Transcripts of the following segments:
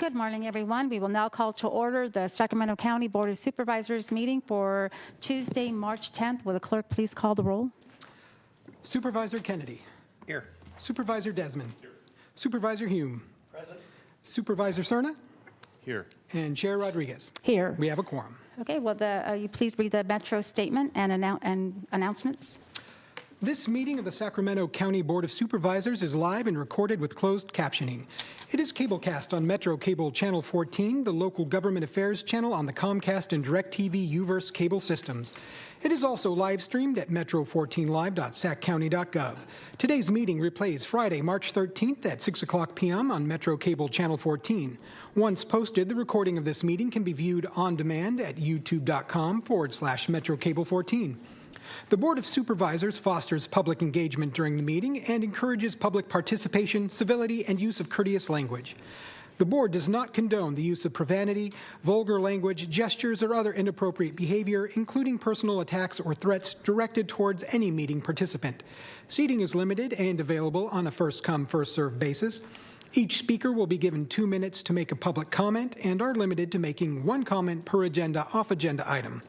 Good morning, everyone. We will now call to order the Sacramento County Board of Supervisors meeting for Tuesday, March 10th. Will the clerk please call the roll? Supervisor Kennedy. Here. Supervisor Desmond. Here. Supervisor Hume. Present. Supervisor Cerna. Here. And Chair Rodriguez. Here. We have a quorum. Okay, will you please read the Metro statement and announcements? This meeting of the Sacramento County Board of Supervisors is live and recorded with closed captioning. It is cablecast on Metro Cable Channel 14, the local government affairs channel on the Comcast and DirecTV UVerse cable systems. It is also live streamed at metro14live.saccounty.gov. Today's meeting replays Friday, March 13th at 6 o'clock p.m. on Metro Cable Channel 14. Once posted, the recording of this meeting can be viewed on demand at youtube.com/MetroCable14. The Board of Supervisors fosters public engagement during the meeting and encourages public participation, civility, and use of courteous language. The Board does not condone the use of profanity, vulgar language, gestures, or other inappropriate behavior, including personal attacks or threats directed towards any meeting participant. Seating is limited and available on a first-come, first-served basis. Each speaker will be given 2 minutes to make a public comment and are limited to making one comment per off-agenda item.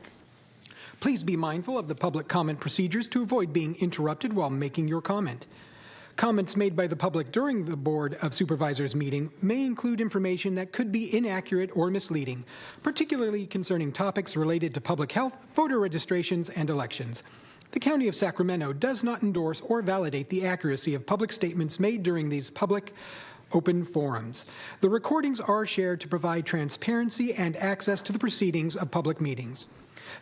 Please be mindful of the public comment procedures to avoid being interrupted while making your comment. Comments made by the public during the Board of Supervisors meeting may include information that could be inaccurate or misleading, particularly concerning topics related to public health, voter registrations, and elections. The County of Sacramento does not endorse or validate the accuracy of public statements made during these public open forums. The recordings are shared to provide transparency and access to the proceedings of public meetings.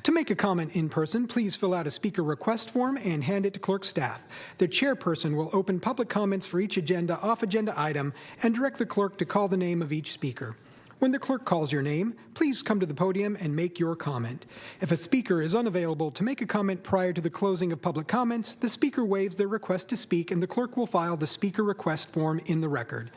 To make a comment in person, please fill out a speaker request form and hand it to clerk staff. The chairperson will open public comments for each off-agenda item and direct the clerk to call the name of each speaker. When the clerk calls your name, please come to the podium and make your comment. If a speaker is unavailable to make a comment prior to the closing of public comments, the speaker waives their request to speak and the clerk will file the speaker request form in the record.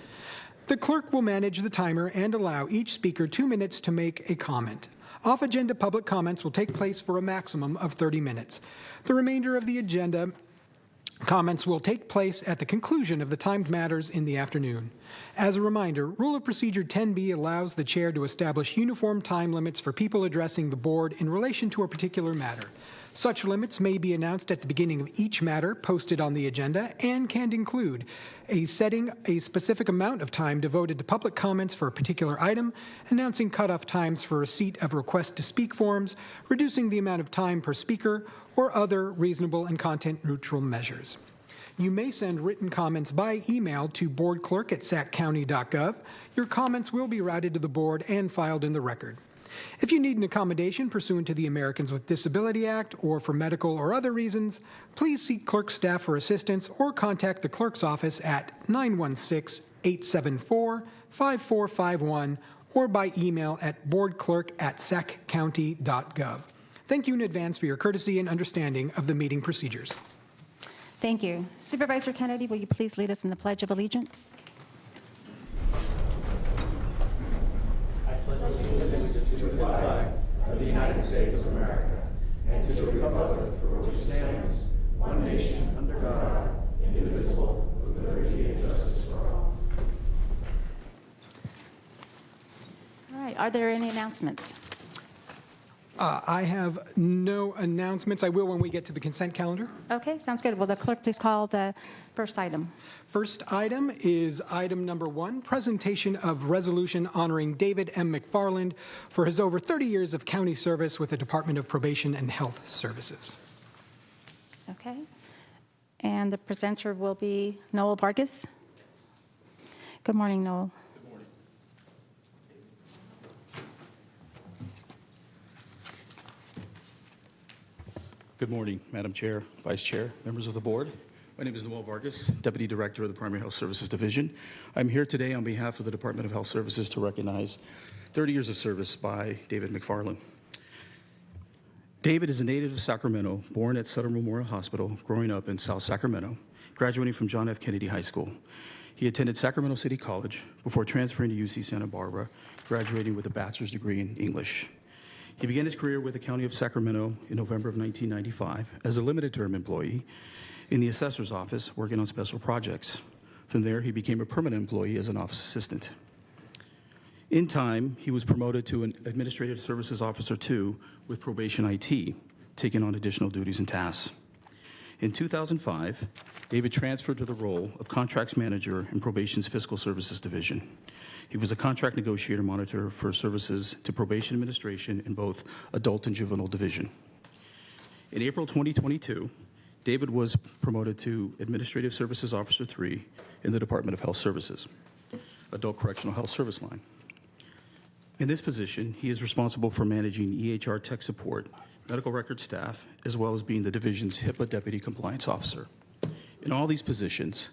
The clerk will manage the timer and allow each speaker 2 minutes to make a comment. Off-agenda public comments will take place for a maximum of 30 minutes. The remainder of the agenda comments will take place at the conclusion of the timed matters in the afternoon. As a reminder, Rule of Procedure 10B allows the chair to establish uniform time limits for people addressing the board in relation to a particular matter. Such limits may be announced at the beginning of each matter posted on the agenda and can include setting a specific amount of time devoted to public comments for a particular item, announcing cutoff times for receipt of request to speak forms, reducing the amount of time per speaker, or other reasonable and content-neutral measures. You may send written comments by email to boardclerk@saccounty.gov. Your comments will be routed to the board and filed in the record. If you need an accommodation pursuant to the Americans with Disability Act or for medical or other reasons, please seek clerk staff for assistance or contact the clerk's office at 916-874-5451 or by email at boardclerk@saccounty.gov. Thank you in advance for your courtesy and understanding of the meeting procedures. Thank you. Supervisor Kennedy, will you please lead us in the Pledge of Allegiance? To the flag of the United States of America and to the republic for which it stands, one nation, under God, indivisible, with liberty and justice for all. All right. Are there any announcements? I have no announcements. I will when we get to the consent calendar. Okay, sounds good. Will the clerk please call the first item? First item is item number 1, presentation of resolution honoring David M. McFarland for his over 30 years of county service with the Department of Probation and Health Services. Okay. And the presenter will be Noel Vargas. Good morning, Noel. Good morning, Madam Chair, Vice Chair, members of the board. My name is Noel Vargas, Deputy Director of the Primary Health Services Division. I'm here today on behalf of the Department of Health Services to recognize 30 years of service by David McFarland. David is a native of Sacramento, born at Sutter Memorial Hospital, growing up in South Sacramento, graduating from John F. Kennedy High School. He attended Sacramento City College before transferring to UC Santa Barbara, graduating with a bachelor's degree in English. He began his career with the County of Sacramento in November of 1995 as a limited-term employee in the assessor's office working on special projects. From there, he became a permanent employee as an office assistant. In time, he was promoted to an Administrative Services Officer 2 with Probation IT, taking on additional duties and tasks. In 2005, David transferred to the role of Contracts Manager in Probation's Fiscal Services Division. He was a contract negotiator monitor for services to Probation Administration in both Adult and Juvenile Division. In April 2022, David was promoted to Administrative Services Officer 3 in the Department of Health Services, Adult Correctional Health Service Line. In this position, he is responsible for managing EHR tech support, medical record staff, as well as being the division's HIPAA Deputy Compliance Officer. In all these positions,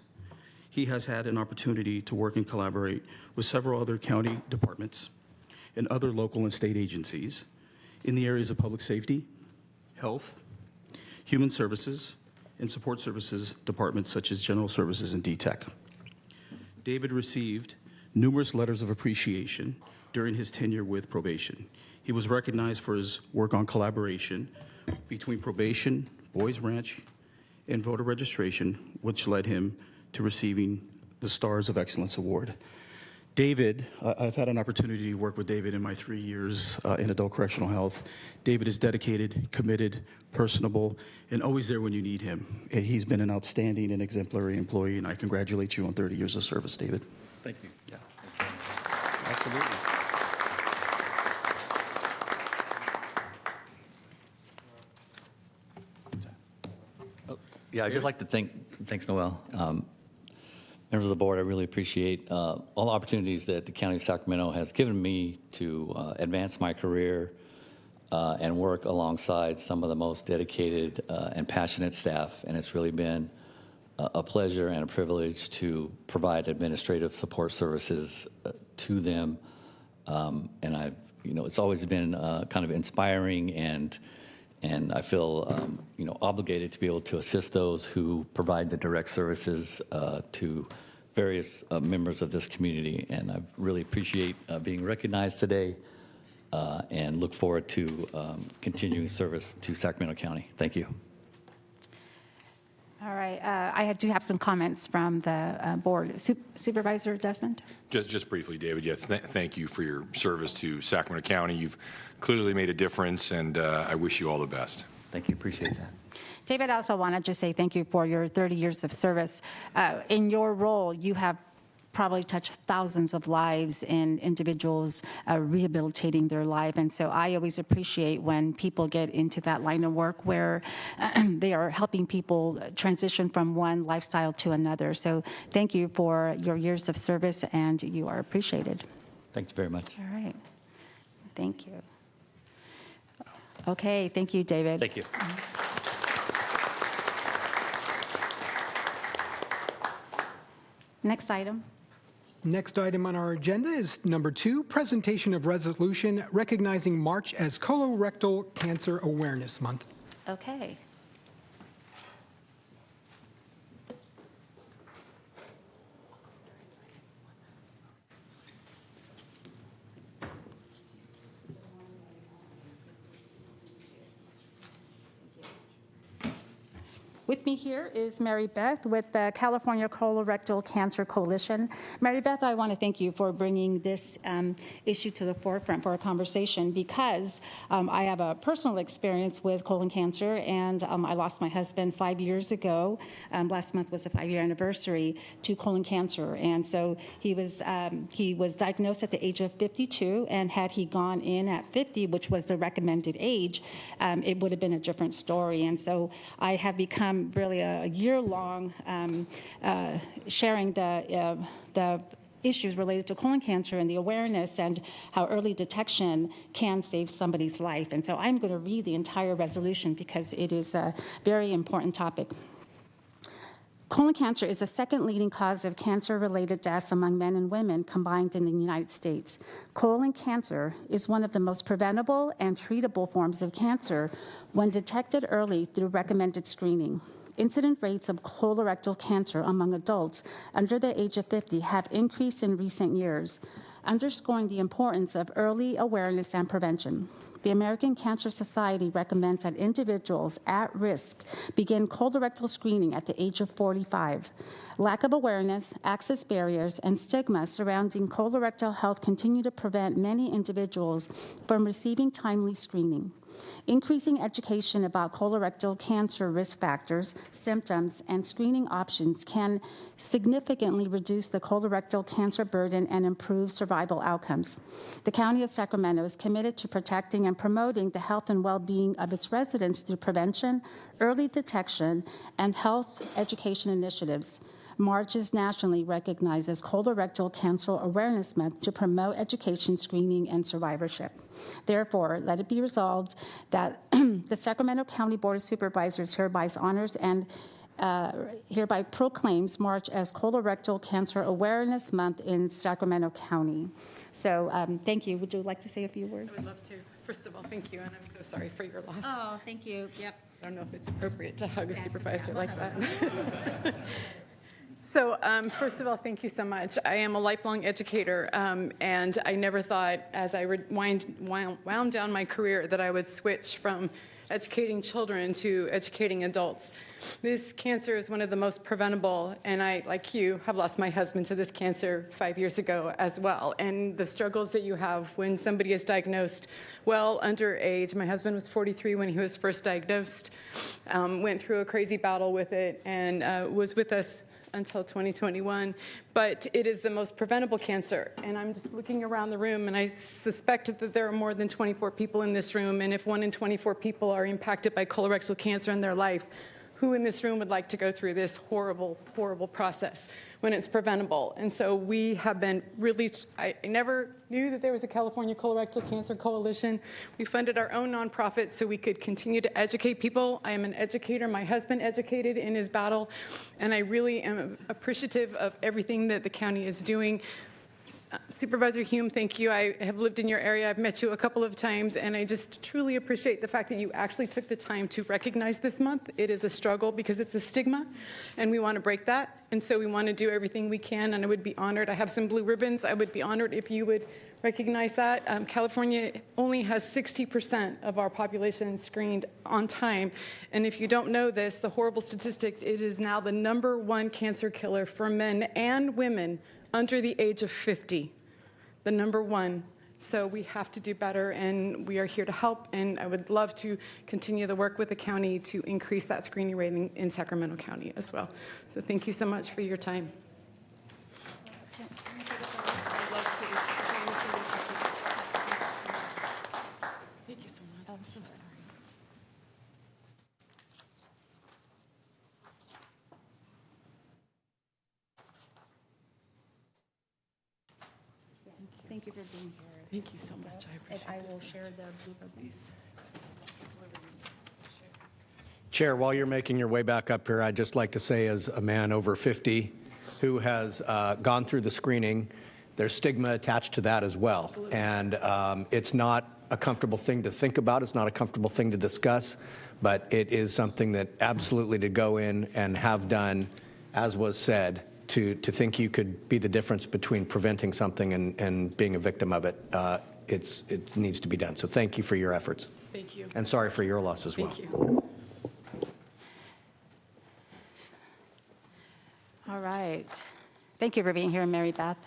he has had an opportunity to work and collaborate with several other county departments and other local and state agencies in the areas of public safety, health, human services, and support services departments such as general services and DTech. David received numerous letters of appreciation during his tenure with Probation. He was recognized for his work on collaboration between Probation, Boys Ranch, and voter registration, which led him to receiving the Stars of Excellence Award. David, I've had an opportunity to work with David in my 3 years in adult correctional health. David is dedicated, committed, personable, and always there when you need him. He's been an outstanding and exemplary employee, and I congratulate you on 30 years of service, David. Thank you. Yeah. Absolutely. Yeah, I'd just like to thanks, Noel. Members of the board, I really appreciate all the opportunities that the County of Sacramento has given me to advance my career and work alongside some of the most dedicated and passionate staff. And it's really been a pleasure and a privilege to provide administrative support services to them. And it's always been kind of inspiring, and I feel obligated to be able to assist those who provide the direct services to various members of this community. And I really appreciate being recognized today and look forward to continuing service to Sacramento County. Thank you. All right. I do have some comments from the board. Supervisor Desmond? Just briefly, David, yes, thank you for your service to Sacramento County. You've clearly made a difference, and I wish you all the best. Thank you. Appreciate that. David, I also want to just say thank you for your 30 years of service. In your role, you have probably touched thousands of lives and individuals rehabilitating their life. And so I always appreciate when people get into that line of work where they are helping people transition from one lifestyle to another. So thank you for your years of service, and you are appreciated. Thank you very much. All right. Thank you. Okay. Thank you, David. Thank you. Next item. Next item on our agenda is number 2, presentation of resolution recognizing March as Colorectal Cancer Awareness Month. Okay. With me here is Mary Beth with the California Colorectal Cancer Coalition. Mary Beth, I want to thank you for bringing this issue to the forefront for a conversation, because I have a personal experience with colon cancer, and I lost my husband 5 years ago. Last month was a 5-year anniversary to colon cancer, and so he was diagnosed at the age of 52, and had he gone in at 50, which was the recommended age, it would have been a different story. And so I have become really a year-long sharing the issues related to colon cancer and the awareness and how early detection can save somebody's life. And so I'm going to read the entire resolution because it is a very important topic. Colon cancer is the second leading cause of cancer-related deaths among men and women combined in the United States. Colon cancer is one of the most preventable and treatable forms of cancer when detected early through recommended screening. Incident rates of colorectal cancer among adults under the age of 50 have increased in recent years, underscoring the importance of early awareness and prevention. The American Cancer Society recommends that individuals at risk begin colorectal screening at the age of 45. Lack of awareness, access barriers, and stigma surrounding colorectal health continue to prevent many individuals from receiving timely screening. Increasing education about colorectal cancer risk factors, symptoms, and screening options can significantly reduce the colorectal cancer burden and improve survival outcomes. The County of Sacramento is committed to protecting and promoting the health and well-being of its residents through prevention, early detection, and health education initiatives. March is nationally recognized as Colorectal Cancer Awareness Month to promote education, screening, and survivorship. Therefore, let it be resolved that the Sacramento County Board of Supervisors hereby honors and hereby proclaims March as Colorectal Cancer Awareness Month in Sacramento County. So thank you. Would you like to say a few words? I would love to. First of all, thank you, and I'm so sorry for your loss. Oh, thank you. Yep. I don't know if it's appropriate to hug a supervisor like that. So first of all, thank you so much. I am a lifelong educator, and I never thought as I wound down my career that I would switch from educating children to educating adults. This cancer is one of the most preventable, and I, like you, have lost my husband to this cancer 5 years ago as well. And the struggles that you have when somebody is diagnosed well underage. My husband was 43 when he was first diagnosed, went through a crazy battle with it, and was with us until 2021, but it is the most preventable cancer. And I'm just looking around the room, and I suspect that there are more than 24 people in this room, and if 1 in 24 people are impacted by colorectal cancer in their life, who in this room would like to go through this horrible, horrible process when it's preventable? And so we have been really, I never knew that there was a California Colorectal Cancer Coalition. We funded our own nonprofit so we could continue to educate people. I am an educator. My husband educated in his battle, and I really am appreciative of everything that the county is doing. Supervisor Hume, thank you. I have lived in your area. I've met you a couple of times, and I just truly appreciate the fact that you actually took the time to recognize this month. It is a struggle because it's a stigma, and we want to break that. And so we want to do everything we can, and I would be honored. I have some blue ribbons. I would be honored if you would recognize that. California only has 60% of our population screened on time. And if you don't know this, the horrible statistic, it is now the #1 cancer killer for men and women under the age of 50, the #1. So we have to do better, and we are here to help, and I would love to continue the work with the county to increase that screening rating in Sacramento County as well. So thank you so much for your time. Thank you so much. I'm so sorry. Thank you for being here. Thank you so much. I And appreciate I it. will share the blue ribbons. Chair, while you're making your way back up here, I'd just like to say, as a man over 50 who has gone through the screening, there's stigma attached to that as well. And it's not a comfortable thing to think about. It's not a comfortable thing to discuss, but it is something that absolutely to go in and have done, as was said, to think you could be the difference between preventing something and being a victim of it. It needs to be done. So thank you for your efforts. Thank you. And sorry for your loss as well. Thank you. All right. Thank you for being here, Mary Beth,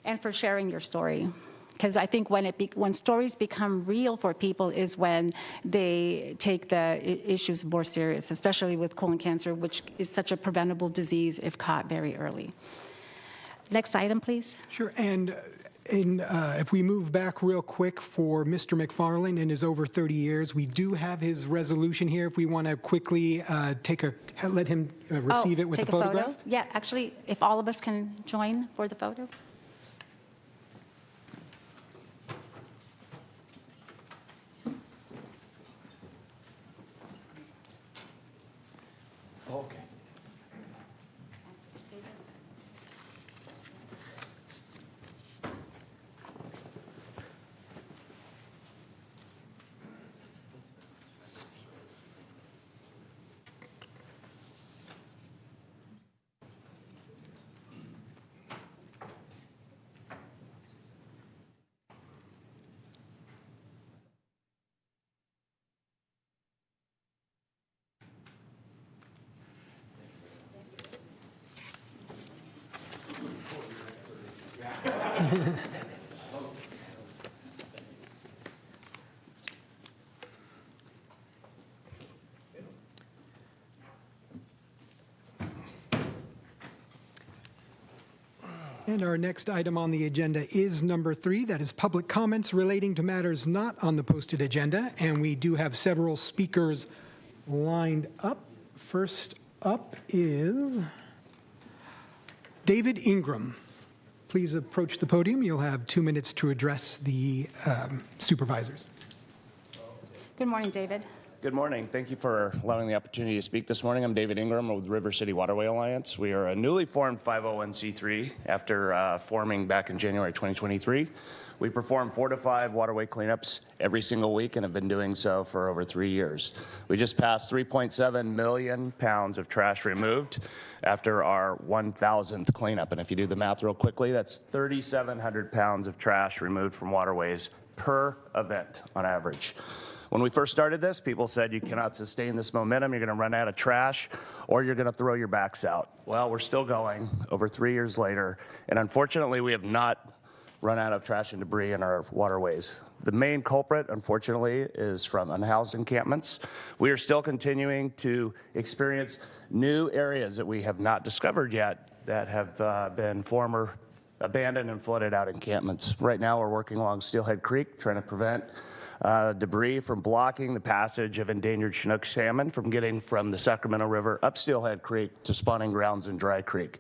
and for sharing your story. Because I think when stories become real for people is when they take the issues more serious, especially with colon cancer, which is such a preventable disease if caught very early. Next item, please. Sure. And if we move back real quick for Mr. McFarland and his over 30 years, we do have his resolution here. If we want to quickly let him receive it with a take photograph. photo? Yeah, actually, if all of us can join for the photo. Okay. And our next item on the agenda is number 3. That is public comments relating to matters not on the posted agenda. And we do have several speakers lined up. First up is David Ingram. Please approach the podium. You'll have 2 minutes to address the supervisors. Good morning, David. Good morning. Thank you for allowing the opportunity to speak this morning. I'm David Ingram with River City Waterway Alliance. We are a newly formed 501c3 after forming back in January 2023. We perform 4 to 5 waterway cleanups every single week and have been doing so for over 3 years. We just passed 3.7 million pounds of trash removed after our 1,000th cleanup. And if you do the math real quickly, that's 3,700 pounds of trash removed from waterways per event on average. When we first started this, people said you cannot sustain this momentum, you're going to run out of trash, or you're going to throw your backs out. Well, we're still going over 3 years later, and unfortunately, we have not run out of trash and debris in our waterways. The main culprit, unfortunately, is from unhoused encampments. We are still continuing to experience new areas that we have not discovered yet that have been former abandoned and flooded out encampments. Right now, we're working along Steelhead Creek, trying to prevent debris from blocking the passage of endangered Chinook salmon from getting from the Sacramento River up Steelhead Creek to spawning grounds in Dry Creek.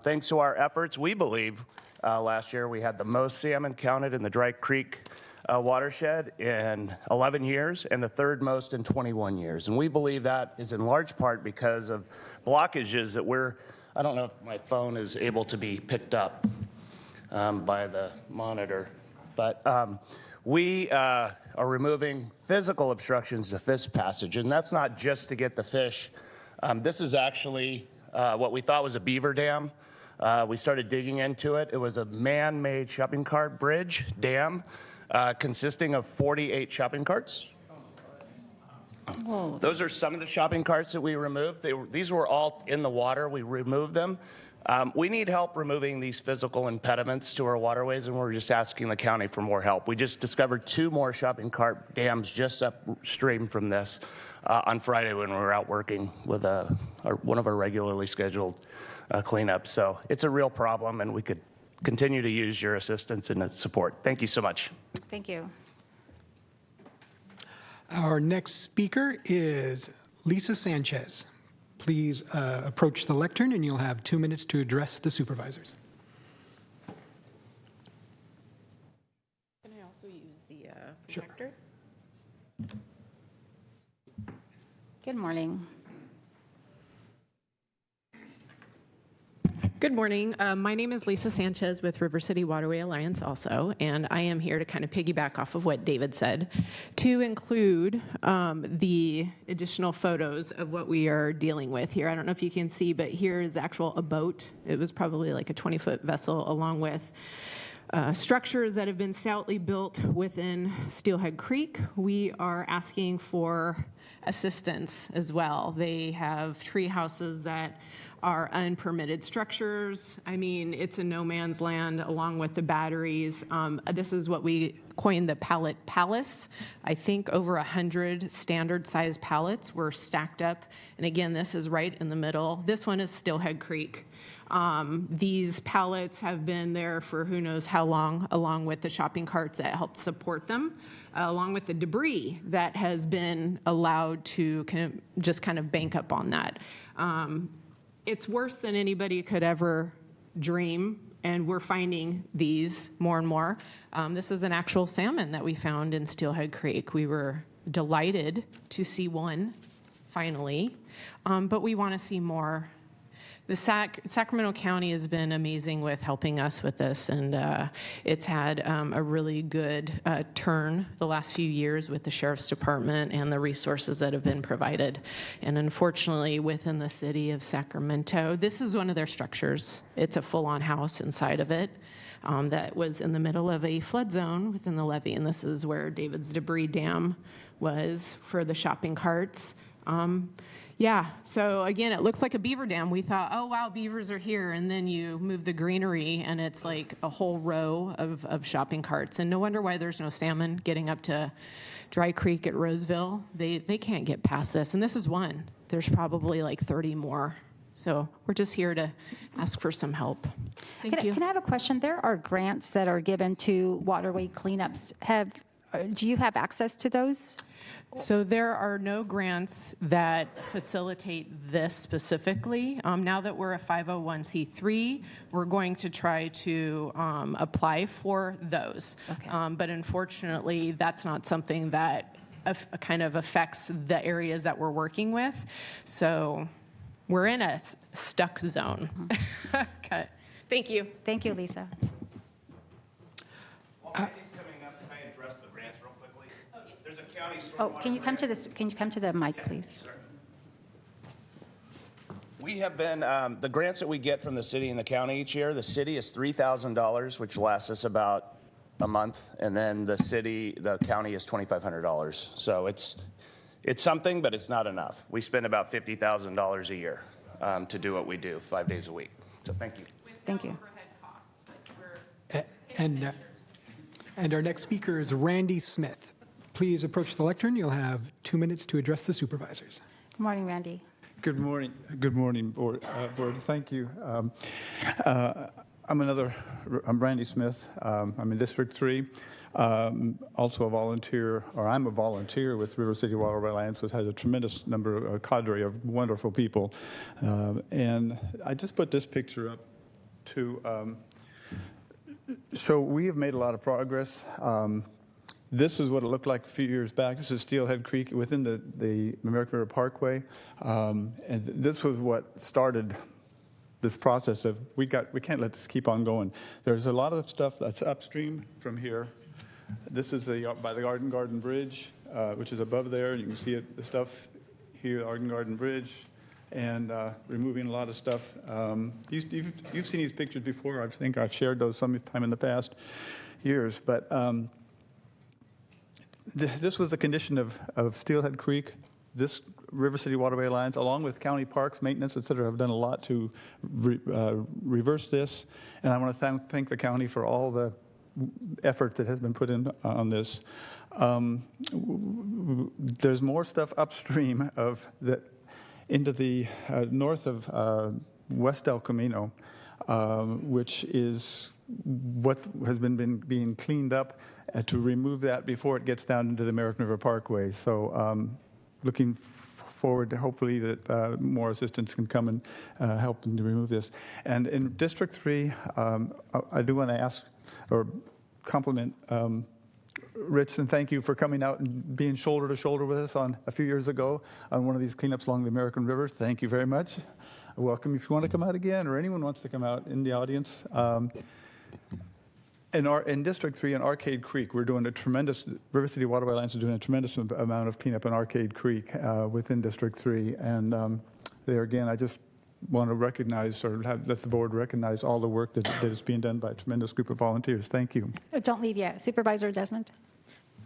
Thanks to our efforts, we believe last year we had the most salmon counted in the Dry Creek watershed in 11 years and the 3rd most in 21 years. And we believe that is in large part because of blockages that I don't know if my phone is able to be picked up by the monitor, but we are removing physical obstructions to fish passage, and that's not just to get the fish. This is actually what we thought was a beaver dam. We started digging into it. It was a man-made shopping cart bridge dam consisting of 48 shopping carts. Whoa. Those are some of the shopping carts that we removed. These were all in the water. We removed them. We need help removing these physical impediments to our waterways, and we're just asking the county for more help. We just discovered 2 more shopping cart dams just upstream from this on Friday when we were out working with one of our regularly scheduled cleanups. So it's a real problem, and we could continue to use your assistance and support. Thank you so much. Thank you. Our next speaker is Lisa Sanchez. Please approach the lectern, and you'll have 2 minutes to address the supervisors. Can I also use the projector? Good morning. Good morning. My name is Lisa Sanchez with River City Waterway Alliance also, and I am here to kind of piggyback off of what David said to include the additional photos of what we are dealing with here. I don't know if you can see, but here is a boat. It was probably like a 20-foot vessel along with structures that have been stoutly built within Steelhead Creek. We are asking for assistance as well. They have tree houses that are unpermitted structures. I mean, it's a no man's land along with the batteries. This is what we coined the pallet palace. I think over 100 standard size pallets were stacked up. And again, this is right in the middle. This one is Steelhead Creek. These pallets have been there for who knows how long, along with the shopping carts that helped support them, along with the debris that has been allowed to just kind of bank up on that. It's worse than anybody could ever dream, and we're finding these more and more. This is an actual salmon that we found in Steelhead Creek. We were delighted to see one, finally, but we want to see more. The Sacramento County has been amazing with helping us with this, and it's had a really good turn the last few years with the Sheriff's Department and the resources that have been provided. And unfortunately, within the city of Sacramento, this is one of their structures. It's a full-on house inside of it that was in the middle of a flood zone within the levee, and this is where David's debris dam was for the shopping carts. Yeah, so again, it looks like a beaver dam. We thought, oh wow, beavers are here, and then you move the greenery, and it's like a whole row of shopping carts. And no wonder why there's no salmon getting up to Dry Creek at Roseville. They can't get past this, and this is one. There's probably like 30 more. So we're just here to ask for some help. Thank you. Can I have a question? There are grants that are given to waterway cleanups. Do you have access to those? So there are no grants that facilitate this specifically. Now that we're a 501c3, we're going to try to apply for those. Okay. But unfortunately, that's not something that kind of affects the areas that we're working with. So we're in a stuck zone. Okay. Thank you. Thank you, Lisa. While Randy's coming up, can I address the grants real quickly? There's a county Oh, stormwater can you come to grant. this? Can you come to the mic, please? We have been, the grants that we get from the city and the county each year, the city is $3,000, which lasts us about a month, and then the county is $2,500. So it's something, but it's not enough. We spend about $50,000 a year to do what we do 5 days a week. So thank you. Thank you. And our next speaker is Randy Smith. Please approach the lectern. You'll have 2 minutes to address the supervisors. Good morning, Randy. Good morning, board. Thank you. I'm Randy Smith. I'm in District 3. Also a volunteer, or I'm a volunteer with River City Waterway Alliance, which has a tremendous cadre of wonderful people. And I just put this picture up to show we have made a lot of progress. This is what it looked like a few years back. This is Steelhead Creek within the American River Parkway. And this was what started this process of we can't let this keep on going. There's a lot of stuff that's upstream from here. This is by the Garden Bridge, which is above there. You can see the stuff here, Garden Bridge, and removing a lot of stuff. You've seen these pictures before. I think I've shared those sometime in the past years. But this was the condition of Steelhead Creek. This River City Waterway Alliance, along with county parks, maintenance, et cetera, have done a lot to reverse this. And I want to thank the county for all the effort that has been put in on this. There's more stuff upstream of that into the north of West El Camino, which is what has been being cleaned up to remove that before it gets down into the American River Parkway. So looking forward to hopefully that more assistance can come and help them to remove this. And in District 3, I do want to ask or compliment Rich and thank you for coming out and being shoulder to shoulder with us a few years ago on one of these cleanups along the American River. Thank you very much. Welcome if you want to come out again, or anyone wants to come out in the audience. In District 3 in Arcade Creek, we're doing River City Waterway Alliance is doing a tremendous amount of cleanup in Arcade Creek within District 3. And there again, I just want to recognize or let the board recognize all the work that is being done by a tremendous group of volunteers. Thank you. Don't leave yet. Supervisor Desmond?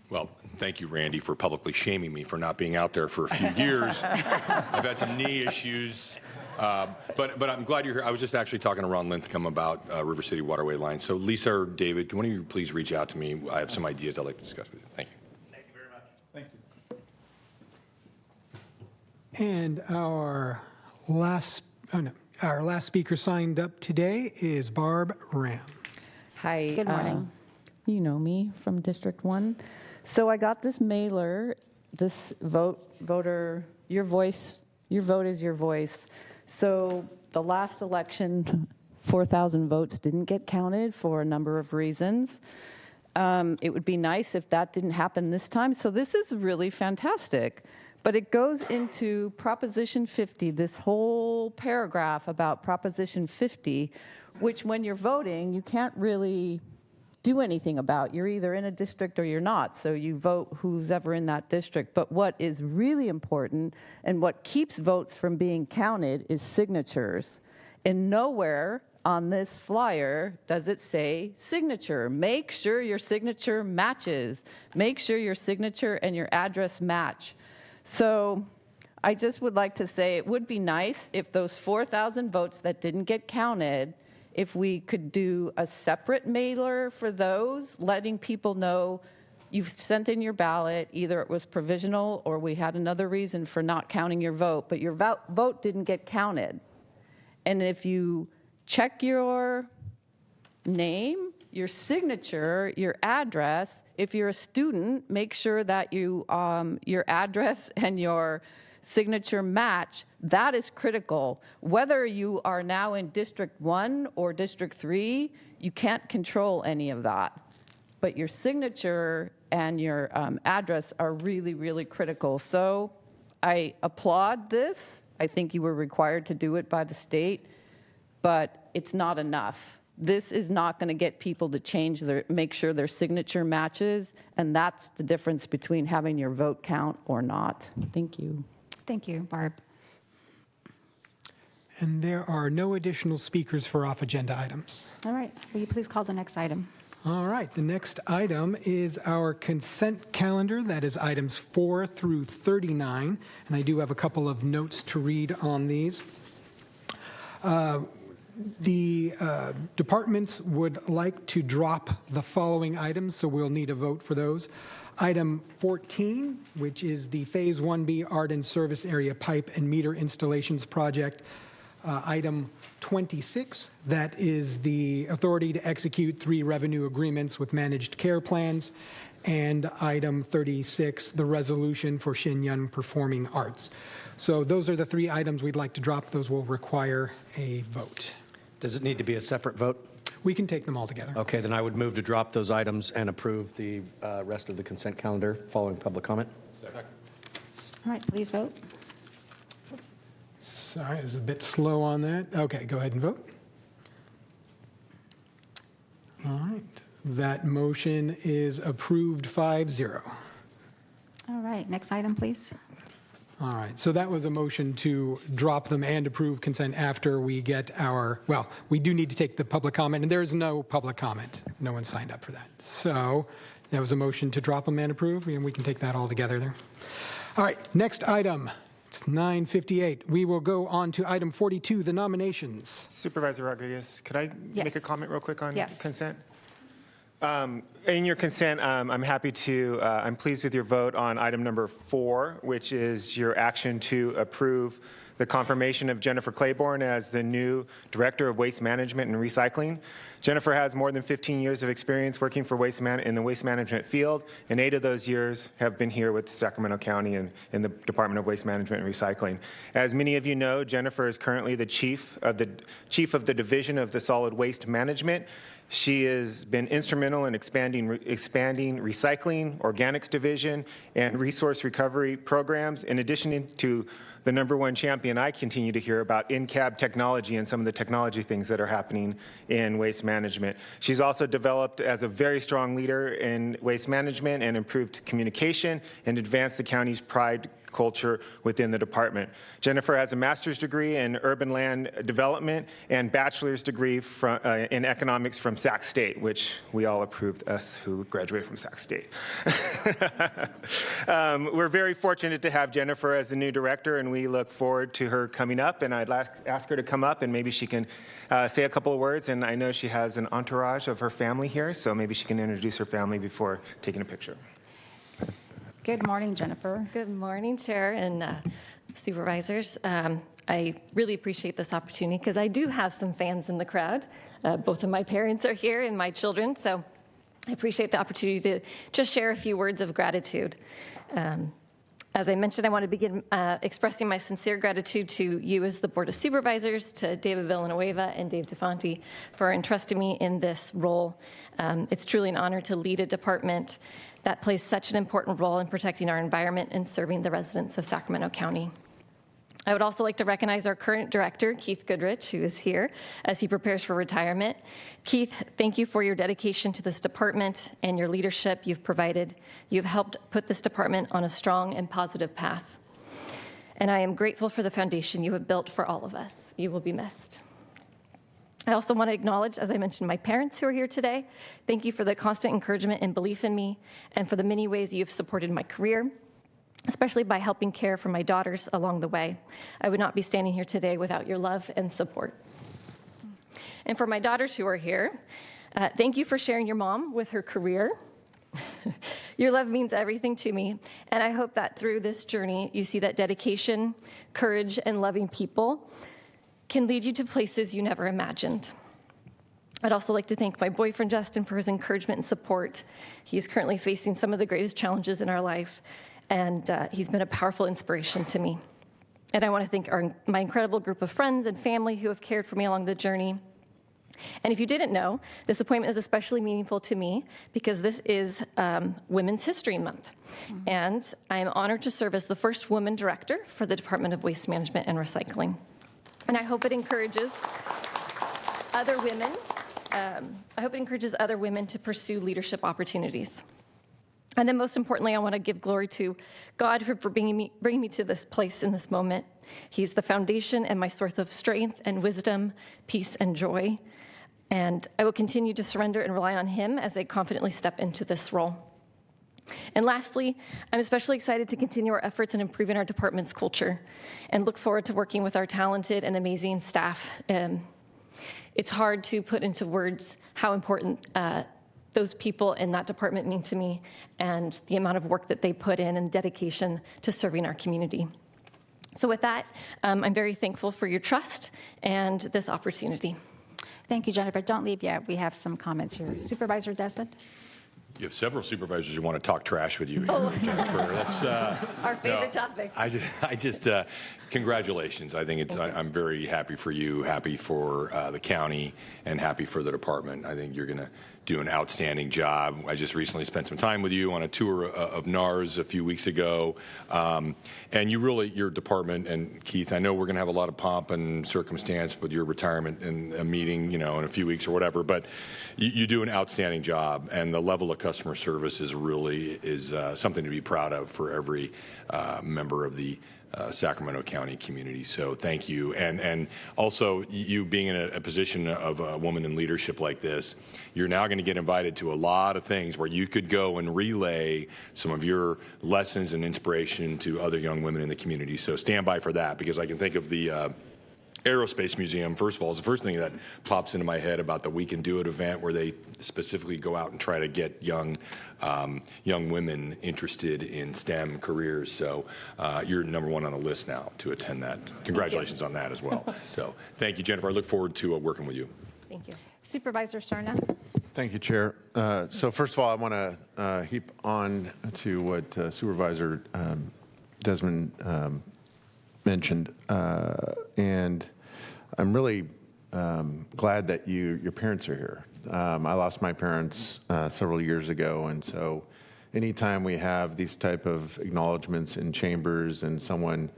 Well, thank you, Randy, for publicly shaming me for not being out there for a few years. I've had some knee issues. But I'm glad you're here. I was just actually talking to Ron Linthicum about River City Waterway Line. So Lisa or David, can one of you please reach out to me? I have some ideas I'd like to discuss with you. Thank you. Thank you very much. Thank you. And our last speaker signed up today is Barb Ram. Hi. Good morning. You know me from District 1. So I got this mailer, this voter, your voice, your vote is your voice. So the last election, 4,000 votes didn't get counted for a number of reasons. It would be nice if that didn't happen this time. So this is really fantastic. But it goes into Proposition 50, this whole paragraph about Proposition 50, which when you're voting, you can't really do anything about. You're either in a district or you're not, so you vote who's ever in that district. But what is really important and what keeps votes from being counted is signatures. And nowhere on this flyer does it say signature. Make sure your signature matches. Make sure your signature and your address match. So I just would like to say it would be nice if those 4,000 votes that didn't get counted, if we could do a separate mailer for those, letting people know you've sent in your ballot, either it was provisional or we had another reason for not counting your vote, but your vote didn't get counted. And if you check your name, your signature, your address, if you're a student, make sure that you your address and your signature match. That is critical. Whether you are now in District 1 or District 3, you can't control any of that. But your signature and your address are really, really critical. So I applaud this. I think you were required to do it by the state, but it's not enough. This is not going to get people to make sure their signature matches, and that's the difference between having your vote count or not. Thank you. Thank you, Barb. And there are no additional speakers for off-agenda items. All right, will you please call the next item? All right, the next item is our consent calendar. That is items 4 through 39, and I do have a couple of notes to read on these. The departments would like to drop the following items, so we'll need a vote for those. Item 14, which is the Phase 1B Art and Service Area Pipe and Meter Installations Project. Item 26, that is the authority to execute 3 revenue agreements with managed care plans. And item 36, the resolution for Shenyang Performing Arts. So those are the 3 items we'd like to drop. Those will require a vote. Does it need to be a separate vote? We can take them all together. Okay, then I would move to drop those items and approve the rest of the consent calendar following public comment. Second. All right, please vote. Sorry, I was a bit slow on that. Okay, go ahead and vote. All right, that motion is approved 5-0. All right, next item, please. All right, so that was a motion to drop them and approve consent after we get our, well, we do need to take the public comment, and there is no public comment. No one signed up for that. So that was a motion to drop them and approve, and we can take that all together there. All right, next item. It's 9:58. We will go on to item 42, the nominations. Supervisor Rodriguez, could I Yes. make a comment real quick on Yes. consent? In your consent, I'm happy to, I'm pleased with your vote on item number 4, which is your action to approve the confirmation of Jennifer Claiborne as the new Director of Waste Management and Recycling. Jennifer has more than 15 years of experience working for in the waste management field, and 8 of those years have been here with Sacramento County and in the Department of Waste Management and Recycling. As many of you know, Jennifer is currently the chief of the Division of the Solid Waste Management. She has been instrumental in expanding recycling, organics division, and resource recovery programs, in addition to the #1 champion I continue to hear about in-cab technology and some of the technology things that are happening in waste management. She's also developed as a very strong leader in waste management and improved communication and advanced the county's pride culture within the department. Jennifer has a master's degree in urban land development and bachelor's degree in economics from Sac State, which we all approved, us who graduated from Sac State. We're very fortunate to have Jennifer as the new director, and we look forward to her coming up, and I'd ask her to come up, and maybe she can say a couple of words, and I know she has an entourage of her family here, so maybe she can introduce her family before taking a picture. Good morning, Jennifer. Good morning, Chair and Supervisors. I really appreciate this opportunity because I do have some fans in the crowd. Both of my parents are here and my children, so I appreciate the opportunity to just share a few words of gratitude. As I mentioned, I want to begin expressing my sincere gratitude to you as the Board of Supervisors, to David Villanueva and Dave DeFonte for entrusting me in this role. It's truly an honor to lead a department that plays such an important role in protecting our environment and serving the residents of Sacramento County. I would also like to recognize our current director, Keith Goodrich, who is here as he prepares for retirement. Keith, thank you for your dedication to this department and your leadership you've provided. You've helped put this department on a strong and positive path. And I am grateful for the foundation you have built for all of us. You will be missed. I also want to acknowledge, as I mentioned, my parents who are here today. Thank you for the constant encouragement and belief in me, and for the many ways you've supported my career. especially by helping care for my daughters along the way. I would not be standing here today without your love and support. And for my daughters who are here, thank you for sharing your mom with her career. Your love means everything to me, and I hope that through this journey, you see that dedication, courage, and loving people can lead you to places you never imagined. I'd also like to thank my boyfriend, Justin, for his encouragement and support. He's currently facing some of the greatest challenges in our life, and he's been a powerful inspiration to me. And I want to thank my incredible group of friends and family who have cared for me along the journey. And if you didn't know, this appointment is especially meaningful to me because this is Women's History Month. And I am honored to serve as the first woman director for the Department of Waste Management and Recycling. And I hope it encourages other women to pursue leadership opportunities. And then most importantly, I want to give glory to God for bringing me to this place in this moment. He's the foundation and my source of strength and wisdom, peace and joy. And I will continue to surrender and rely on him as I confidently step into this role. And lastly, I'm especially excited to continue our efforts in improving our department's culture and look forward to working with our talented and amazing staff. It's hard to put into words how important those people in that department mean to me and the amount of work that they put in and dedication to serving our community. So with that, I'm very thankful for your trust and this opportunity. Thank you, Jennifer. Don't leave yet. We have some comments here. Supervisor Desmond? You have several supervisors who want to talk trash with you here, Jennifer. That's our favorite topic. I just congratulations. I think I'm very happy for you, happy for the county, and happy for the department. I think you're going to do an outstanding job. I just recently spent some time with you on a tour of NARS a few weeks ago, and your department, and Keith, I know we're going to have a lot of pomp and circumstance with your retirement and a meeting, in a few weeks or whatever, but you do an outstanding job, and the level of customer service is really something to be proud of for every member of the Sacramento County community. So thank you. And also, you being in a position of a woman in leadership like this, you're now going to get invited to a lot of things where you could go and relay some of your lessons and inspiration to other young women in the community. So stand by for that, because I can think of the Aerospace Museum, first of all, is the first thing that pops into my head about the We Can Do It event, where they specifically go out and try to get young women interested in STEM careers. So you're number one on the list now to attend that. Congratulations on that as well. So thank you, Jennifer. I look forward to working with you. Thank you. Supervisor Serna? Thank you, Chair. So first of all, I want to heap on to what Supervisor Desmond mentioned, and I'm really glad that your parents are here. I lost my parents several years ago, and so anytime we have these type of acknowledgments in chambers and someone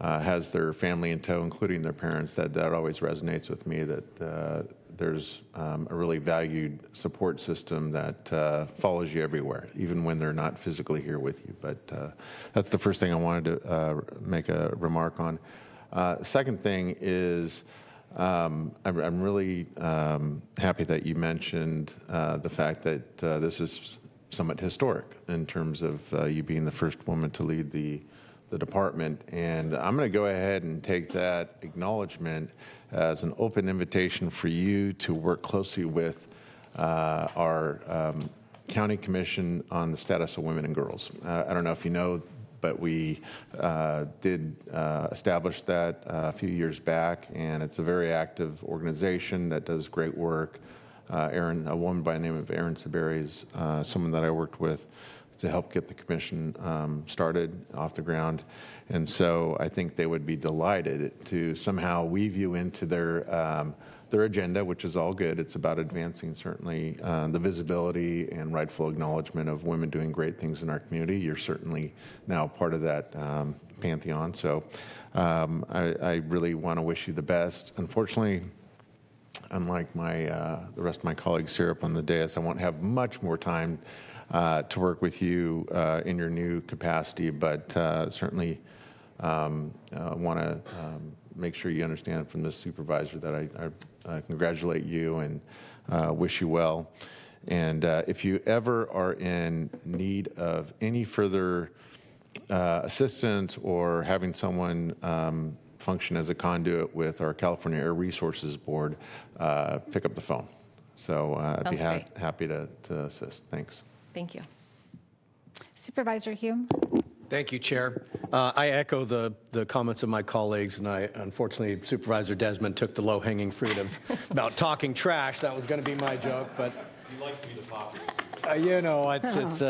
has their family in tow, including their parents, that always resonates with me, that there's a really valued support system that follows you everywhere, even when they're not physically here with you. But that's the first thing I wanted to make a remark on. Second thing is I'm really happy that you mentioned the fact that this is somewhat historic in terms of you being the first woman to lead the department. And I'm going to go ahead and take that acknowledgement as an open invitation for you to work closely with our county commission on the status of women and girls. I don't know if you know, but we did establish that a few years back, and it's a very active organization that does great work. A woman by the name of Erin Saberi is someone that I worked with to help get the commission started off the ground. And so I think they would be delighted to somehow weave you into their agenda, which is all good. It's about advancing certainly the visibility and rightful acknowledgement of women doing great things in our community. You're certainly now part of that pantheon. So I really want to wish you the best. Unfortunately, unlike the rest of my colleagues here up on the dais, I won't have much more time to work with you in your new capacity, but certainly want to make sure you understand from this supervisor that I congratulate you and wish you well. And if you ever are in need of any further assistance or having someone function as a conduit with our California Air Resources Board, pick up the phone. So I'd be happy to assist. Thanks. Thank you. Supervisor Hume. Thank you, Chair. I echo the comments of my colleagues, and unfortunately, Supervisor Desmond took the low-hanging fruit of about talking trash. That was going to be my joke, but He likes to be the popular. It's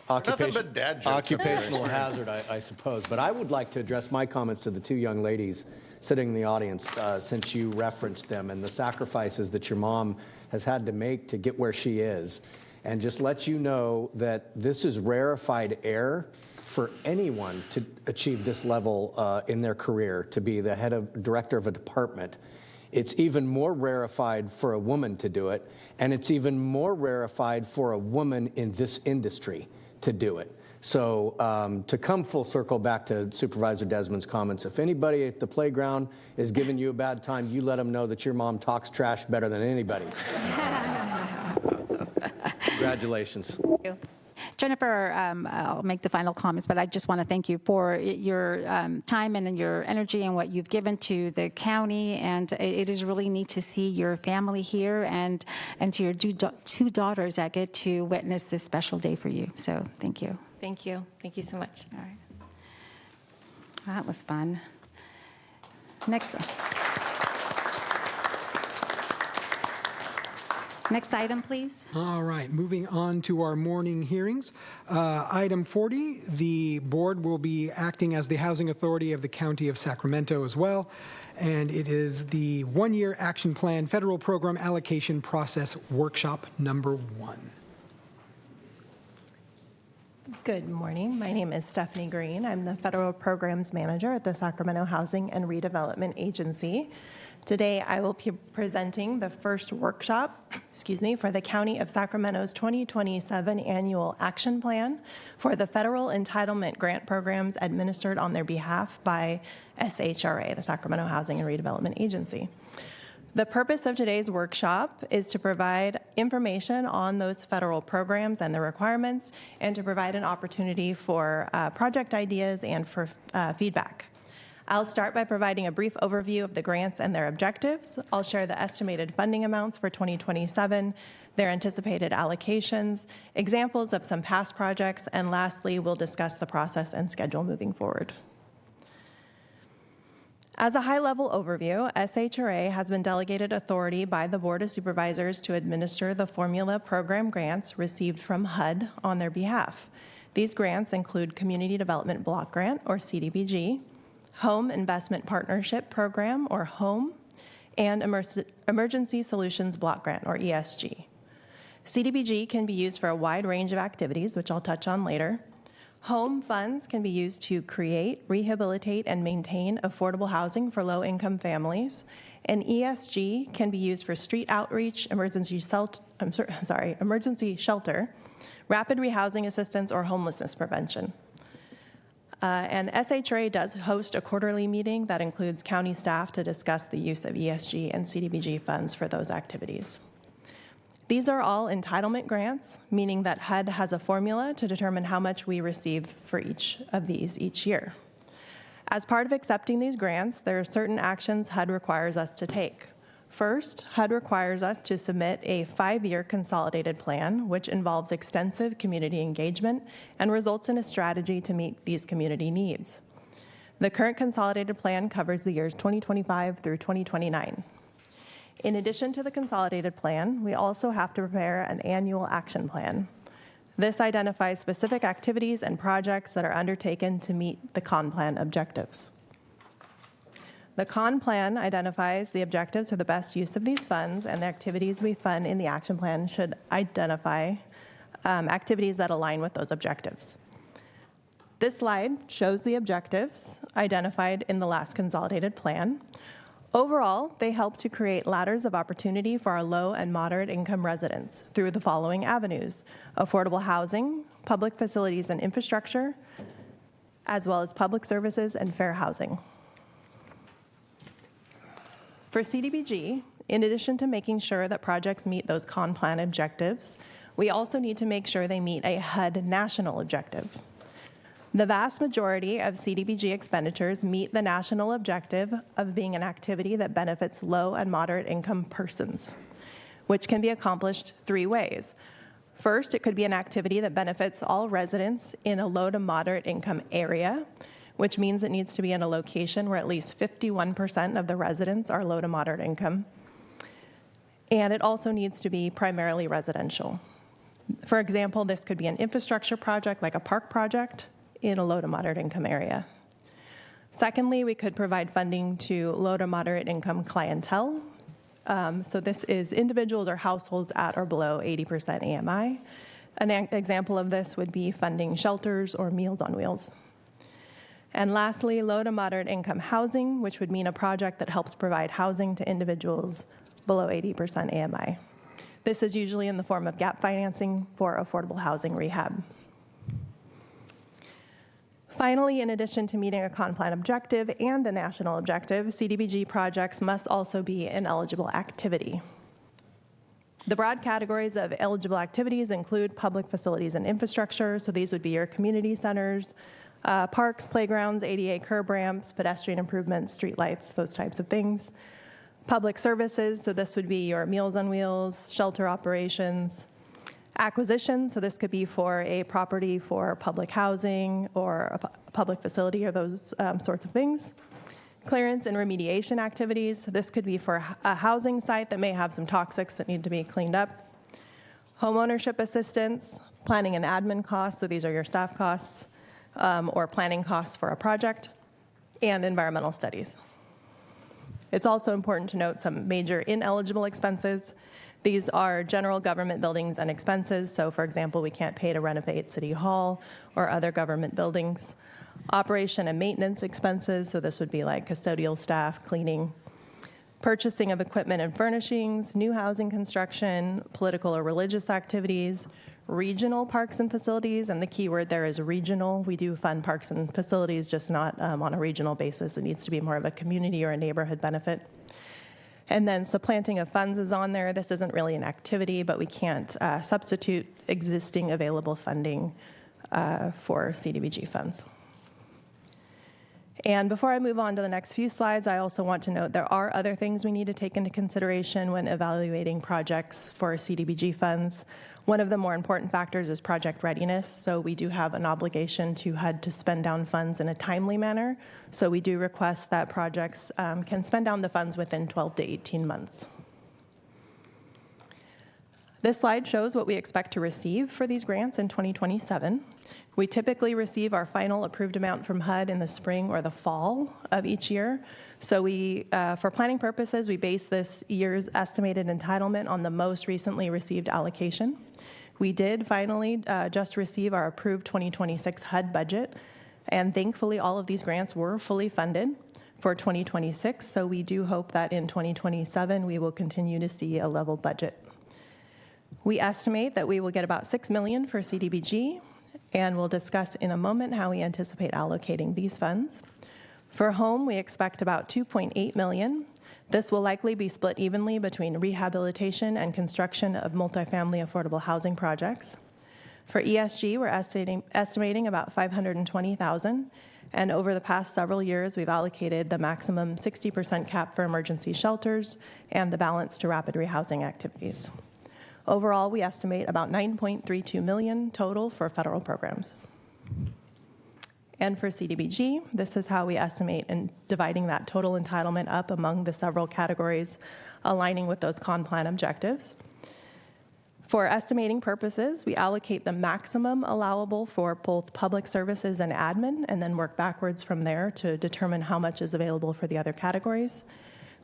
Nothing but dad jokes. occupational hazard, I suppose. But I would like to address my comments to the two young ladies sitting in the audience, since you referenced them and the sacrifices that your mom has had to make to get where she is, and just let you know that this is rarefied air for anyone to achieve this level in their career, to be the director of a department. It's even more rarefied for a woman to do it, and it's even more rarefied for a woman in this industry to do it. So to come full circle back to Supervisor Desmond's comments, if anybody at the playground is giving you a bad time, you let them know that your mom talks trash better than anybody. Congratulations. Thank you. Jennifer, I'll make the final comments, but I just want to thank you for your time and your energy and what you've given to the county. And it is really neat to see your family here and to your two daughters that get to witness this special day for you. So thank you. Thank you. Thank you so much. All right. That was fun. Next item, please. All right, moving on to our morning hearings. Item 40, the board will be acting as the housing authority of the County of Sacramento as well, and it is the one-year action plan federal program allocation process workshop number 1. Good morning. My name is Stephanie Green. I'm the Federal Programs Manager at the Sacramento Housing and Redevelopment Agency. Today, I will be presenting the first workshop, for the County of Sacramento's 2027 Annual Action Plan for the federal entitlement grant programs administered on their behalf by SHRA, the Sacramento Housing and Redevelopment Agency. The purpose of today's workshop is to provide information on those federal programs and their requirements, and to provide an opportunity for project ideas and for feedback. I'll start by providing a brief overview of the grants and their objectives. I'll share the estimated funding amounts for 2027, their anticipated allocations, examples of some past projects, and lastly, we'll discuss the process and schedule moving forward. As a high-level overview, SHRA has been delegated authority by the Board of Supervisors to administer the formula program grants received from HUD on their behalf. These grants include Community Development Block Grant, or CDBG, Home Investment Partnership Program, or HOME, and Emergency Solutions Block Grant, or ESG. CDBG can be used for a wide range of activities, which I'll touch on later. Home funds can be used to create, rehabilitate, and maintain affordable housing for low-income families. And ESG can be used for street outreach, emergency shelter, rapid rehousing assistance, or homelessness prevention. And SHRA does host a quarterly meeting that includes county staff to discuss the use of ESG and CDBG funds for those activities. These are all entitlement grants, meaning that HUD has a formula to determine how much we receive for each of these each year. As part of accepting these grants, there are certain actions HUD requires us to take. First, HUD requires us to submit a 5-year consolidated plan, which involves extensive community engagement and results in a strategy to meet these community needs. The current consolidated plan covers the years 2025 through 2029. In addition to the consolidated plan, we also have to prepare an annual action plan. This identifies specific activities and projects that are undertaken to meet the CON plan objectives. The CON plan identifies the objectives for the best use of these funds, and the activities we fund in the action plan should identify activities that align with those objectives. This slide shows the objectives identified in the last consolidated plan. Overall, they help to create ladders of opportunity for our low and moderate income residents through the following avenues: affordable housing, public facilities and infrastructure, as well as public services and fair housing. For CDBG, in addition to making sure that projects meet those CON plan objectives, we also need to make sure they meet a HUD national objective. The vast majority of CDBG expenditures meet the national objective of being an activity that benefits low and moderate income persons, which can be accomplished 3 ways. First, it could be an activity that benefits all residents in a low to moderate income area, which means it needs to be in a location where at least 51% of the residents are low to moderate income. And it also needs to be primarily residential. For example, this could be an infrastructure project like a park project in a low to moderate income area. Secondly, we could provide funding to low to moderate income clientele. So this is individuals or households at or below 80% AMI. An example of this would be funding shelters or Meals on Wheels. And lastly, low to moderate income housing, which would mean a project that helps provide housing to individuals below 80% AMI. This is usually in the form of gap financing for affordable housing rehab. Finally, in addition to meeting a con plan objective and a national objective, CDBG projects must also be an eligible activity. The broad categories of eligible activities include public facilities and infrastructure, so these would be your community centers, parks, playgrounds, ADA curb ramps, pedestrian improvements, streetlights, those types of things. Public services, so this would be your Meals on Wheels, shelter operations. Acquisition, so this could be for a property for public housing or a public facility or those sorts of things. Clearance and remediation activities, this could be for a housing site that may have some toxics that need to be cleaned up. Homeownership assistance, planning and admin costs, so these are your staff costs or planning costs for a project, and environmental studies. It's also important to note some major ineligible expenses. These are general government buildings and expenses. So for example, we can't pay to renovate City Hall or other government buildings. Operation and maintenance expenses, so this would be like custodial staff, cleaning. Purchasing of equipment and furnishings, new housing construction, political or religious activities, regional parks and facilities, and the key word there is regional. We do fund parks and facilities, just not on a regional basis. It needs to be more of a community or a neighborhood benefit. And then supplanting of funds is on there. This isn't really an activity, but we can't substitute existing available funding for CDBG funds. And before I move on to the next few slides, I also want to note there are other things we need to take into consideration when evaluating projects for CDBG funds. One of the more important factors is project readiness. So we do have an obligation to HUD to spend down funds in a timely manner. So we do request that projects can spend down the funds within 12 to 18 months. This slide shows what we expect to receive for these grants in 2027. We typically receive our final approved amount from HUD in the spring or the fall of each year. So we, for planning purposes, we base this year's estimated entitlement on the most recently received allocation. We did finally just receive our approved 2026 HUD budget, and thankfully all of these grants were fully funded for 2026, so we do hope that in 2027 we will continue to see a level budget. We estimate that we will get about $6 million for CDBG, and we'll discuss in a moment how we anticipate allocating these funds. For home, we expect about $2.8 million. This will likely be split evenly between rehabilitation and construction of multifamily affordable housing projects. For ESG, we're estimating about $520,000, and over the past several years, we've allocated the maximum 60% cap for emergency shelters and the balance to rapid rehousing activities. Overall, we estimate about $9.32 million total for federal programs. And for CDBG, this is how we estimate in dividing that total entitlement up among the several categories, aligning with those con plan objectives. For estimating purposes, we allocate the maximum allowable for both public services and admin, and then work backwards from there to determine how much is available for the other categories.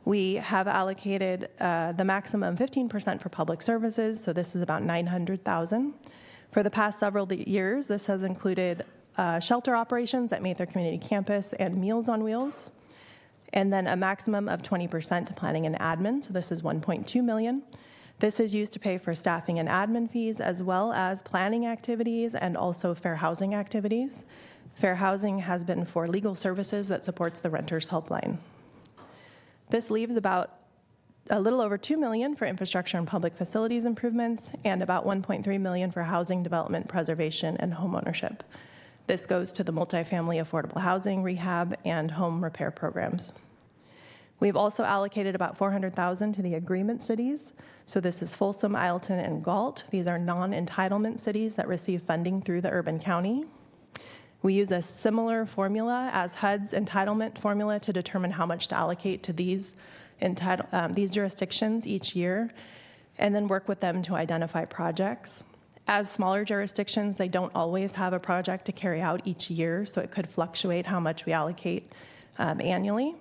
We have allocated the maximum 15% for public services, so this is about $900,000. For the past several years, this has included shelter operations at Mather Community Campus and Meals on Wheels, and then a maximum of 20% to planning and admin, so this is $1.2 million. This is used to pay for staffing and admin fees, as well as planning activities and also fair housing activities. Fair housing has been for legal services that supports the Renters Helpline. This leaves about a little over $2 million for infrastructure and public facilities improvements, and about $1.3 million for housing development, preservation, and homeownership. This goes to the multifamily affordable housing, rehab, and home repair programs. We've also allocated about $400,000 to the agreement cities. So this is Folsom, Ileton, and Galt. These are non-entitlement cities that receive funding through the urban county. We use a similar formula as HUD's entitlement formula to determine how much to allocate to these jurisdictions each year, and then work with them to identify projects. As smaller jurisdictions, they don't always have a project to carry out each year, so it could fluctuate how much we allocate annually.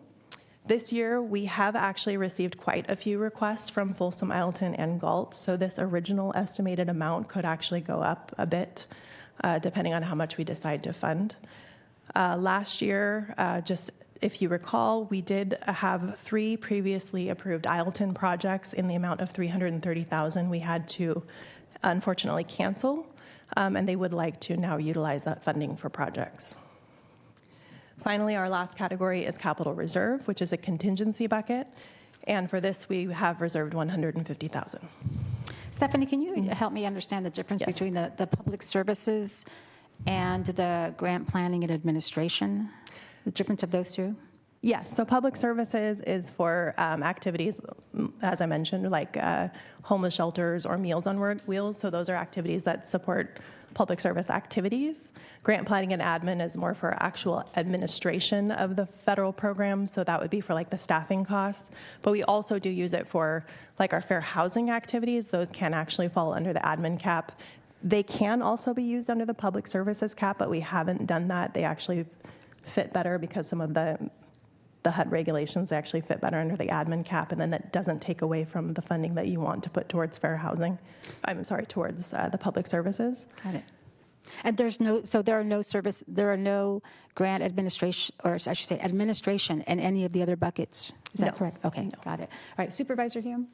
This year, we have actually received quite a few requests from Folsom, Ileton, and Galt, so this original estimated amount could actually go up a bit, depending on how much we decide to fund. Last year, just if you recall, we did have 3 previously approved Ileton projects in the amount of $330,000 we had to unfortunately cancel, and they would like to now utilize that funding for projects. Finally, our last category is capital reserve, which is a contingency bucket, and for this we have reserved $150,000. Stephanie, can you help me understand the difference between the public services and the grant planning and administration, the difference of those two? Yes, so public services is for activities, as I mentioned, like homeless shelters or Meals on Wheels. So those are activities that support public service activities. Grant planning and admin is more for actual administration of the federal program. So that would be for like the staffing costs. But we also do use it for like our fair housing activities. Those can actually fall under the admin cap. They can also be used under the public services cap, but we haven't done that. They actually fit better because some of the HUD regulations actually fit better under the admin cap, and then that doesn't take away from the funding that you want to put towards fair housing. Towards the public services. Got it. And there are no grant administration, or I should say administration in any of the other buckets. Is that correct? Okay, got it. All right, Supervisor Hume?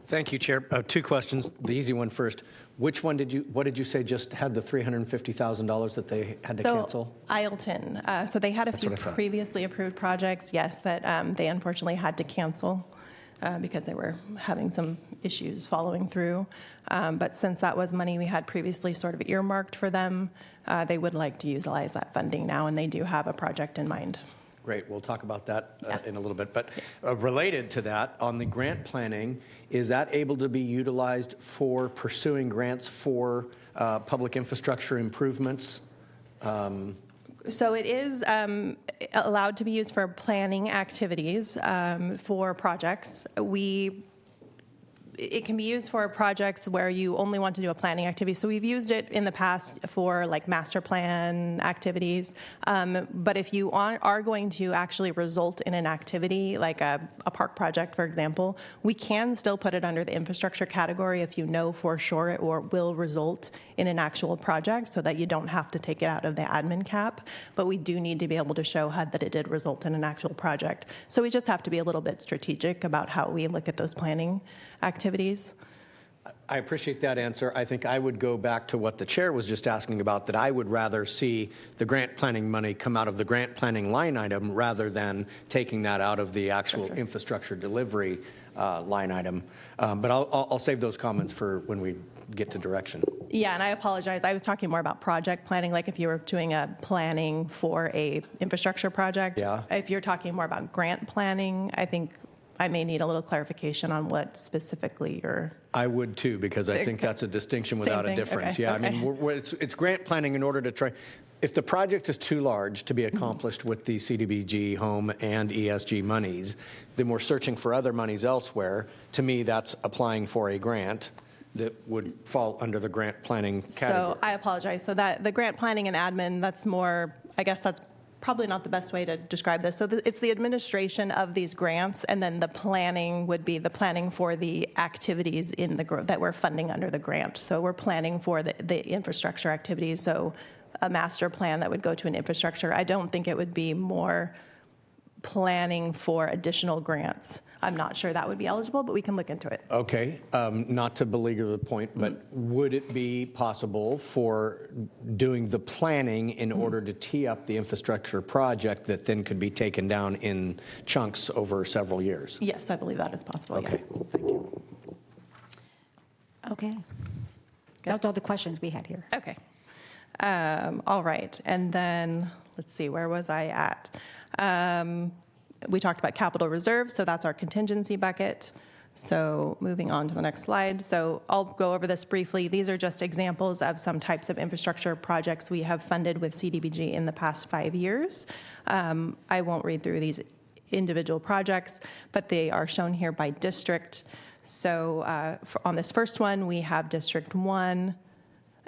Thank you, Chair. 2 questions. The easy one first. What did you say just had the $350,000 that they had to cancel? Ileton. So they had a few previously approved projects, yes, that they unfortunately had to cancel because they were having some issues following through. But since that was money we had previously sort of earmarked for them, they would like to utilize that funding now, and they do have a project in mind. Great. We'll talk about that in a little bit. But related to that, on the grant planning, is that able to be utilized for pursuing grants for public infrastructure improvements? So it is allowed to be used for planning activities for projects. It can be used for projects where you only want to do a planning activity. So we've used it in the past for like master plan activities. But if you are going to actually result in an activity, like a park project, for example, we can still put it under the infrastructure category if you know for sure it will result in an actual project, so that you don't have to take it out of the admin cap. But we do need to be able to show HUD that it did result in an actual project. So we just have to be a little bit strategic about how we look at those planning activities. I appreciate that answer. I think I would go back to what the chair was just asking about, that I would rather see the grant planning money come out of the grant planning line item rather than taking that out of the actual infrastructure delivery line item. But I'll save those comments for when we get to direction. Yeah, and I apologize. I was talking more about project planning, like if you were doing a planning for a infrastructure project. Yeah. If you're talking more about grant planning, I think I may need a little clarification on what specifically you're... I would too, because I think that's a distinction without a difference. Okay. Yeah, I mean, it's grant planning in order to try... If the project is too large to be accomplished with the CDBG, home, and ESG monies, then we're searching for other monies elsewhere. To me, that's applying for a grant that would fall under the grant planning category. So I apologize. So that the grant planning and admin, that's more, I guess that's probably not the best way to describe this. So it's the administration of these grants, and then the planning would be the planning for the activities in the that we're funding under the grant. So we're planning for the infrastructure activities. So a master plan that would go to an infrastructure. I don't think it would be more planning for additional grants. I'm not sure that would be eligible, but we can look into it. Okay, not to belabor the point, but would it be possible for doing the planning in order to tee up the infrastructure project that then could be taken down in chunks over several years? Yes, I believe that is possible. Okay, yeah. thank you. Okay. That's all the questions we had here. Okay. All right, and then let's see, where was I at? We talked about capital reserves, so that's our contingency bucket. So moving on to the next slide. So I'll go over this briefly. These are just examples of some types of infrastructure projects we have funded with CDBG in the past 5 years. I won't read through these individual projects, but they are shown here by district. So on this first one, we have District 1,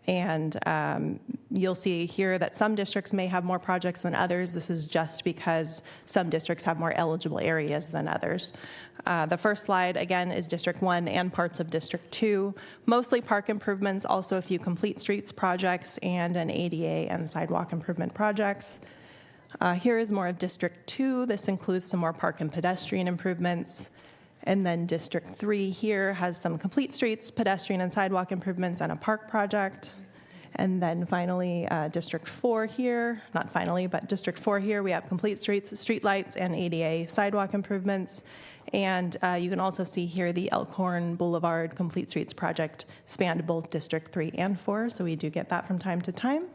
and you'll see here that some districts may have more projects than others. This is just because some districts have more eligible areas than others. The first slide, again, is District 1 and parts of District 2, mostly park improvements, also a few complete streets projects, and an ADA and sidewalk improvement projects. Here is more of District 2. This includes some more park and pedestrian improvements. And then District 3 here has some complete streets, pedestrian and sidewalk improvements, and a park project. And then finally, District 4 here, not finally, but District 4 here, we have complete streets, street lights, and ADA sidewalk improvements. And you can also see here the Elkhorn Boulevard Complete Streets project spanned both District 3 and 4, so we do get that from time to time.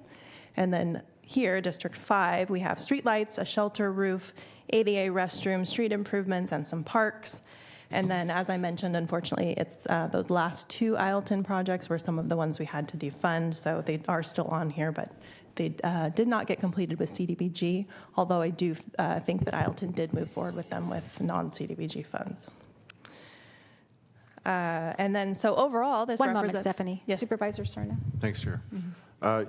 And then here, District 5, we have street lights, a shelter roof, ADA restrooms, street improvements, and some parks. And then, as I mentioned, unfortunately, it's those last 2 Ileton projects were some of the ones we had to defund, so they are still on here, but they did not get completed with CDBG, although I do think that Ileton did move forward with them with non-CDBG funds. And then, so overall, this One represents... moment, Stephanie. Yes. Supervisor Serna. Thanks, Chair.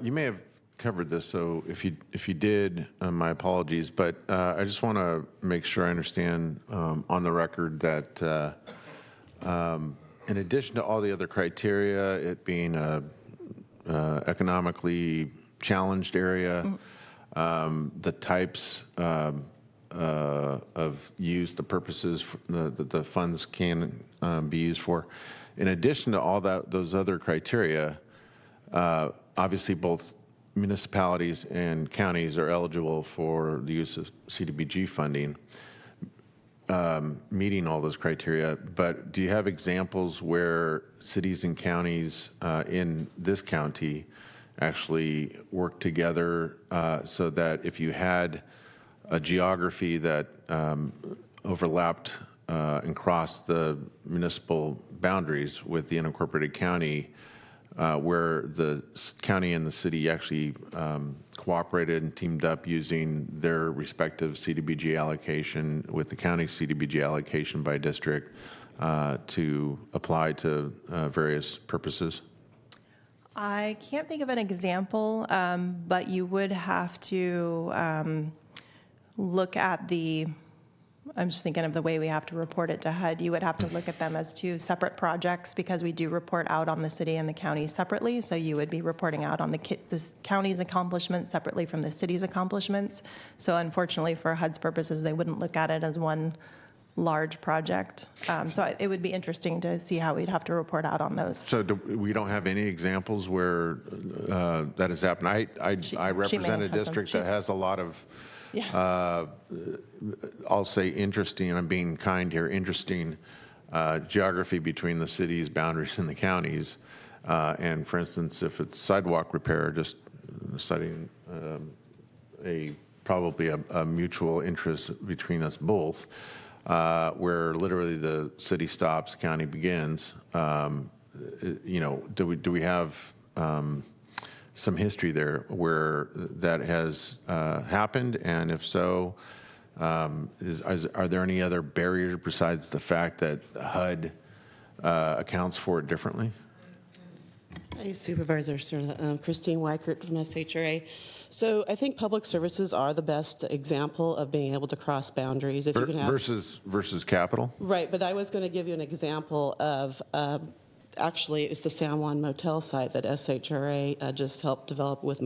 You may have covered this, so if you did, my apologies. But I just want to make sure I understand on the record that in addition to all the other criteria, it being a economically challenged area, the types of use, the purposes that the funds can be used for. In addition to all those other criteria, obviously both municipalities and counties are eligible for the use of CDBG funding, meeting all those criteria. But do you have examples where cities and counties in this county actually work together so that if you had a geography that overlapped and crossed the municipal boundaries with the unincorporated county, where the county and the city actually cooperated and teamed up using their respective CDBG allocation with the county CDBG allocation by district to apply to various purposes? I can't think of an example, but you would have to look at the, I'm just thinking of the way we have to report it to HUD. You would have to look at them as 2 separate projects because we do report out on the city and the county separately. So you would be reporting out on the county's accomplishments separately from the city's accomplishments. So unfortunately for HUD's purposes, they wouldn't look at it as one large project. So it would be interesting to see how we'd have to report out on those. So we don't have any examples where that has happened. I represent a district that has a lot of I'll say interesting, and I'm being kind here, interesting geography between the city's boundaries and the counties. And for instance, if it's sidewalk repair, just citing probably a mutual interest between us both, where literally the city stops, county begins. Do we have some history there where that has happened? And if so, are there any other barriers besides the fact that HUD accounts for it differently? Hi, Supervisor Serna. Christine Weichert from SHRA. So I think public services are the best example of being able to cross boundaries. If you can have, versus capital? Right, but I was going to give you an example of actually, it's the San Juan Motel site that SHRA just helped develop with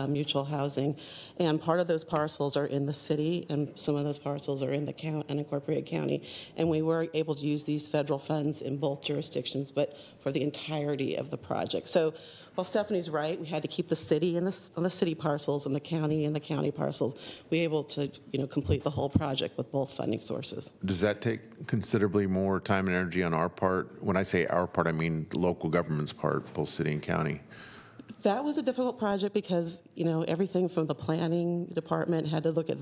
mutual housing. And part of those parcels are in the city, and some of those parcels are in the unincorporated county. And we were able to use these federal funds in both jurisdictions, but for the entirety of the project. So while Stephanie's right, we had to keep the city on the city parcels and the county parcels. We were able to complete the whole project with both funding sources. Does that take considerably more time and energy on our part? When I say our part, I mean the local government's part, both city and county. That was a difficult project because, you know, everything from the planning department had to look at,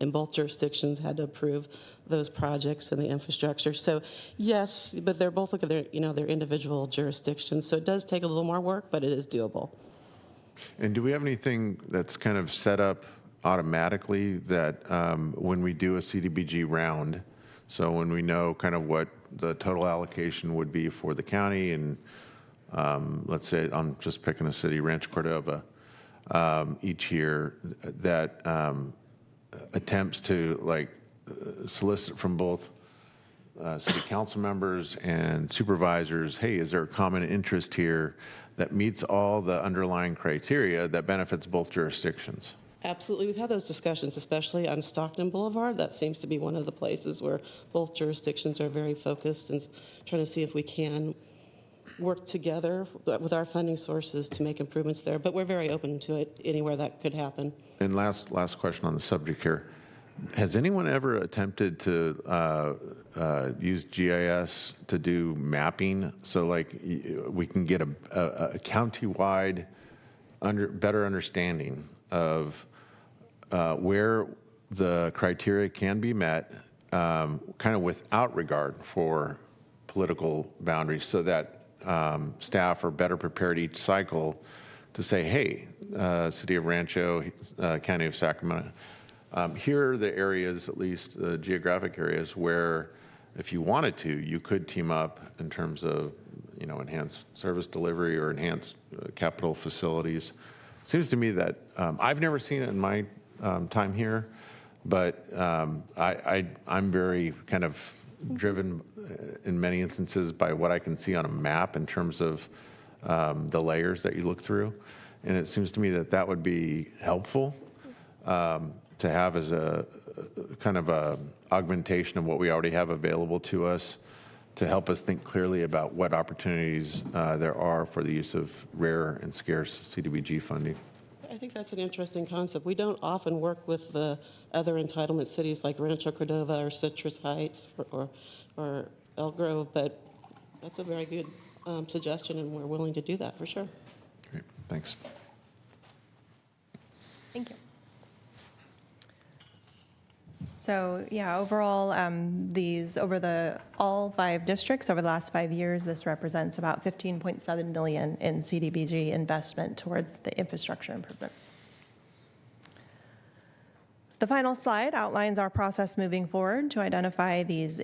in both jurisdictions, had to approve those projects and the infrastructure. So yes, but they're both look at their, you know, their individual jurisdictions. So it does take a little more work, but it is doable. And do we have anything that's kind of set up automatically that when we do a CDBG round, so when we know kind of what the total allocation would be for the county and let's say I'm just picking a city, Rancho Cordova, each year that attempts to like solicit from both city council members and supervisors, hey, is there a common interest here that meets all the underlying criteria that benefits both jurisdictions? Absolutely. We've had those discussions, especially on Stockton Boulevard. That seems to be one of the places where both jurisdictions are very focused and trying to see if we can work together with our funding sources to make improvements there. But we're very open to it anywhere that could happen. And last question on the subject here. Has anyone ever attempted to use GIS to do mapping so like we can get a county-wide better understanding of where the criteria can be met kind of without regard for political boundaries so that staff are better prepared each cycle to say, hey, City of Rancho, County of Sacramento, here are the areas, at least the geographic areas, where if you wanted to, you could team up in terms of, you know, enhanced service delivery or enhanced capital facilities. It seems to me that I've never seen it in my time here, but I'm very kind of driven in many instances by what I can see on a map in terms of the layers that you look through. And it seems to me that that would be helpful to have as a kind of a augmentation of what we already have available to us to help us think clearly about what opportunities there are for the use of rare and scarce CDBG funding. I think that's an interesting concept. We don't often work with the other entitlement cities like Rancho Cordova or Citrus Heights or Elk Grove, but that's a very good suggestion, and we're willing to do that for sure. Great, thanks. Thank you. So yeah, overall, all 5 districts over the last 5 years, this represents about $15.7 million in CDBG investment towards the infrastructure improvements. The final slide outlines our process moving forward to identify these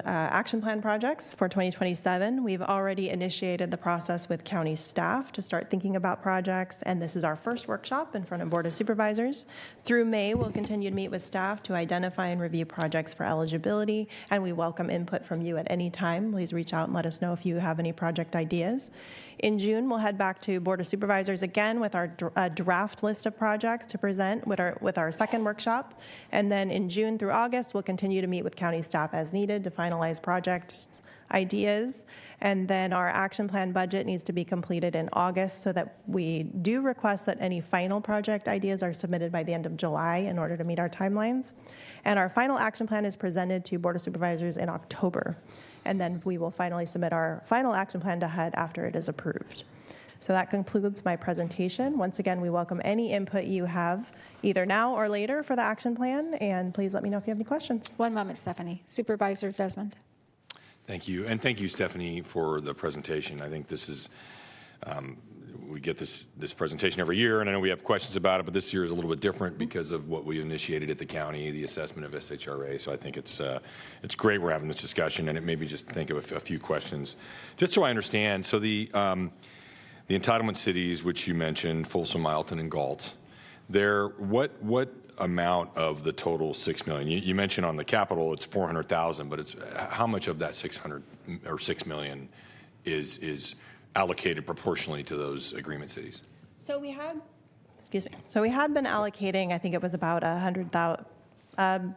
action plan projects for 2027. We've already initiated the process with county staff to start thinking about projects, and this is our first workshop in front of Board of Supervisors. Through May, we'll continue to meet with staff to identify and review projects for eligibility, and we welcome input from you at any time. Please reach out and let us know if you have any project ideas. In June, we'll head back to Board of Supervisors again with our draft list of projects to present with our second workshop. And then in June through August, we'll continue to meet with county staff as needed to finalize project ideas. And then our action plan budget needs to be completed in August so that we do request that any final project ideas are submitted by the end of July in order to meet our timelines. And our final action plan is presented to Board of Supervisors in October. And then we will finally submit our final action plan to HUD after it is approved. So that concludes my presentation. Once again, we welcome any input you have, either now or later, for the action plan, and please let me know if you have any questions. One moment, Stephanie. Supervisor Desmond. Thank you, and thank you, Stephanie, for the presentation. I think this is, we get this presentation every year, and I know we have questions about it, but this year is a little bit different because of what we initiated at the county, the assessment of SHRA. So I think it's great we're having this discussion, and it made me just think of a few questions, just so I understand. So the entitlement cities, which you mentioned, Folsom, Mileton, and Galt, what amount of the total $6 million? You mentioned on the capital it's $400,000, but it's how much of that $6 million is allocated proportionally to those agreement cities? So we had been allocating, I think it was about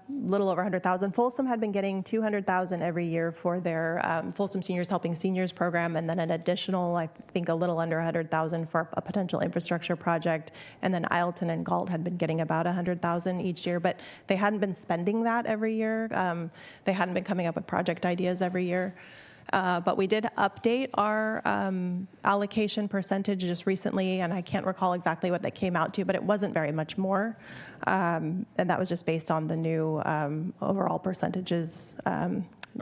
little over 100,000. Folsom had been getting 200,000 every year for their Folsom Seniors Helping Seniors program, and then an additional, I think, a little under 100,000 for a potential infrastructure project. And then Ileton and Galt had been getting about 100,000 each year, but they hadn't been spending that every year. They hadn't been coming up with project ideas every year. But we did update our allocation percentage just recently, and I can't recall exactly what that came out to, but it wasn't very much more. And that was just based on the new overall percentages,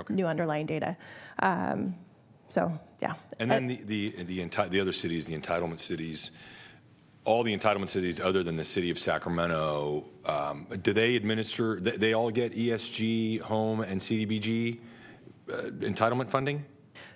new underlying data. So, yeah. And then the other cities, the entitlement cities, all the entitlement cities other than the city of Sacramento, do they administer, they all get ESG, home, and CDBG entitlement funding?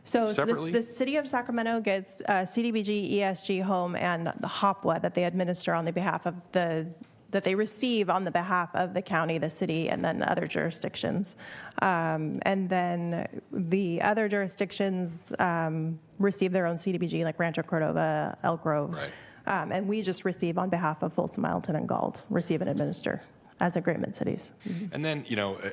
So separately? the city of Sacramento gets CDBG, ESG, home, and the HOPWA that they administer on the behalf of that they receive on the behalf of the county, the city, and then other jurisdictions. And then the other jurisdictions receive their own CDBG, like Rancho Cordova, Elk Grove. Right. And we just receive on behalf of Folsom, Mileton, and Galt, receive and administer as agreement cities. And then,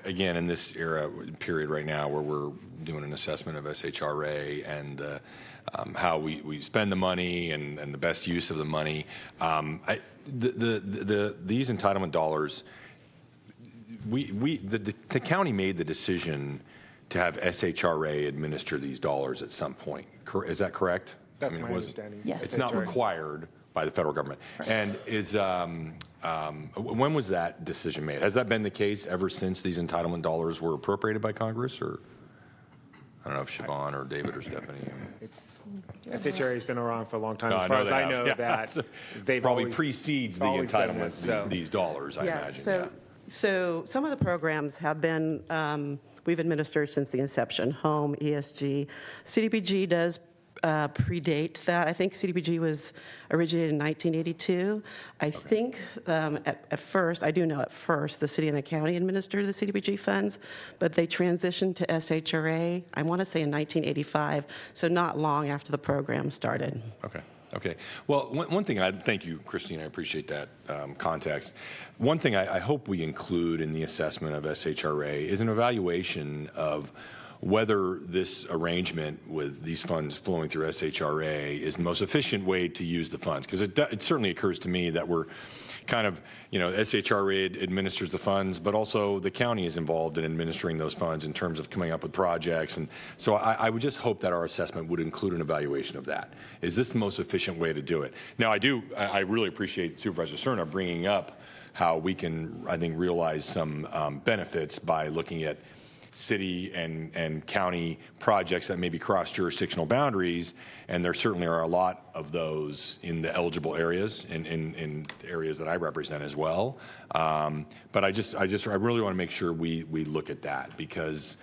again, in this period right now where we're doing an assessment of SHRA and how we spend the money and the best use of the money, these entitlement dollars, the county made the decision to have SHRA administer these dollars at some point. Is that correct? That's my understanding. Yes. It's not required by the federal government. Right. And when was that decision made? Has that been the case ever since these entitlement dollars were appropriated by Congress? Or I don't know if Siobhan or David or Stephanie. SHRA has been around for a long time. No, As far as I know, that they've probably always, precedes the entitlement, these dollars, I imagine. So some of the programs have been, we've administered since the inception, home, ESG. CDBG does predate that. I think CDBG was originated in 1982. I think at first, I do know at first, the city and the county administered the CDBG funds, but they transitioned to SHRA, I want to say in 1985, so not long after the program started. Okay. Well, one thing, thank you, Christine, I appreciate that context. One thing I hope we include in the assessment of SHRA is an evaluation of whether this arrangement with these funds flowing through SHRA is the most efficient way to use the funds. Because it certainly occurs to me that we're kind of, SHRA administers the funds, but also the county is involved in administering those funds in terms of coming up with projects. And so I would just hope that our assessment would include an evaluation of that. Is this the most efficient way to do it? Now, I really appreciate Supervisor Cerna bringing up how we can, I think, realize some benefits by looking at city and county projects that maybe cross jurisdictional boundaries, and there certainly are a lot of those in the eligible areas, in areas that I represent as well. But I really want to make sure we look at that, because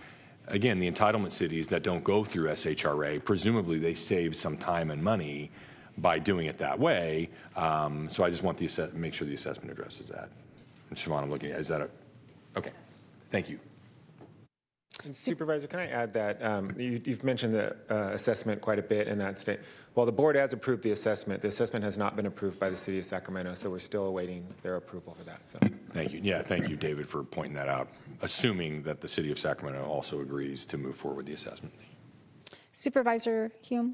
again, the entitlement cities that don't go through SHRA, presumably they save some time and money by doing it that way. So I just want to make sure the assessment addresses that. And Siobhan, I'm looking at, is that okay? Thank you. And Supervisor, can I add that you've mentioned the assessment quite a bit in that state. While the board has approved the assessment has not been approved by the city of Sacramento, so we're still awaiting their approval for that. So thank you. Yeah, thank you, David, for pointing that out, assuming that the city of Sacramento also agrees to move forward with the assessment. Supervisor Hume.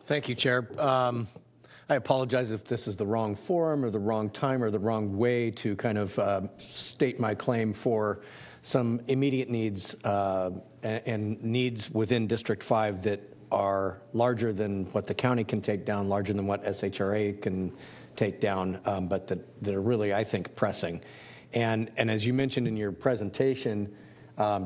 Thank you, Chair. I apologize if this is the wrong forum or the wrong time or the wrong way to kind of state my claim for some immediate needs and needs within District 5 that are larger than what the county can take down, larger than what SHRA can take down, but that are really, I think, pressing. And as you mentioned in your presentation,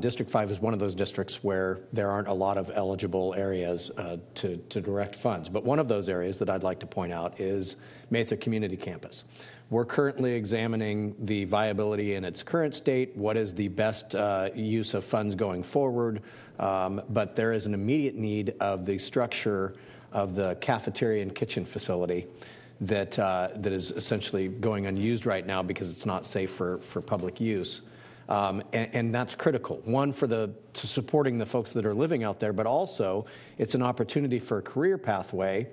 District 5 is one of those districts where there aren't a lot of eligible areas to direct funds. But one of those areas that I'd like to point out is Mather Community Campus. We're currently examining the viability in its current state, what is the best use of funds going forward, but there is an immediate need of the structure of the cafeteria and kitchen facility that is essentially going unused right now because it's not safe for public use. And that's critical. One, for supporting the folks that are living out there, but also it's an opportunity for a career pathway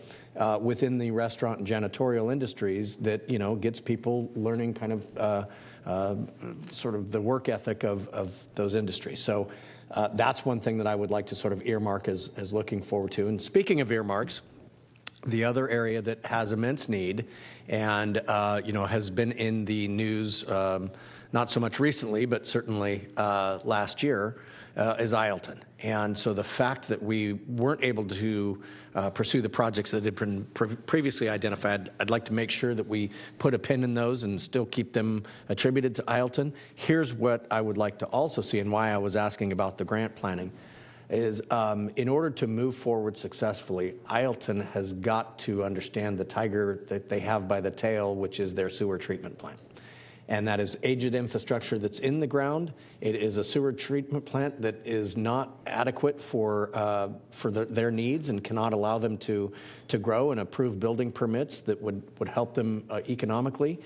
within the restaurant and janitorial industries that, gets people learning kind of sort of the work ethic of those industries. So that's one thing that I would like to sort of earmark as looking forward to. And speaking of earmarks, the other area that has immense need and, has been in the news not so much recently, but certainly last year, is Ileton. And so the fact that we weren't able to pursue the projects that had been previously identified, I'd like to make sure that we put a pin in those and still keep them attributed to Ileton. Here's what I would like to also see, and why I was asking about the grant planning, is in order to move forward successfully, Ileton has got to understand the tiger that they have by the tail, which is their sewer treatment plant. And that is aged infrastructure that's in the ground. It is a sewer treatment plant that is not adequate for their needs and cannot allow them to grow and approve building permits that would help them economically,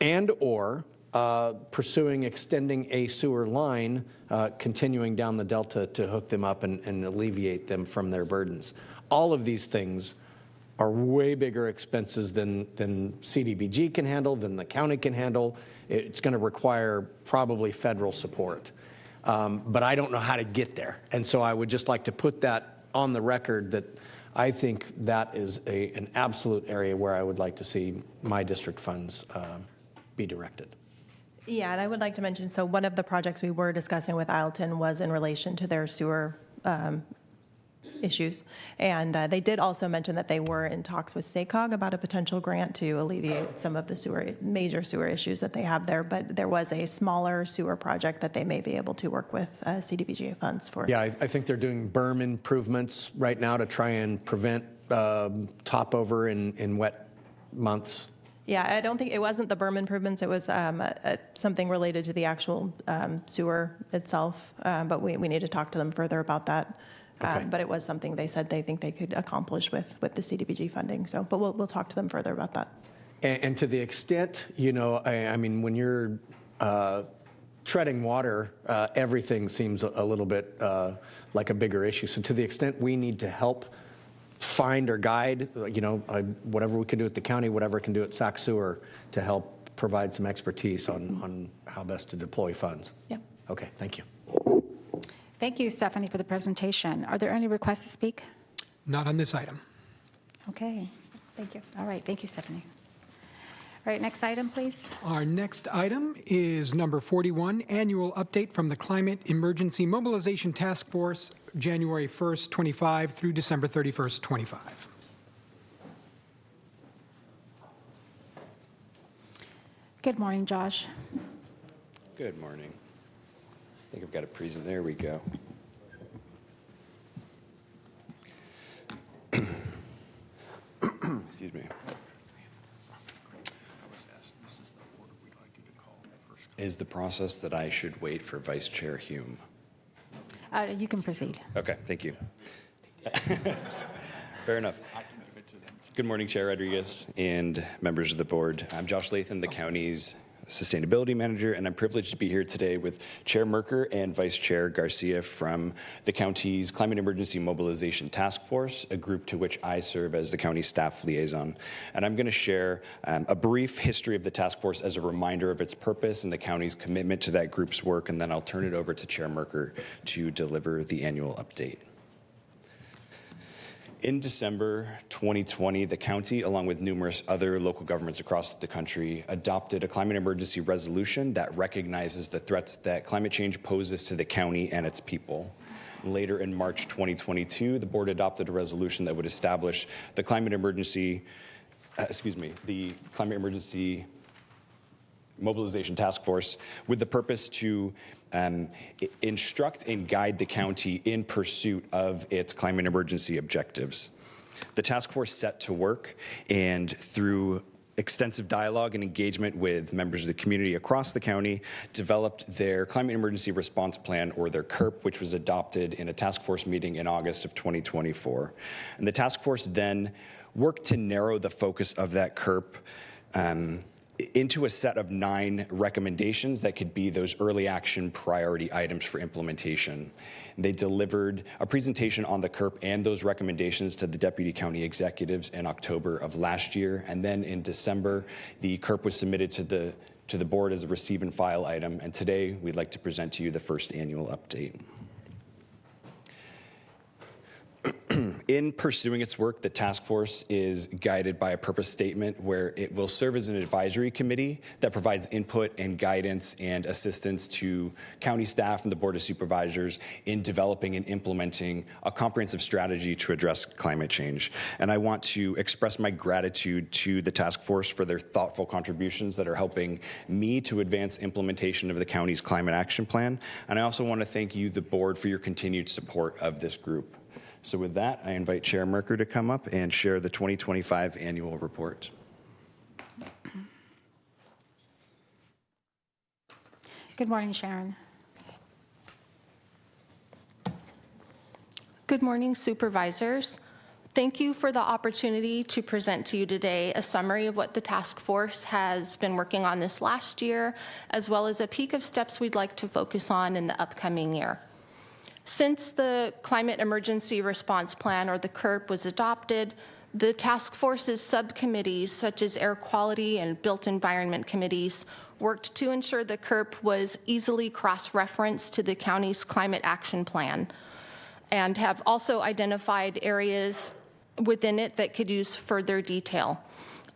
and or pursuing extending a sewer line, continuing down the delta to hook them up and alleviate them from their burdens. All of these things are way bigger expenses than CDBG can handle, than the county can handle. It's going to require probably federal support. But I don't know how to get there. And so I would just like to put that on the record that I think that is an absolute area where I would like to see my district funds be directed. Yeah, and I would like to mention, so one of the projects we were discussing with Ileton was in relation to their sewer issues. And they did also mention that they were in talks with SACOG about a potential grant to alleviate some of the major sewer issues that they have there. But there was a smaller sewer project that they may be able to work with CDBG funds for. Yeah, I think they're doing berm improvements right now to try and prevent top over in wet months. Yeah, I don't think it wasn't the berm improvements. It was something related to the actual sewer itself. But we need to talk to them further about that. Okay. But it was something they said they think they could accomplish with the CDBG funding. So, but we'll talk to them further about that. And to the extent, I mean, when you're treading water, everything seems a little bit like a bigger issue. So to the extent we need to help find or guide, whatever we can do at the county, whatever we can do at Sac Sewer to help provide some expertise on how best to deploy funds. Yeah. Okay, thank you. Thank you, Stephanie, for the presentation. Are there any requests to speak? Not on this item. Okay, thank you. All right, thank you, Stephanie. All right, next item, please. Our next item is number 41, annual update from the Climate Emergency Mobilization Task Force, January 1st, 25 through December 31st, 25. Good morning, Josh. Good morning. I think I've got a present. There we go. Excuse me. Is the process that I should wait for Vice Chair Hume? You can proceed. Okay, thank you. Fair enough. Good morning, Chair Rodriguez and members of the board. I'm Josh Lathan, the county's Sustainability Manager, and I'm privileged to be here today with Chair Merker and Vice Chair Garcia from the county's Climate Emergency Mobilization Task Force, a group to which I serve as the county staff liaison. And I'm going to share a brief history of the task force as a reminder of its purpose and the county's commitment to that group's work, and then I'll turn it over to Chair Merker to deliver the annual update. In December 2020, the county, along with numerous other local governments across the country, adopted a climate emergency resolution that recognizes the threats that climate change poses to the county and its people. Later in March 2022, the board adopted a resolution that would establish the Climate Emergency Mobilization Task Force with the purpose to instruct and guide the county in pursuit of its climate emergency objectives. The task force set to work, and through extensive dialogue and engagement with members of the community across the county, developed their climate emergency response plan, or their CERP, which was adopted in a task force meeting in August of 2024. And the task force then worked to narrow the focus of that CERP into a set of 9 recommendations that could be those early action priority items for implementation. They delivered a presentation on the CERP and those recommendations to the deputy county executives in October of last year. And then in December, the CERP was submitted to the board as a receive and file item. And today we'd like to present to you the first annual update. In pursuing its work, the task force is guided by a purpose statement where it will serve as an advisory committee that provides input and guidance and assistance to county staff and the Board of Supervisors in developing and implementing a comprehensive strategy to address climate change. And I want to express my gratitude to the task force for their thoughtful contributions that are helping me to advance implementation of the county's climate action plan. And I also want to thank you, the board, for your continued support of this group. So with that, I invite Chair Merker to come up and share the 2025 annual report. Good morning, Sharon. Good morning, supervisors. Thank you for the opportunity to present to you today a summary of what the task force has been working on this last year, as well as a peek of steps we'd like to focus on in the upcoming year. Since the Climate Emergency Response Plan, or the CERP, was adopted, the task force's subcommittees, such as air quality and built environment committees, worked to ensure the CERP was easily cross-referenced to the county's climate action plan, and have also identified areas within it that could use further detail.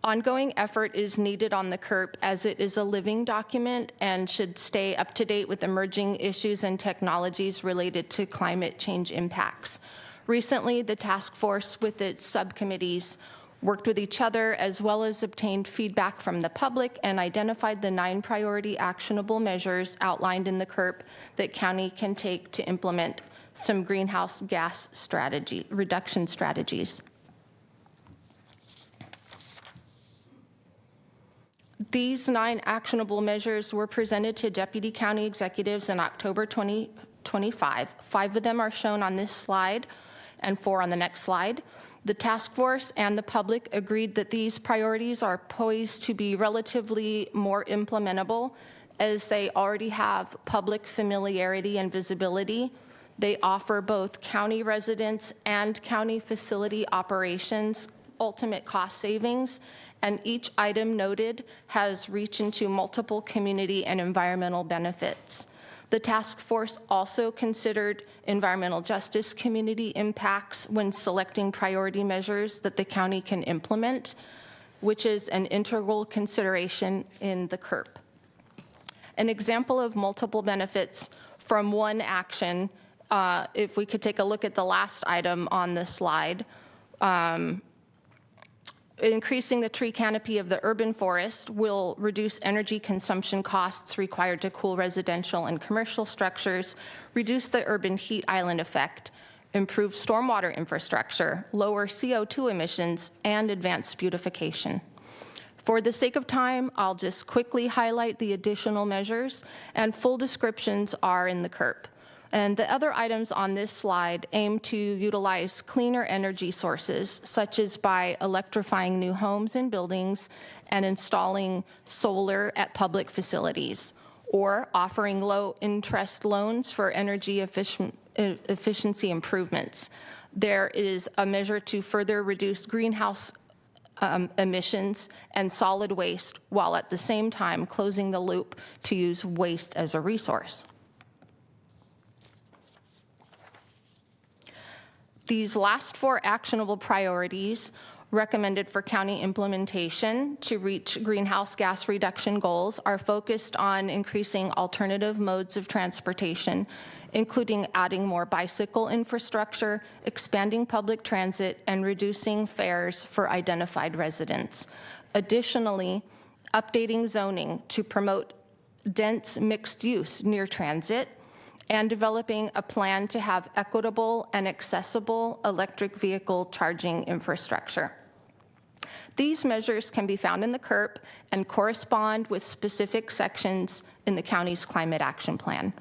Ongoing effort is needed on the CERP as it is a living document and should stay up to date with emerging issues and technologies related to climate change impacts. Recently, the task force with its subcommittees worked with each other as well as obtained feedback from the public and identified the 9 priority actionable measures outlined in the CERP that county can take to implement some greenhouse gas reduction strategies. These 9 actionable measures were presented to deputy county executives in October 2025. 5 of them are shown on this slide and 4 on the next slide. The task force and the public agreed that these priorities are poised to be relatively more implementable as they already have public familiarity and visibility. They offer both county residents and county facility operations ultimate cost savings, and each item noted has reach into multiple community and environmental benefits. The task force also considered environmental justice community impacts when selecting priority measures that the county can implement, which is an integral consideration in the CERP. An example of multiple benefits from one action, if we could take a look at the last item on this slide, increasing the tree canopy of the urban forest will reduce energy consumption costs required to cool residential and commercial structures, reduce the urban heat island effect, improve stormwater infrastructure, lower CO2 emissions, and advance beautification. For the sake of time, I'll just quickly highlight the additional measures, and full descriptions are in the CERP. And the other items on this slide aim to utilize cleaner energy sources, such as by electrifying new homes and buildings and installing solar at public facilities, or offering low-interest loans for energy efficiency improvements. There is a measure to further reduce greenhouse emissions and solid waste, while at the same time closing the loop to use waste as a resource. These last 4 actionable priorities recommended for county implementation to reach greenhouse gas reduction goals are focused on increasing alternative modes of transportation, including adding more bicycle infrastructure, expanding public transit, and reducing fares for identified residents. Additionally, updating zoning to promote dense mixed use near transit, and developing a plan to have equitable and accessible electric vehicle charging infrastructure. These measures can be found in the CERP and correspond with specific sections in the county's climate action plan.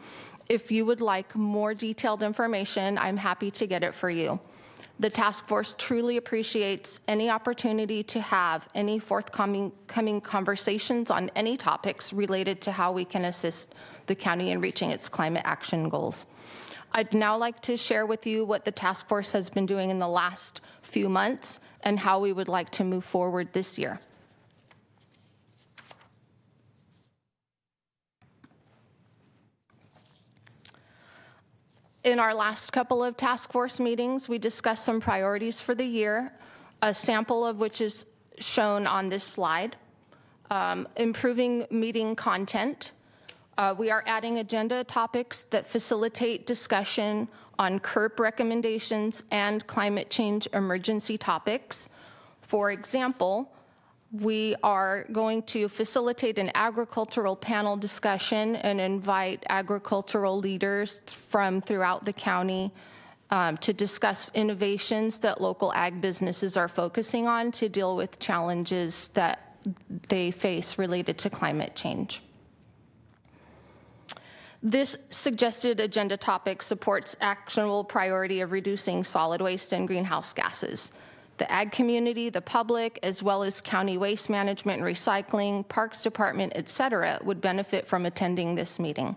If you would like more detailed information, I'm happy to get it for you. The task force truly appreciates any opportunity to have any forthcoming conversations on any topics related to how we can assist the county in reaching its climate action goals. I'd now like to share with you what the task force has been doing in the last few months and how we would like to move forward this year. In our last couple of task force meetings, we discussed some priorities for the year, a sample of which is shown on this slide. Improving meeting content. We are adding agenda topics that facilitate discussion on CURP recommendations and climate change emergency topics. For example, we are going to facilitate an agricultural panel discussion and invite agricultural leaders from throughout the county to discuss innovations that local ag businesses are focusing on to deal with challenges that they face related to climate change. This suggested agenda topic supports actionable priority of reducing solid waste and greenhouse gases. The ag community, the public, as well as county waste management and recycling, parks department, et cetera, would benefit from attending this meeting.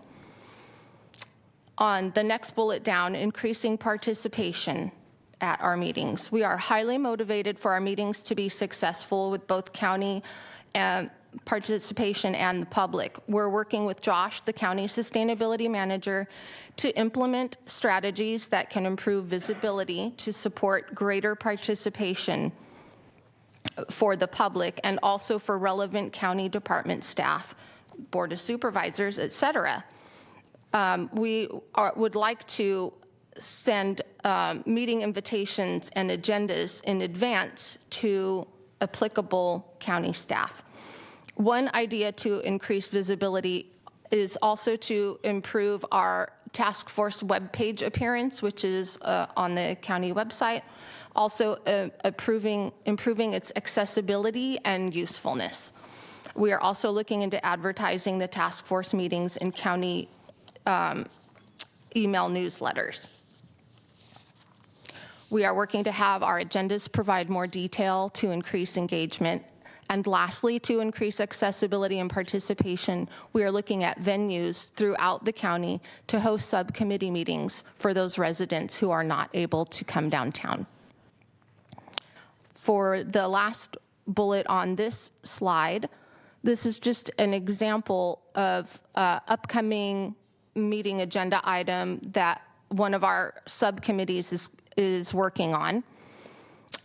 On the next bullet down, increasing participation at our meetings. We are highly motivated for our meetings to be successful with both county participation and the public. We're working with Josh, the county sustainability manager, to implement strategies that can improve visibility to support greater participation for the public and also for relevant county department staff, board of supervisors, et cetera. We would like to send meeting invitations and agendas in advance to applicable county staff. One idea to increase visibility is also to improve our task force webpage appearance, which is on the county website. Also improving its accessibility and usefulness. We are also looking into advertising the task force meetings in county email newsletters. We are working to have our agendas provide more detail to increase engagement. And lastly, to increase accessibility and participation, we are looking at venues throughout the county to host subcommittee meetings for those residents who are not able to come downtown. For the last bullet on this slide, this is just an example of upcoming meeting agenda item that one of our subcommittees is working on.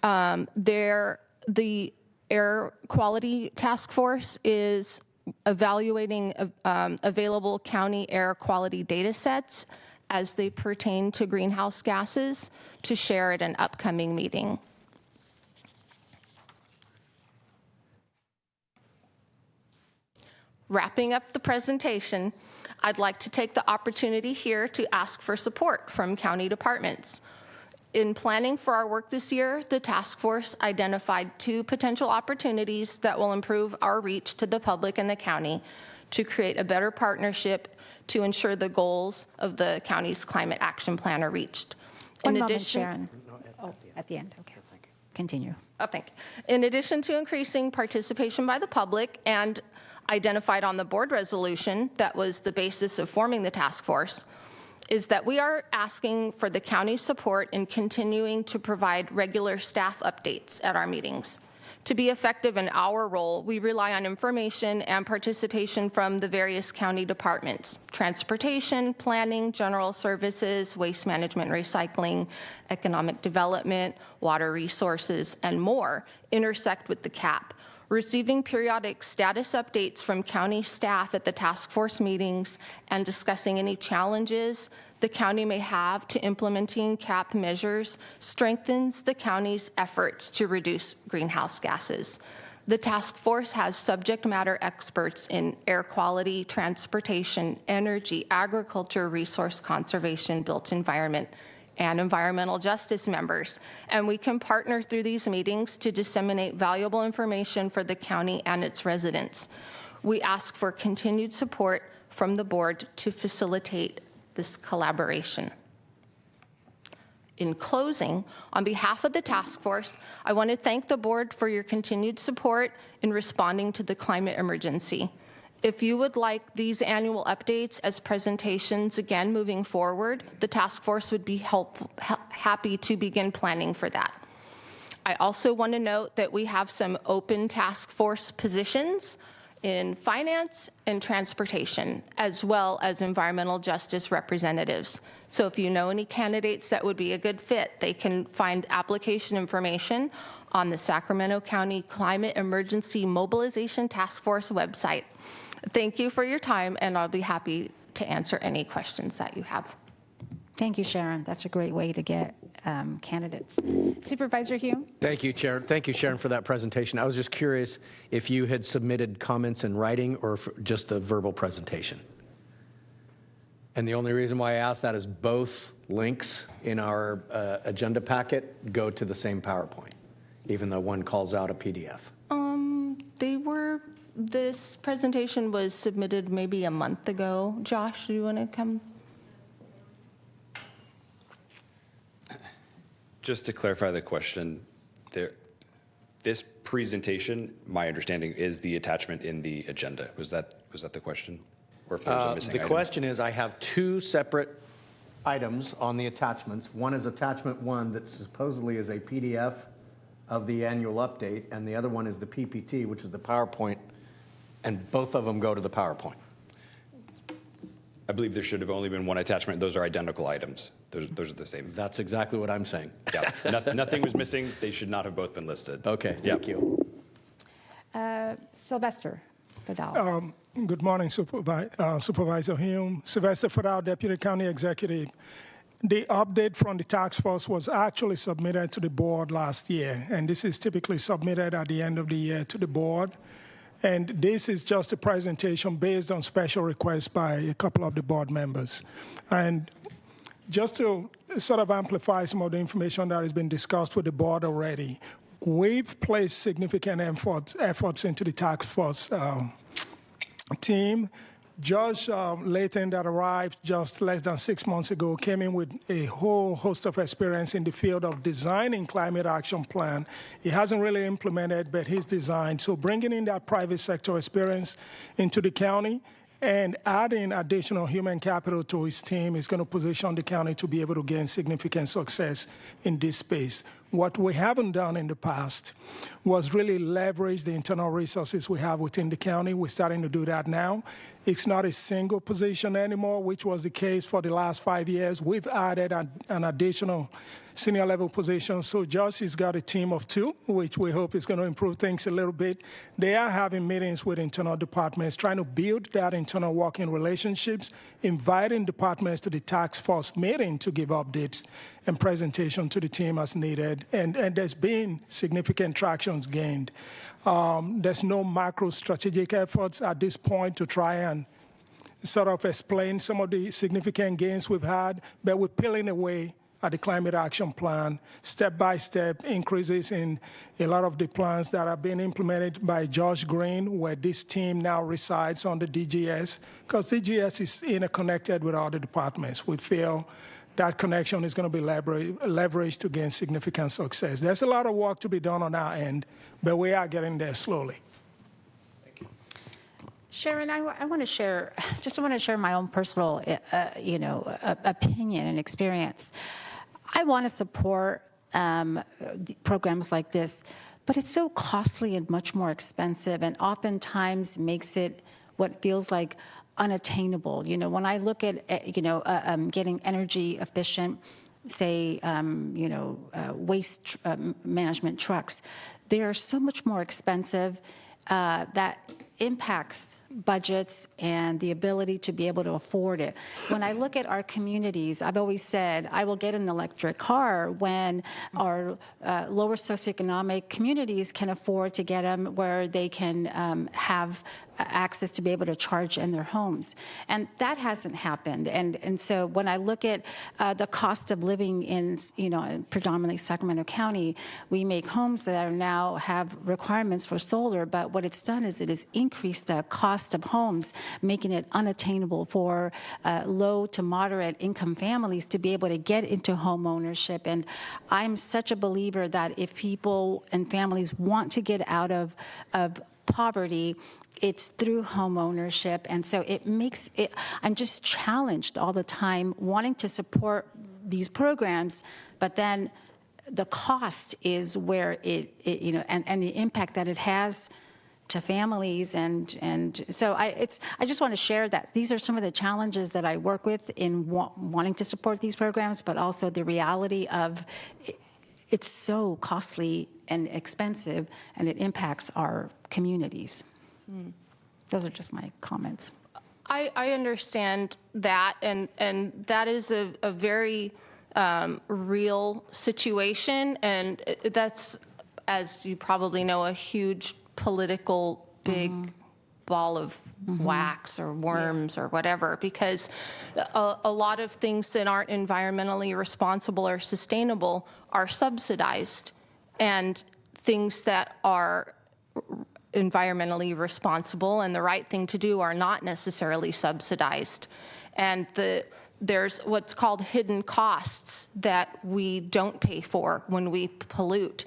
The Air Quality Task Force is evaluating available county air quality data sets as they pertain to greenhouse gases to share at an upcoming meeting. Wrapping up the presentation, I'd like to take the opportunity here to ask for support from county departments. In planning for our work this year, the task force identified 2 potential opportunities that will improve our reach to the public and the county to create a better partnership to ensure the goals of the county's climate action plan are reached. One moment, Sharon. Oh, at the end, okay. Continue. Oh, thank you. In addition to increasing participation by the public and identified on the board resolution that was the basis of forming the task force, is that we are asking for the county's support in continuing to provide regular staff updates at our meetings. To be effective in our role, we rely on information and participation from the various county departments: transportation, planning, general services, waste management, recycling, economic development, water resources, and more intersect with the CAP. Receiving periodic status updates from county staff at the task force meetings and discussing any challenges the county may have to implementing CAP measures strengthens the county's efforts to reduce greenhouse gases. The task force has subject matter experts in air quality, transportation, energy, agriculture, resource conservation, built environment, and environmental justice members, and we can partner through these meetings to disseminate valuable information for the county and its residents. We ask for continued support from the board to facilitate this collaboration. In closing, on behalf of the task force, I want to thank the board for your continued support in responding to the climate emergency. If you would like these annual updates as presentations again moving forward, the task force would be happy to begin planning for that. I also want to note that we have some open task force positions. in finance and transportation, as well as environmental justice representatives. So if you know any candidates that would be a good fit, they can find application information on the Sacramento County Climate Emergency Mobilization Task Force website. Thank you for your time, and I'll be happy to answer any questions that you have. Thank you, Sharon. That's a great way to get candidates. Supervisor Hume? Thank you, Chair. Thank you, Sharon, for that presentation. I was just curious if you had submitted comments in writing or just the verbal presentation. And the only reason why I asked that is both links in our agenda packet go to the same PowerPoint, even though one calls out a PDF. This presentation was submitted maybe a month ago. Josh, do you want to come? Just to clarify the question, this presentation, my understanding, is the attachment in the agenda. Was that the question? Or if there's a missing item? Question is, I have two separate items on the attachments. One is attachment 1 that supposedly is a PDF of the annual update, and the other one is the PPT, which is the PowerPoint, and both of them go to the PowerPoint. I believe there should have only been one attachment. Those are identical items. Those are the same. That's exactly what I'm saying. Yeah, nothing was missing. They should not have both been listed. Okay, thank you. Sylvester Fadal. Good morning, Supervisor Hume. Sylvester Fadal, Deputy County Executive. The update from the task force was actually submitted to the board last year, and this is typically submitted at the end of the year to the board. And this is just a presentation based on special requests by a couple of the board members. And just to sort of amplify some of the information that has been discussed with the board already, we've placed significant efforts into the task force team. Judge Layton, that arrived just less than 6 months ago, came in with a whole host of experience in the field of designing climate action plan. He hasn't really implemented, but he's designed. So bringing in that private sector experience into the county and adding additional human capital to his team is going to position the county to be able to gain significant success in this space. What we haven't done in the past was really leverage the internal resources we have within the county. We're starting to do that now. It's not a single position anymore, which was the case for the last 5 years. We've added an additional senior level position. So Josh has got a team of 2, which we hope is going to improve things a little bit. They are having meetings with internal departments, trying to build that internal working relationships, inviting departments to the task force meeting to give updates and presentation to the team as needed. And there's been significant tractions gained. There's no macro strategic efforts at this point to try and sort of explain some of the significant gains we've had, but we're peeling away at the climate action plan, step-by-step increases in a lot of the plans that are being implemented by Josh Green, where this team now resides on the DGS, because DGS is interconnected with all the departments. We feel that connection is going to be leveraged to gain significant success. There's a lot of work to be done on our end, but we are getting there slowly. Sharon, I want to share my own personal, opinion and experience. I want to support programs like this, but it's so costly and much more expensive, and oftentimes makes it what feels like unattainable. When I look at, getting energy efficient, say, waste management trucks, they are so much more expensive that impacts budgets and the ability to be able to afford it. When I look at our communities, I've always said I will get an electric car when our lower socioeconomic communities can afford to get them, where they can have access to be able to charge in their homes. And that hasn't happened. And so when I look at the cost of living in, predominantly Sacramento County, we make homes that are now have requirements for solar, but what it's done is it has increased the cost of homes, making it unattainable for low to moderate income families to be able to get into home ownership. And I'm such a believer that if people and families want to get out of poverty, it's through home ownership. And so it makes it, I'm just challenged all the time wanting to support these programs, but then the cost is where and the impact that it has to families, and so I just want to share that these are some of the challenges that I work with in wanting to support these programs, but also the reality of it's so costly and expensive, and it impacts our communities. Those are just my comments. I understand that, and that is a very real situation, and that's, as you probably know, a huge political big ball of wax or worms or whatever, because a lot of things that aren't environmentally responsible or sustainable are subsidized, and things that are environmentally responsible and the right thing to do are not necessarily subsidized. And there's what's called hidden costs that we don't pay for when we pollute.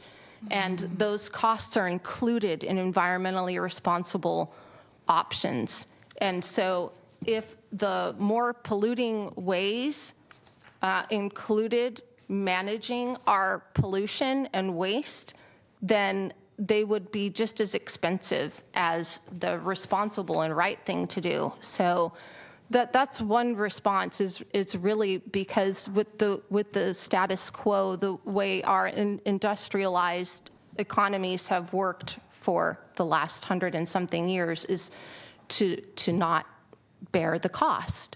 And those costs are included in environmentally responsible options. And so if the more polluting ways included managing our pollution and waste, then they would be just as expensive as the responsible and right thing to do. So that's one response, is really because with the status quo, the way our industrialized economies have worked for the last 100 and something years, is to not bear the cost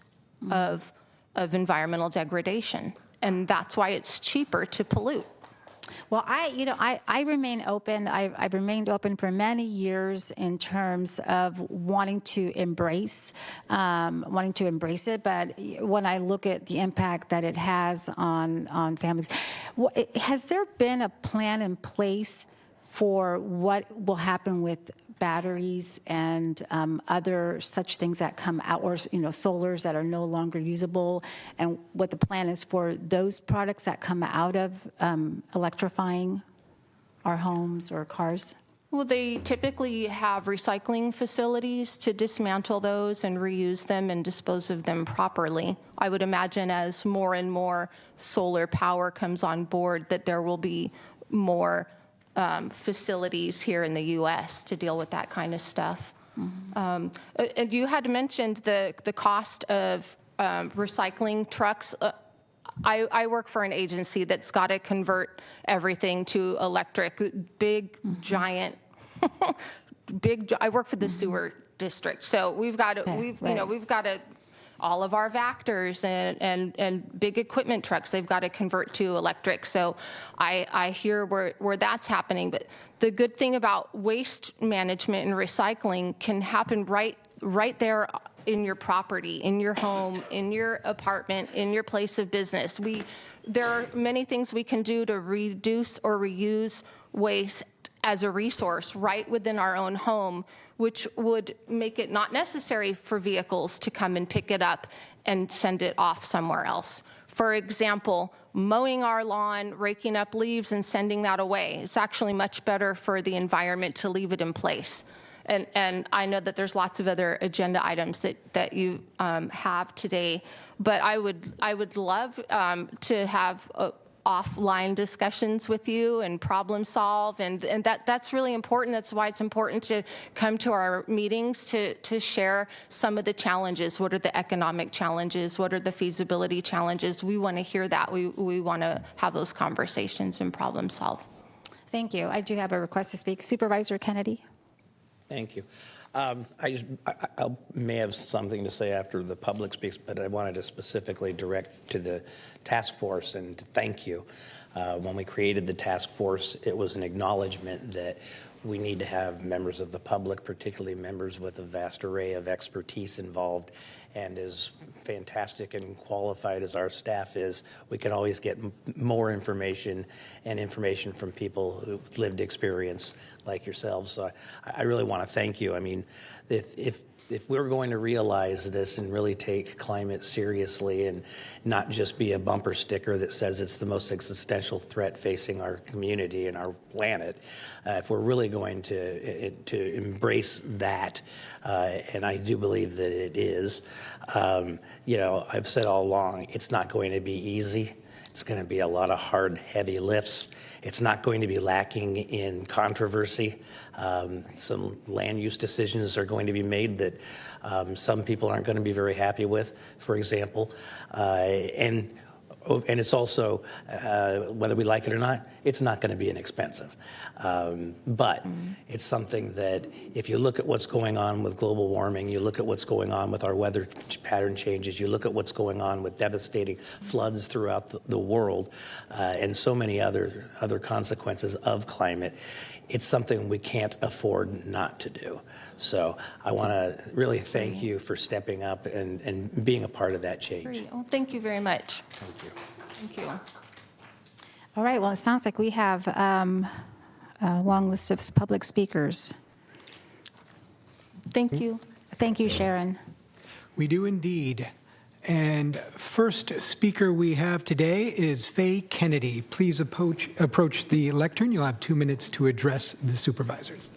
of environmental degradation. And that's why it's cheaper to pollute. Well, I remain open. I've remained open for many years in terms of wanting to embrace it. But when I look at the impact that it has on families, has there been a plan in place for what will happen with batteries and other such things that come out, or solars that are no longer usable, and what the plan is for those products that come out of electrifying our homes or cars? Well, they typically have recycling facilities to dismantle those and reuse them and dispose of them properly. I would imagine as more and more solar power comes on board, that there will be more facilities here in the U.S. to deal with that kind of stuff. And you had mentioned the cost of recycling trucks. I work for an agency that's got to convert everything to electric. Giant, I work for the sewer district, so we've got to. All of our Vactors and big equipment trucks, they've got to convert to electric. So I hear where that's happening. But the good thing about waste management and recycling can happen right there in your property, in your home, in your apartment, in your place of business. There are many things we can do to reduce or reuse waste as a resource right within our own home, which would make it not necessary for vehicles to come and pick it up and send it off somewhere else. For example, mowing our lawn, raking up leaves and sending that away. It's actually much better for the environment to leave it in place. And I know that there's lots of other agenda items that you have today, but I would love to have offline discussions with you and problem solve, and that's really important. That's why it's important to come to our meetings to share some of the challenges. What are the economic challenges? What are the feasibility challenges? We want to hear that. We want to have those conversations and problem solve. Thank you. I do have a request to speak. Supervisor Kennedy. Thank you. I may have something to say after the public speaks, but I wanted to specifically direct to the task force and to thank you. When we created the task force, it was an acknowledgement that we need to have members of the public, particularly members with a vast array of expertise involved. And as fantastic and qualified as our staff is, we can always get more information and information from people who've lived experience like yourselves. So I really want to thank you. I mean, if we're going to realize this and really take climate seriously and not just be a bumper sticker that says it's the most existential threat facing our community and our planet, if we're really going to embrace that, and I do believe that it is, I've said all along, it's not going to be easy. It's going to be a lot of hard, heavy lifts. It's not going to be lacking in controversy. Some land use decisions are going to be made that some people aren't going to be very happy with, for example. And it's also, whether we like it or not, it's not going to be inexpensive. But it's something that if you look at what's going on with global warming, you look at what's going on with our weather pattern changes, you look at what's going on with devastating floods throughout the world, and so many other consequences of climate, it's something we can't afford not to do. So I want to really thank you for stepping up and being a part of that change. Great. Well, thank you very much. Thank you. Thank you. All right, well, it sounds like we have a long list of public speakers. Thank you. Thank you, Sharon. We do indeed. And first speaker we have today is Faye Kennedy. Please approach the lectern. You'll have 2 minutes to address the supervisors.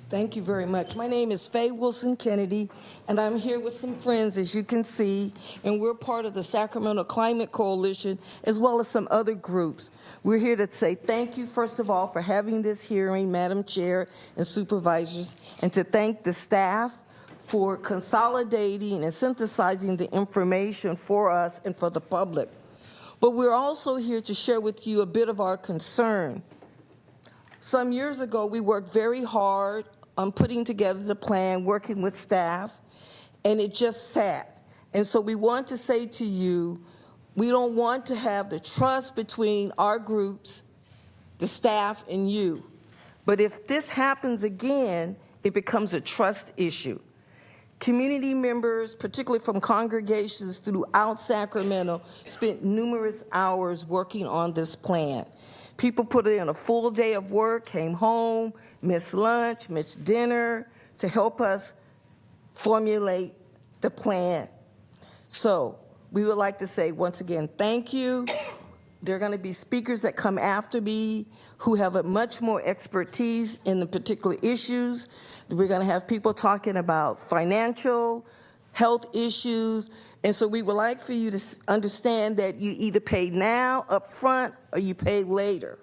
Thank you very much. My name is Faye Wilson Kennedy, and I'm here with some friends, as you can see, and we're part of the Sacramento Climate Coalition, as well as some other groups. We're here to say thank you, first of all, for having this hearing, Madam Chair and supervisors, and to thank the staff for consolidating and synthesizing the information for us and for the public. But we're also here to share with you a bit of our concern. Some years ago, we worked very hard on putting together the plan, working with staff, and it just sat. And so we want to say to you, we don't want to have the trust between our groups, the staff, and you. But if this happens again, it becomes a trust issue. Community members, particularly from congregations throughout Sacramento, spent numerous hours working on this plan. People put in a full day of work, came home, missed lunch, missed dinner to help us formulate the plan. So we would like to say once again, thank you. There are going to be speakers that come after me who have a much more expertise in the particular issues. We're going to have people talking about financial, health issues. And so we would like for you to understand that you either pay now up front or you pay later.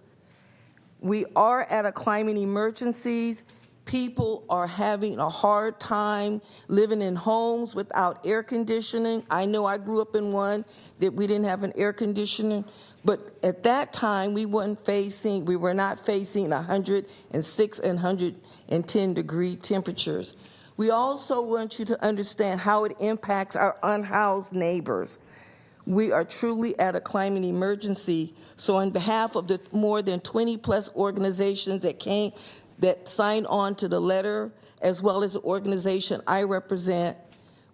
We are at a climate emergency. People are having a hard time living in homes without air conditioning. I know I grew up in one that we didn't have an air conditioner, but at that time we were not facing 106 and 110 degree temperatures. We also want you to understand how it impacts our unhoused neighbors. We are truly at a climate emergency. So on behalf of the more than 20 plus organizations that signed on to the letter, as well as the organization I represent,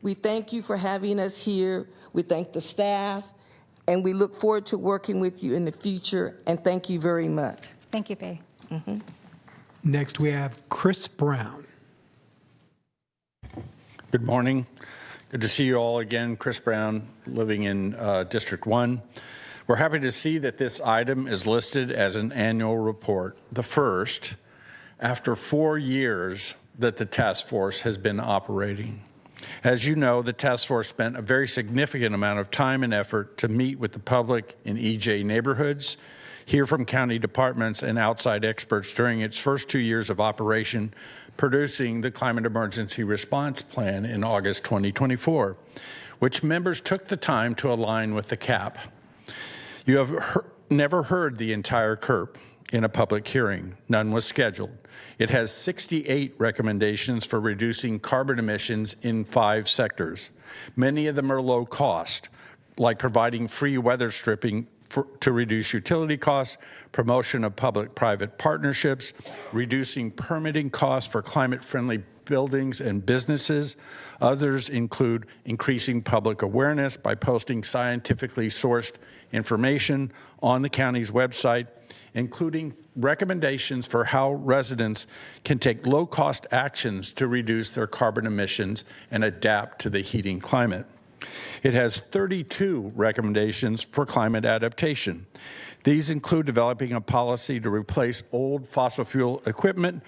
we thank you for having us here. We thank the staff, and we look forward to working with you in the future. And thank you very much. Thank you, Faye. Next, we have Chris Brown. Good morning. Good to see you all again. Chris Brown, living in District 1. We're happy to see that this item is listed as an annual report, the first after 4 years that the task force has been operating. As you know, the task force spent a very significant amount of time and effort to meet with the public in EJ neighborhoods, hear from county departments and outside experts during its first 2 years of operation, producing the Climate Emergency Response Plan in August 2024, which members took the time to align with the CAP. You have never heard the entire CERP in a public hearing. None was scheduled. It has 68 recommendations for reducing carbon emissions in 5 sectors. Many of them are low cost, like providing free weather stripping to reduce utility costs, promotion of public-private partnerships, reducing permitting costs for climate-friendly buildings and businesses. Others include increasing public awareness by posting scientifically sourced information on the county's website, including recommendations for how residents can take low-cost actions to reduce their carbon emissions and adapt to the heating climate. It has 32 recommendations for climate adaptation. These include developing a policy to replace old fossil fuel equipment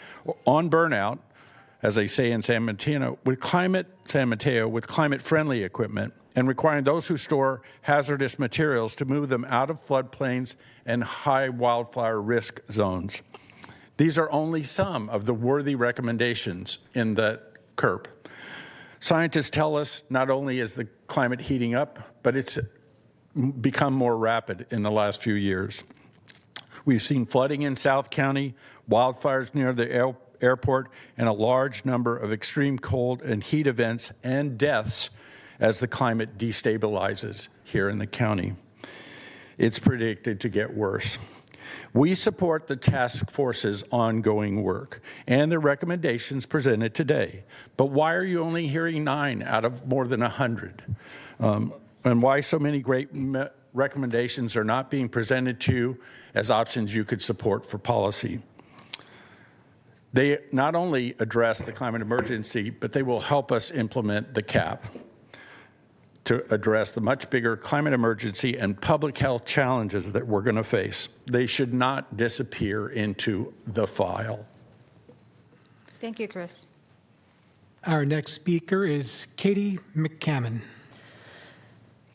on burnout, as they say in San Mateo, with climate-friendly equipment, and requiring those who store hazardous materials to move them out of floodplains and high wildfire risk zones. These are only some of the worthy recommendations in the CURP. Scientists tell us not only is the climate heating up, but it's become more rapid in the last few years. We've seen flooding in South County, wildfires near the airport, and a large number of extreme cold and heat events and deaths as the climate destabilizes here in the county. It's predicted to get worse. We support the task force's ongoing work and the recommendations presented today. But why are you only hearing 9 out of more than 100? And why so many great recommendations are not being presented to you as options you could support for policy? They not only address the climate emergency, but they will help us implement the CAP to address the much bigger climate emergency and public health challenges that we're going to face. They should not disappear into the file. Thank you, Chris. Our next speaker is Katie McCammon.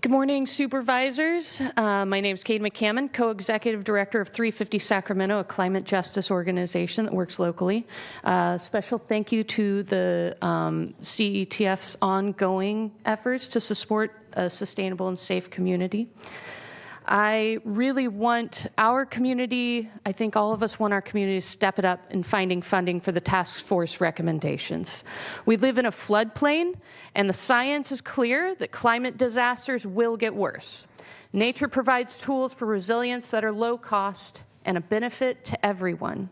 Good morning, Supervisors. My name is Kate McCammon, Co-Executive Director of 350 Sacramento, a climate justice organization that works locally. Special thank you to the CETF's ongoing efforts to support a sustainable and safe community. I really want our community, I think all of us want our community to step it up in finding funding for the task force recommendations. We live in a floodplain, and the science is clear that climate disasters will get worse. Nature provides tools for resilience that are low cost and a benefit to everyone.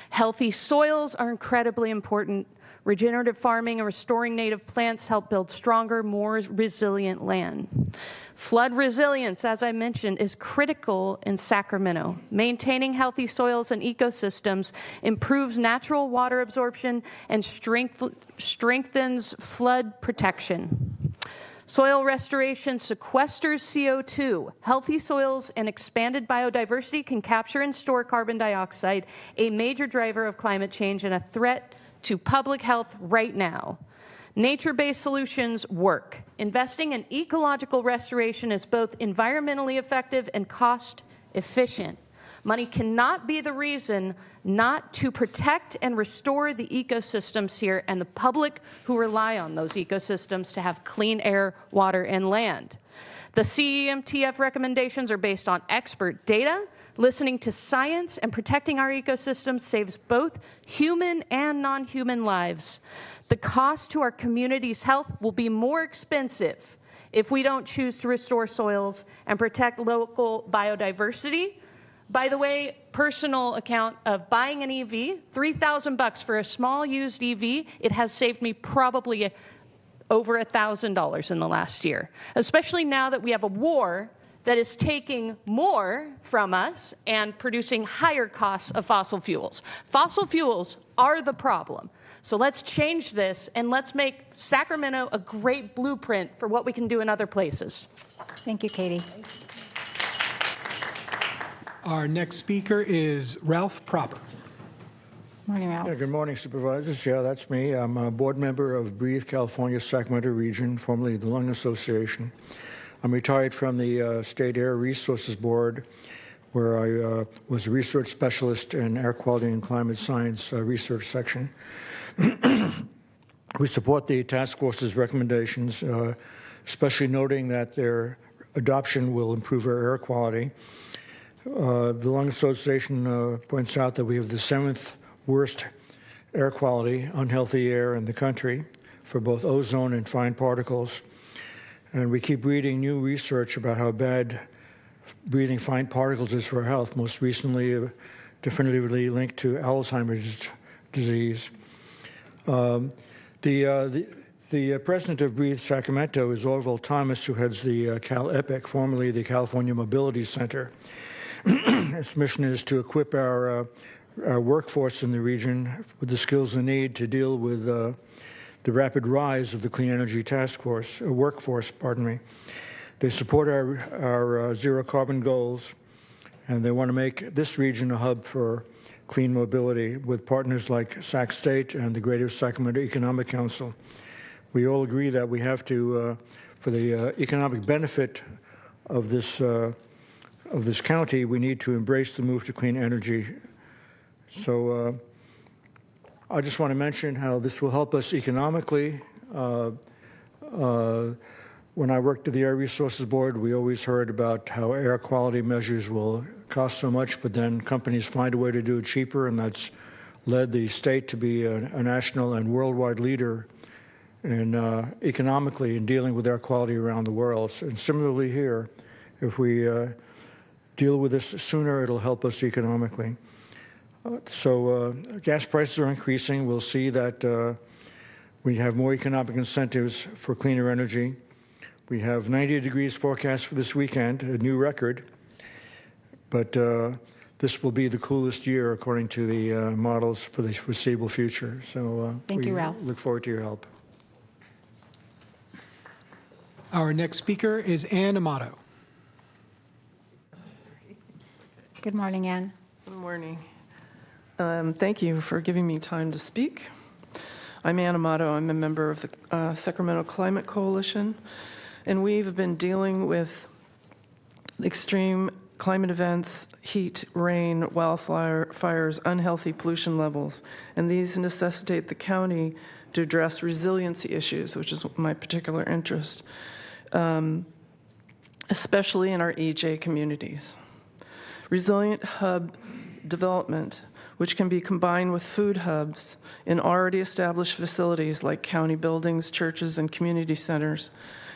Healthy soils are incredibly important. Regenerative farming and restoring native plants help build stronger, more resilient land. Flood resilience, as I mentioned, is critical in Sacramento. Maintaining healthy soils and ecosystems improves natural water absorption and strengthens flood protection. Soil restoration sequesters CO2. Healthy soils and expanded biodiversity can capture and store carbon dioxide, a major driver of climate change and a threat to public health right now. Nature-based solutions work. Investing in ecological restoration is both environmentally effective and cost efficient. Money cannot be the reason not to protect and restore the ecosystems here and the public who rely on those ecosystems to have clean air, water, and land. The CEMTF recommendations are based on expert data. Listening to science and protecting our ecosystems saves both human and non-human lives. The cost to our community's health will be more expensive if we don't choose to restore soils and protect local biodiversity. By the way, personal account of buying an EV, $3,000 for a small used EV, it has saved me probably over $1,000 in the last year, especially now that we have a war that is taking more from us and producing higher costs of fossil fuels. Fossil fuels are the problem. So let's change this and let's make Sacramento a great blueprint for what we can do in other places. Thank you, Katie. Our next speaker is Ralph Proper. Morning, Ralph. Yeah, good morning, Supervisors. Yeah, that's me. I'm a board member of Breathe California Sacramento Region, formerly the Lung Association. I'm retired from the State Air Resources Board, where I was a research specialist in air quality and climate science research section. We support the task force's recommendations, especially noting that their adoption will improve our air quality. The Lung Association points out that we have the 7th worst air quality, unhealthy air in the country for both ozone and fine particles. And we keep reading new research about how bad breathing fine particles is for our health, most recently definitively linked to Alzheimer's disease. The president of Breathe Sacramento is Orville Thomas, who heads the CalEPIC, formerly the California Mobility Center. Its mission is to equip our workforce in the region with the skills they need to deal with the rapid rise of the clean energy workforce. They support our zero carbon goals, and they want to make this region a hub for clean mobility with partners like Sac State and the Greater Sacramento Economic Council. We all agree that we have to for the economic benefit of this county, we need to embrace the move to clean energy. So I just want to mention how this will help us economically. When I worked at the Air Resources Board, we always heard about how air quality measures will cost so much, but then companies find a way to do it cheaper, and that's led the state to be a national and worldwide leader in economically in dealing with air quality around the world. And similarly here, if we deal with this sooner, it'll help us economically. Gas prices are increasing. We'll see that we have more economic incentives for cleaner energy. We have 90 degrees forecast for this weekend, a new record. But this will be the coolest year according to the models for the foreseeable future. So Thank you, Ralph. Look forward to your help. Our next speaker is Ann Amato. Good morning, Ann. Good morning. Thank you for giving me time to speak. I'm Ann Amato. I'm a member of the Sacramento Climate Coalition, and we've been dealing with extreme climate events, heat, rain, wildfires, unhealthy pollution levels, and these necessitate the county to address resiliency issues, which is my particular interest, especially in our EJ communities. Resilient hub development, which can be combined with food hubs in already established facilities like county buildings, churches, and community centers,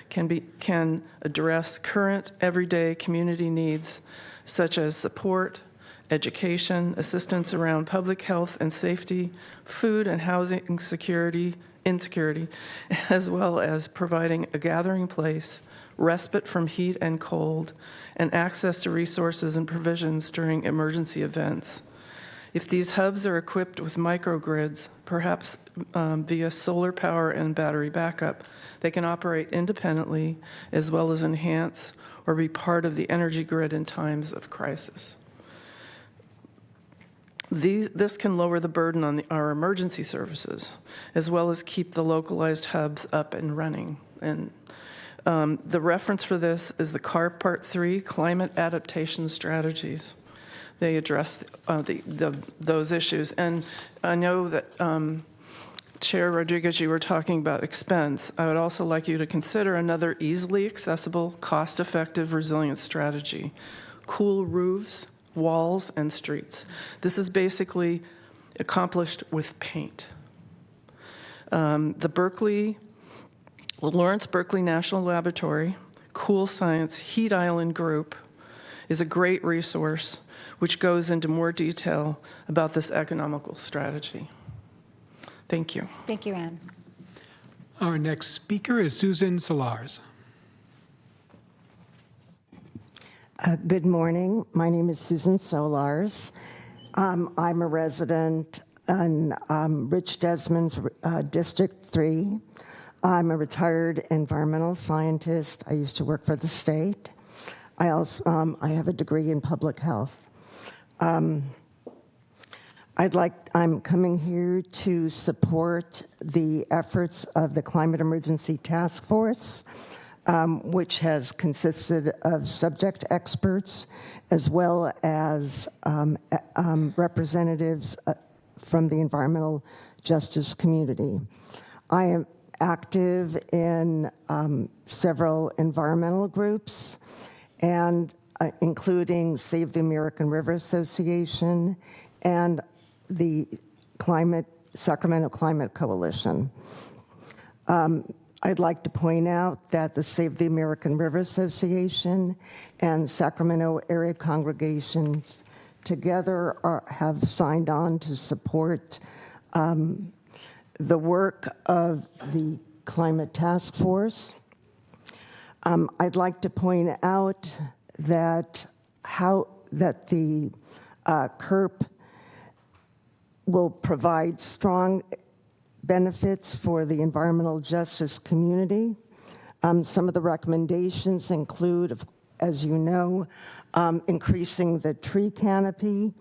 can address current everyday community needs such as support, education, assistance around public health and safety, food and housing insecurity, as well as providing a gathering place, respite from heat and cold, and access to resources and provisions during emergency events. If these hubs are equipped with microgrids, perhaps via solar power and battery backup, they can operate independently as well as enhance or be part of the energy grid in times of crisis. This can lower the burden on our emergency services, as well as keep the localized hubs up and running. And the reference for this is the CAR Part 3, Climate Adaptation Strategies. They address those issues. And I know that Chair Rodriguez, you were talking about expense. I would also like you to consider another easily accessible, cost-effective resilience strategy: cool roofs, walls, and streets. This is basically accomplished with paint. The Lawrence Berkeley National Laboratory Cool Science Heat Island Group is a great resource which goes into more detail about this economical strategy. Thank you. Thank you, Ann. Our next speaker is Susan Solars. Good morning. My name is Susan Solars. I'm a resident in Rich Desmond's District 3. I'm a retired environmental scientist. I used to work for the state. I also I have a degree in public health. I'm coming here to support the efforts of the Climate Emergency Task Force, which has consisted of subject experts as well as representatives from the environmental justice community. I am active in several environmental groups, and including Save the American River Association and the Sacramento Climate Coalition. I'd like to point out that the Save the American River Association and Sacramento area congregations together have signed on to support the work of the Climate Task Force. I'd like to point out that the CERP will provide strong benefits for the environmental justice community. Some of the recommendations include, as you know, increasing the tree canopy,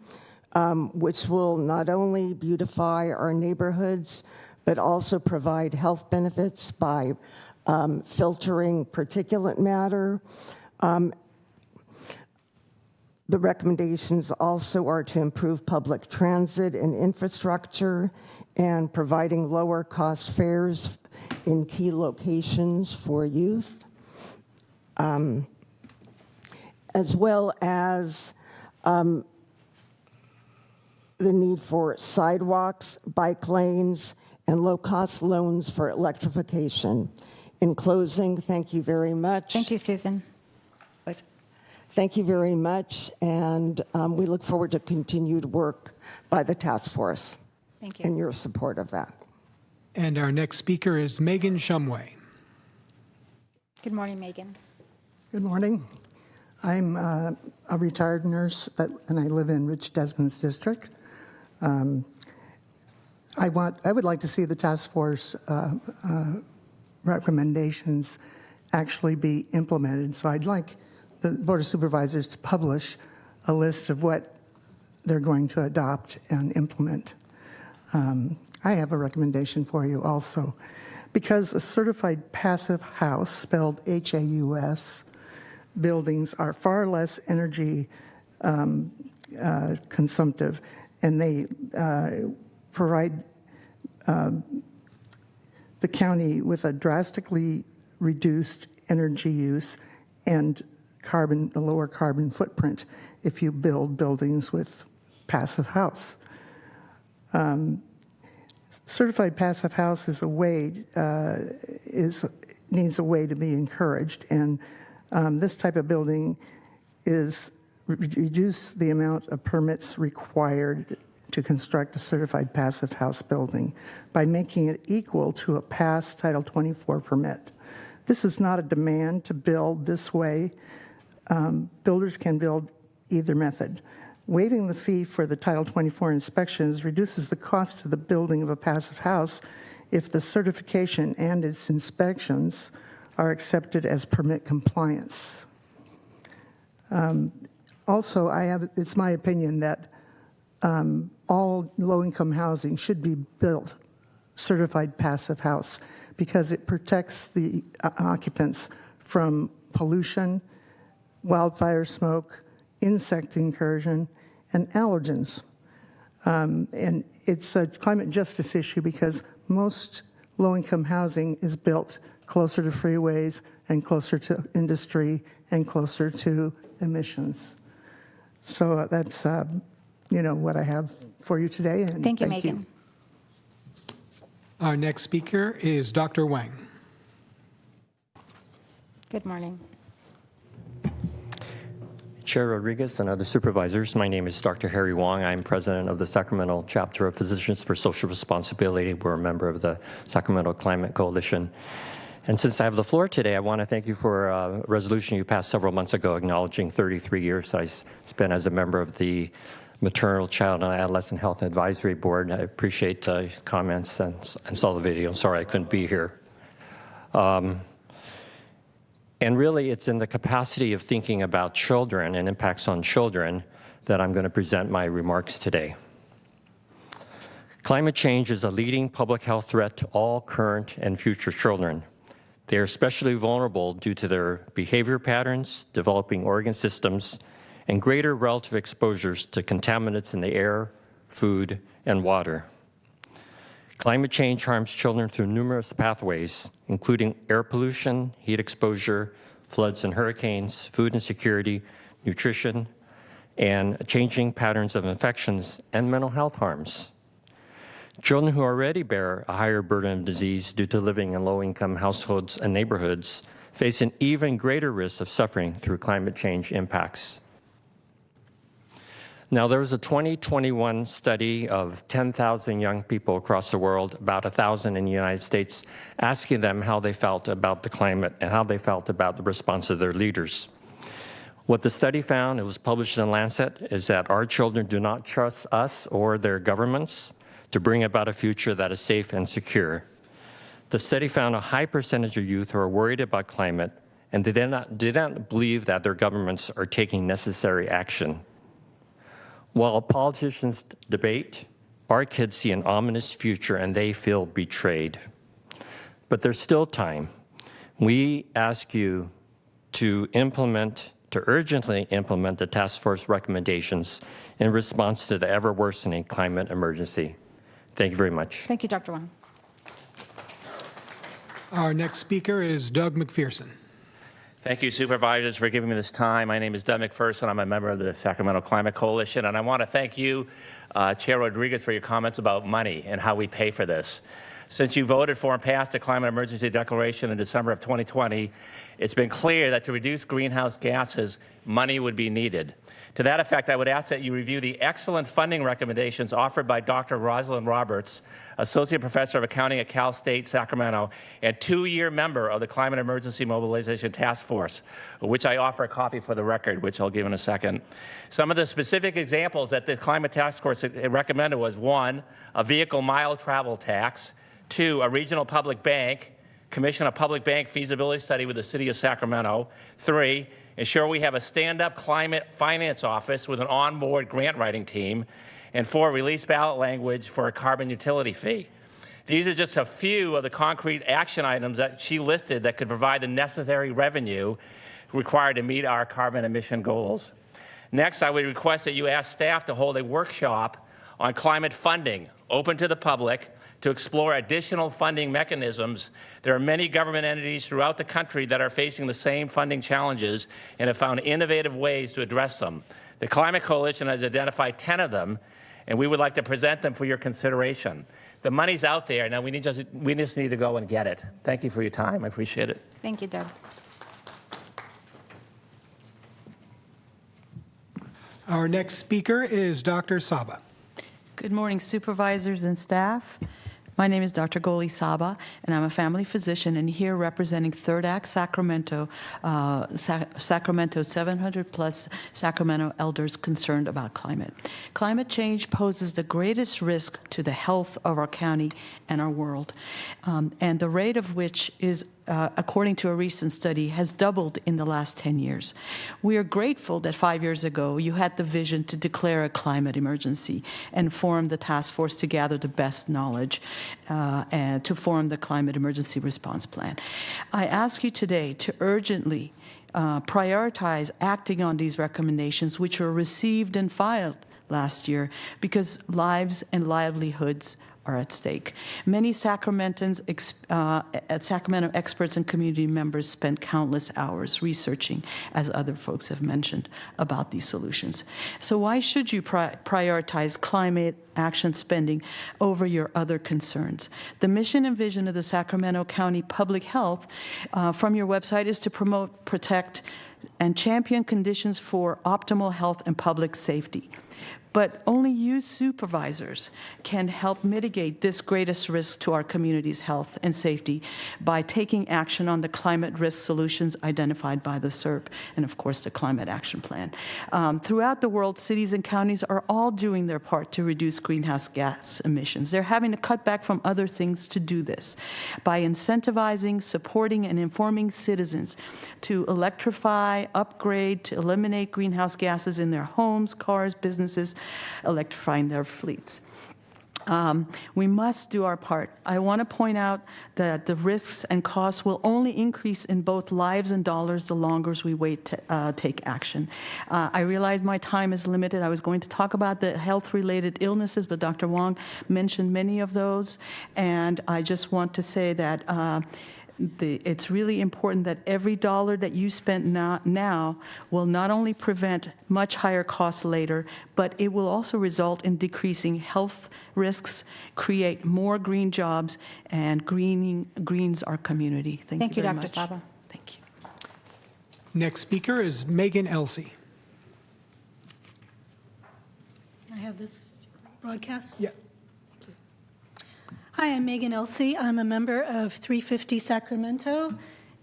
which will not only beautify our neighborhoods, but also provide health benefits by filtering particulate matter. The recommendations also are to improve public transit and infrastructure and providing lower cost fares in key locations for youth, as well as the need for sidewalks, bike lanes, and low-cost loans for electrification. In closing, thank you very much. Thank you, Susan. Thank you very much, and we look forward to continued work by the task force. Thank you. And your support of that. And our next speaker is Megan Shumway. Good morning, Megan. Good morning. I'm a retired nurse, and I live in Rich Desmond's district. I would like to see the task force recommendations actually be implemented. So I'd like the Board of Supervisors to publish a list of what they're going to adopt and implement. I have a recommendation for you also. Because a certified passive house, spelled H-A-U-S, buildings are far less energy consumptive, and they provide the county with a drastically reduced energy use and a lower carbon footprint if you build buildings with passive house. Certified passive house is needs a way to be encouraged, and this type of building reduce the amount of permits required to construct a certified passive house building by making it equal to a past Title 24 permit. This is not a demand to build this way. Builders can build either method. Waiving the fee for the Title 24 inspections reduces the cost of the building of a passive house if the certification and its inspections are accepted as permit compliance. Also, it's my opinion that all low-income housing should be built certified passive house because it protects the occupants from pollution, wildfire smoke, insect incursion, and allergens. And it's a climate justice issue because most low-income housing is built closer to freeways and closer to industry and closer to emissions. So that's what I have for you today. And Thank you, Megan. Our next speaker is Dr. Wang. Good morning. Chair Rodriguez and other supervisors, my name is Dr. Harry Wong. I'm president of the Sacramento Chapter of Physicians for Social Responsibility. We're a member of the Sacramento Climate Coalition. And since I have the floor today, I want to thank you for a resolution you passed several months ago acknowledging 33 years I spent as a member of the Maternal, Child, and Adolescent Health Advisory Board. I appreciate comments and saw the video. Sorry I couldn't be here. And really, it's in the capacity of thinking about children and impacts on children that I'm going to present my remarks today. Climate change is a leading public health threat to all current and future children. They are especially vulnerable due to their behavior patterns, developing organ systems, and greater relative exposures to contaminants in the air, food, and water. Climate change harms children through numerous pathways, including air pollution, heat exposure, floods and hurricanes, food insecurity, nutrition, and changing patterns of infections and mental health harms. Children who already bear a higher burden of disease due to living in low-income households and neighborhoods face an even greater risk of suffering through climate change impacts. Now, there was a 2021 study of 10,000 young people across the world, about 1,000 in the United States, asking them how they felt about the climate and how they felt about the response of their leaders. What the study found, it was published in Lancet, is that our children do not trust us or their governments to bring about a future that is safe and secure. The study found a high percentage of youth who are worried about climate, and they did not believe that their governments are taking necessary action. While politicians debate, our kids see an ominous future and they feel betrayed. But there's still time. We ask you to urgently implement the task force recommendations in response to the ever-worsening climate emergency. Thank you very much. Thank you, Dr. Wong. Our next speaker is Doug McPherson. Thank you, Supervisors, for giving me this time. My name is Doug McPherson. I'm a member of the Sacramento Climate Coalition, and I want to thank you, Chair Rodriguez, for your comments about money and how we pay for this. Since you voted for and passed the Climate Emergency Declaration in December of 2020, it's been clear that to reduce greenhouse gases, money would be needed. To that effect, I would ask that you review the excellent funding recommendations offered by Dr. Rosalind Roberts, Associate Professor of Accounting at Cal State Sacramento, and two-year member of the Climate Emergency Mobilization Task Force, which I offer a copy for the record, which I'll give in a second. Some of the specific examples that the Climate Task Force recommended was 1, a vehicle mile travel tax, 2, a regional public bank, commission a public bank feasibility study with the City of Sacramento, 3, ensure we have a stand-up climate finance office with an on-board grant writing team, and 4, release ballot language for a carbon utility fee. These are just a few of the concrete action items that she listed that could provide the necessary revenue required to meet our carbon emission goals. Next, I would request that you ask staff to hold a workshop on climate funding, open to the public, to explore additional funding mechanisms. There are many government entities throughout the country that are facing the same funding challenges and have found innovative ways to address them. The Climate Coalition has identified 10 of them, and we would like to present them for your consideration. The money's out there. Now we just need to go and get it. Thank you for your time. I appreciate it. Thank you, Doug. Our next speaker is Dr. Saba. Good morning, supervisors and staff. My name is Dr. Goli Saba, and I'm a family physician and here representing Third Act Sacramento, Sacramento's 700-plus Sacramento elders concerned about climate. Climate change poses the greatest risk to the health of our county and our world, and the rate of which is according to a recent study, has doubled in the last 10 years. We are grateful that 5 years ago you had the vision to declare a climate emergency and form the task force to gather the best knowledge and to form the climate emergency response plan. I ask you today to urgently prioritize acting on these recommendations, which were received and filed last year, because lives and livelihoods are at stake. Many Sacramentans, Sacramento experts and community members spent countless hours researching, as other folks have mentioned, about these solutions. So why should you prioritize climate action spending over your other concerns? The mission and vision of the Sacramento County Public Health from your website is to promote, protect, and champion conditions for optimal health and public safety. But only you supervisors can help mitigate this greatest risk to our community's health and safety by taking action on the climate risk solutions identified by the SERP and, of course, the Climate Action Plan. Throughout the world, cities and counties are all doing their part to reduce greenhouse gas emissions. They're having to cut back from other things to do this by incentivizing, supporting, and informing citizens to electrify, upgrade, to eliminate greenhouse gases in their homes, cars, businesses, electrifying their fleets. We must do our part. I want to point out that the risks and costs will only increase in both lives and dollars the longer we wait to take action. I realize my time is limited. I was going to talk about the health-related illnesses, but Dr. Wong mentioned many of those, and I just want to say that it's really important that every dollar that you spend now will not only prevent much higher costs later, but it will also result in decreasing health risks, create more green jobs, and greens our community. Thank you very Dr. much. Saba. Thank you. Next speaker is Megan Elsey. Can I have this broadcast? Yeah. Hi, I'm Megan Elsey. I'm a member of 350 Sacramento,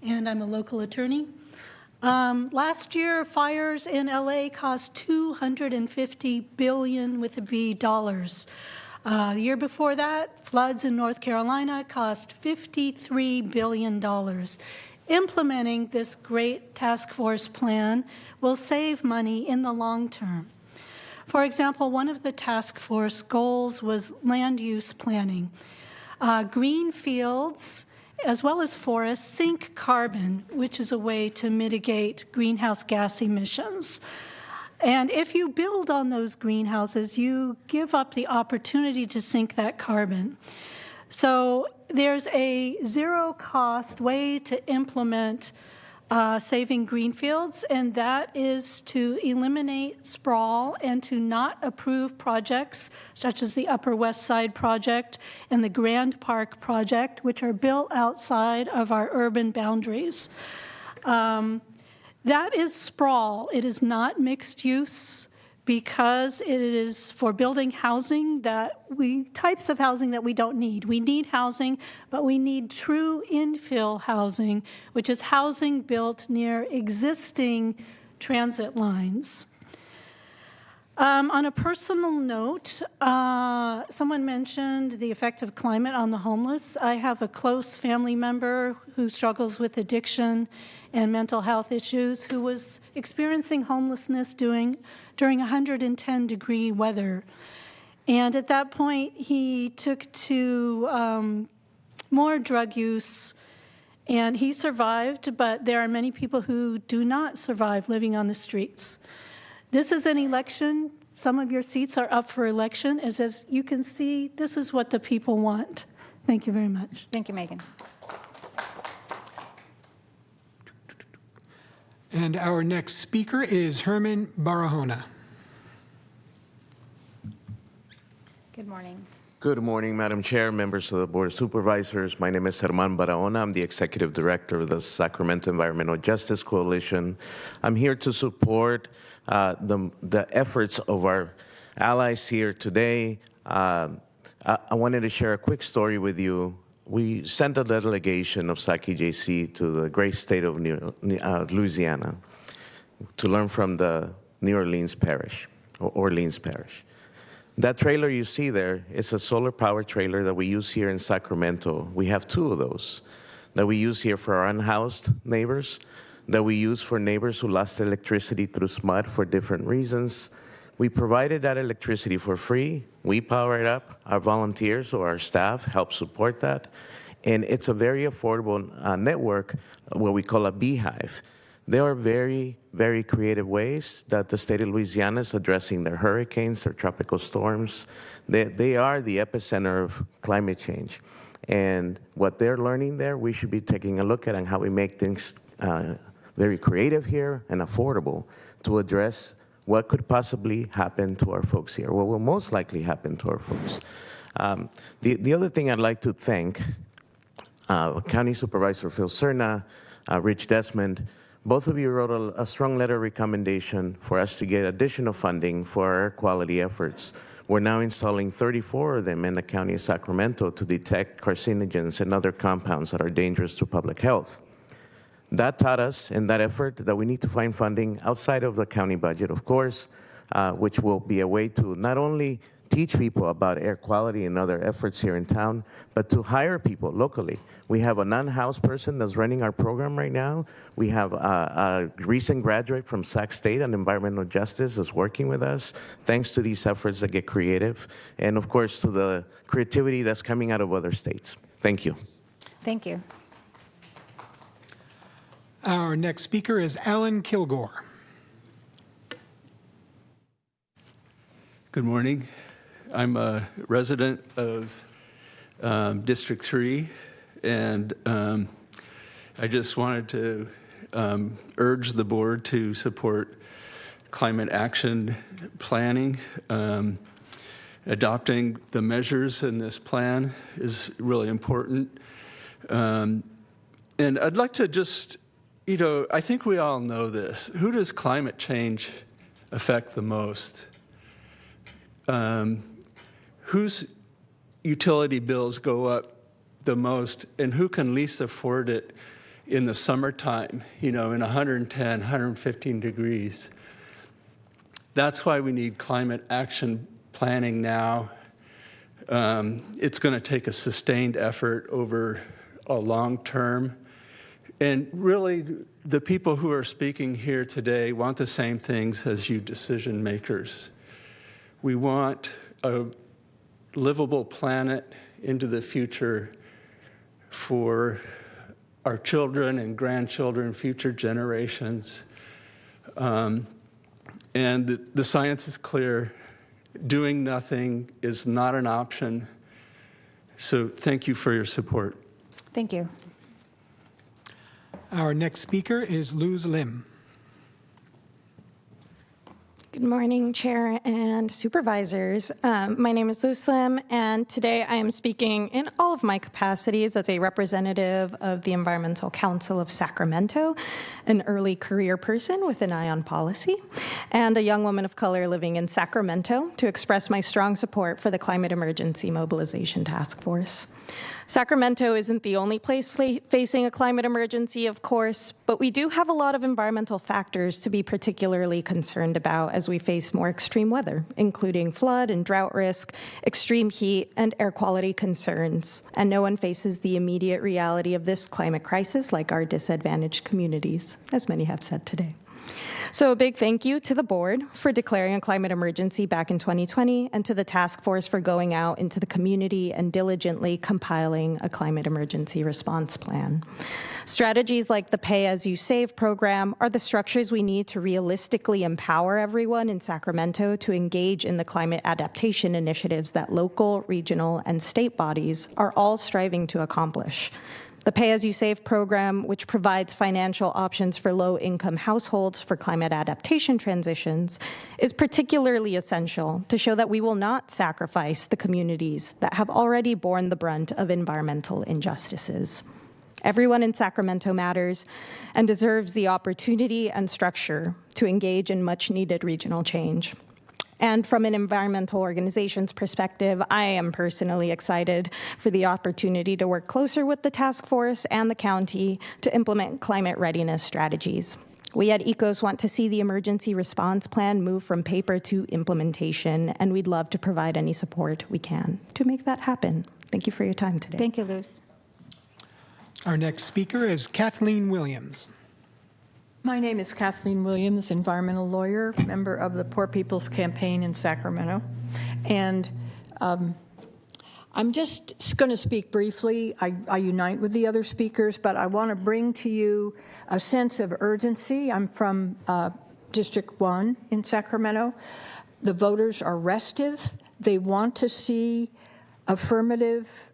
and I'm a local attorney. Last year, fires in LA cost $250 billion with a B dollars. The year before that, floods in North Carolina cost $53 billion. Implementing this great task force plan will save money in the long term. For example, one of the task force goals was land use planning. Green fields as well as forests, sink carbon, which is a way to mitigate greenhouse gas emissions. And if you build on those greenhouses, you give up the opportunity to sink that carbon. So there's a zero-cost way to implement saving greenfields, and that is to eliminate sprawl and to not approve projects such as the Upper West Side project and the Grand Park project, which are built outside of our urban boundaries. That is sprawl. It is not mixed use because it is for building housing types of housing that we don't need. We need housing, but we need true infill housing, which is housing built near existing transit lines. On a personal note, someone mentioned the effect of climate on the homeless. I have a close family member who struggles with addiction and mental health issues who was experiencing homelessness during 110-degree weather. And at that point, he took to more drug use, and he survived, but there are many people who do not survive living on the streets. This is an election. Some of your seats are up for election. As you can see, this is what the people want. Thank you very much. Thank you, Megan. And our next speaker is Herman Barahona. Good morning. Good morning, Madam Chair, members of the Board of Supervisors. My name is Herman Barahona. I'm the Executive Director of the Sacramento Environmental Justice Coalition. I'm here to support the efforts of our allies here today. I wanted to share a quick story with you. We sent a delegation of SAC-EJC to the great state of Louisiana to learn from the New Orleans Parish, or Orleans Parish. That trailer you see there is a solar power trailer that we use here in Sacramento. We have two of those that we use here for our unhoused neighbors, that we use for neighbors who lost electricity through SMUD for different reasons. We provided that electricity for free. We power it up. Our volunteers or our staff help support that. And it's a very affordable network, what we call a beehive. There are very, very creative ways that the state of Louisiana is addressing their hurricanes, their tropical storms. They are the epicenter of climate change. And what they're learning there, we should be taking a look at and how we make things very creative here and affordable to address what could possibly happen to our folks here, what will most likely happen to our folks. The other thing I'd like to thank County Supervisor Phil Cerna, Rich Desmond. Both of you wrote a strong letter of recommendation for us to get additional funding for our air quality efforts. We're now installing 34 of them in the County of Sacramento to detect carcinogens and other compounds that are dangerous to public health. That taught us in that effort that we need to find funding outside of the county budget, of course, which will be a way to not only teach people about air quality and other efforts here in town, but to hire people locally. We have a non-house person that's running our program right now. We have a recent graduate from Sac State on environmental justice is working with us, thanks to these efforts that get creative, and of course to the creativity that's coming out of other states. Thank you. Thank you. Our next speaker is Alan Kilgore. Good morning. I'm a resident of District 3, and I just wanted to urge the board to support climate action planning. Adopting the measures in this plan is really important. And I'd like to just, I think we all know this. Who does climate change affect the most? Whose utility bills go up the most, and who can least afford it in the summertime, in 110, 115 degrees? That's why we need climate action planning now. It's going to take a sustained effort over a long term. And really, the people who are speaking here today want the same things as you decision makers. We want a livable planet into the future for our children and grandchildren, future generations. And the science is clear. Doing nothing is not an option. So thank you for your support. Thank you. Our next speaker is Luz Lim. Good morning, Chair and Supervisors. My name is Luz Lim, and today I am speaking in all of my capacities as a representative of the Environmental Council of Sacramento, an early career person with an eye on policy, and a young woman of color living in Sacramento to express my strong support for the Climate Emergency Mobilization Task Force. Sacramento isn't the only place facing a climate emergency, of course, but we do have a lot of environmental factors to be particularly concerned about as we face more extreme weather, including flood and drought risk, extreme heat, and air quality concerns. And no one faces the immediate reality of this climate crisis like our disadvantaged communities, as many have said today. So a big thank you to the board for declaring a climate emergency back in 2020 and to the task force for going out into the community and diligently compiling a climate emergency response plan. Strategies like the Pay As You Save program are the structures we need to realistically empower everyone in Sacramento to engage in the climate adaptation initiatives that local, regional, and state bodies are all striving to accomplish. The Pay As You Save program, which provides financial options for low-income households for climate adaptation transitions, is particularly essential to show that we will not sacrifice the communities that have already borne the brunt of environmental injustices. Everyone in Sacramento matters and deserves the opportunity and structure to engage in much-needed regional change. And from an environmental organization's perspective, I am personally excited for the opportunity to work closer with the task force and the county to implement climate readiness strategies. We at ECOS want to see the emergency response plan move from paper to implementation, and we'd love to provide any support we can to make that happen. Thank you for your time today. Thank you, Luz. Our next speaker is Kathleen Williams. My name is Kathleen Williams, environmental lawyer, member of the Poor People's Campaign in Sacramento. And I'm just going to speak briefly. I unite with the other speakers, but I want to bring to you a sense of urgency. I'm from District 1 in Sacramento. The voters are restive. They want to see affirmative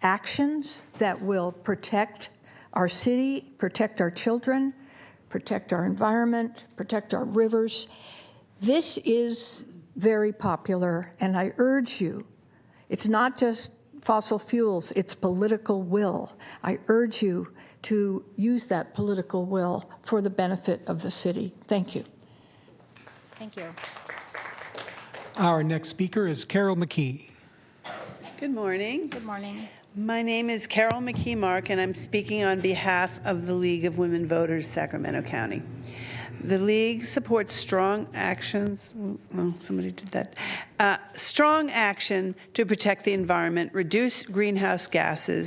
actions that will protect our city, protect our children, protect our environment, protect our rivers. This is very popular, and I urge you, it's not just fossil fuels, it's political will. I urge you to use that political will for the benefit of the city. Thank you. Thank you. Our next speaker is Carol McKee. Good morning. Good morning. My name is Carol McKee Mark, and I'm speaking on behalf of the League of Women Voters, Sacramento County. The League supports strong actions, somebody did that, strong action to protect the environment, reduce greenhouse gas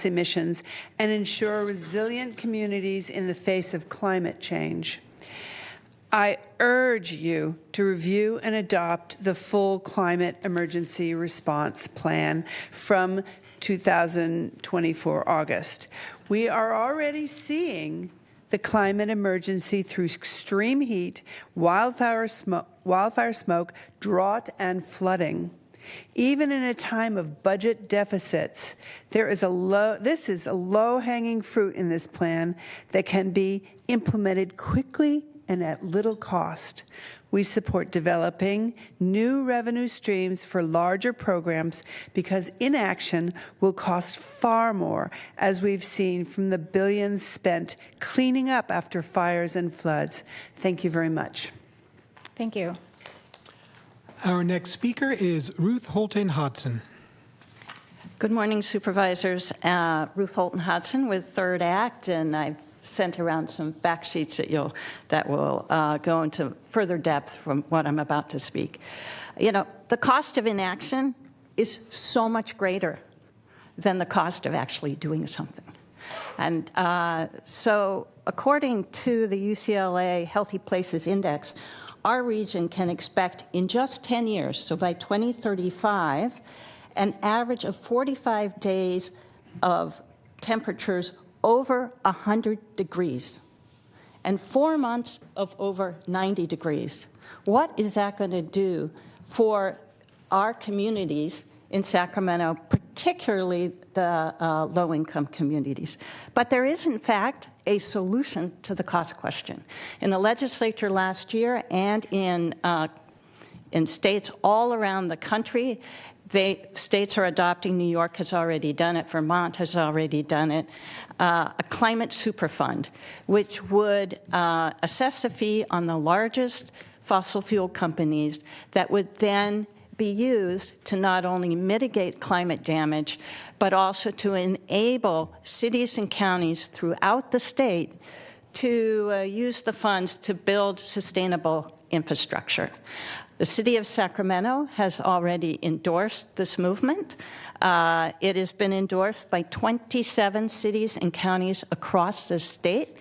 emissions, and ensure resilient communities in the face of climate change. I urge you to review and adopt the full climate emergency response plan from 2024 August. We are already seeing the climate emergency through extreme heat, wildfire smoke, drought, and flooding. Even in a time of budget deficits, this is a low-hanging fruit in this plan that can be implemented quickly and at little cost. We support developing new revenue streams for larger programs because inaction will cost far more, as we've seen from the billions spent cleaning up after fires and floods. Thank you very much. Thank you. Our next speaker is Ruth Holton Hodson. Good morning, Supervisors. Ruth Holton Hodson with Third Act, and I've sent around some fact sheets that will go into further depth from what I'm about to speak. You know, the cost of inaction is so much greater than the cost of actually doing something. And so according to the UCLA Healthy Places Index, our region can expect in just 10 years, so by 2035, an average of 45 days of temperatures over 100 degrees and 4 months of over 90 degrees. What is that going to do for our communities in Sacramento, particularly the low-income communities? But there is, in fact, a solution to the cost question. In the legislature last year and in states all around the country, states are adopting. New York has already done it. Vermont has already done it. A climate superfund, which would assess a fee on the largest fossil fuel companies that would then be used to not only mitigate climate damage, but also to enable cities and counties throughout the state to use the funds to build sustainable infrastructure. The city of Sacramento has already endorsed this movement. It has been endorsed by 27 cities and counties across the state.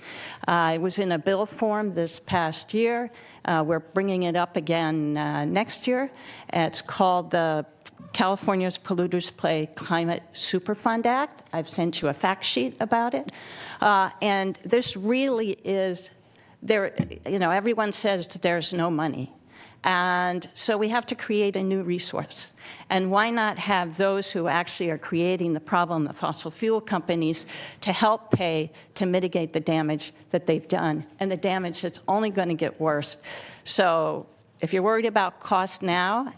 It was in a bill form this past year. We're bringing it up again next year. It's called the California's Polluters Pay Climate Superfund Act. I've sent you a fact sheet about it. And this really is, everyone says that there's no money. And so we have to create a new resource. And why not have those who actually are creating the problem, the fossil fuel companies, to help pay to mitigate the damage that they've done, and the damage that's only going to get worse. So if you're worried about cost now,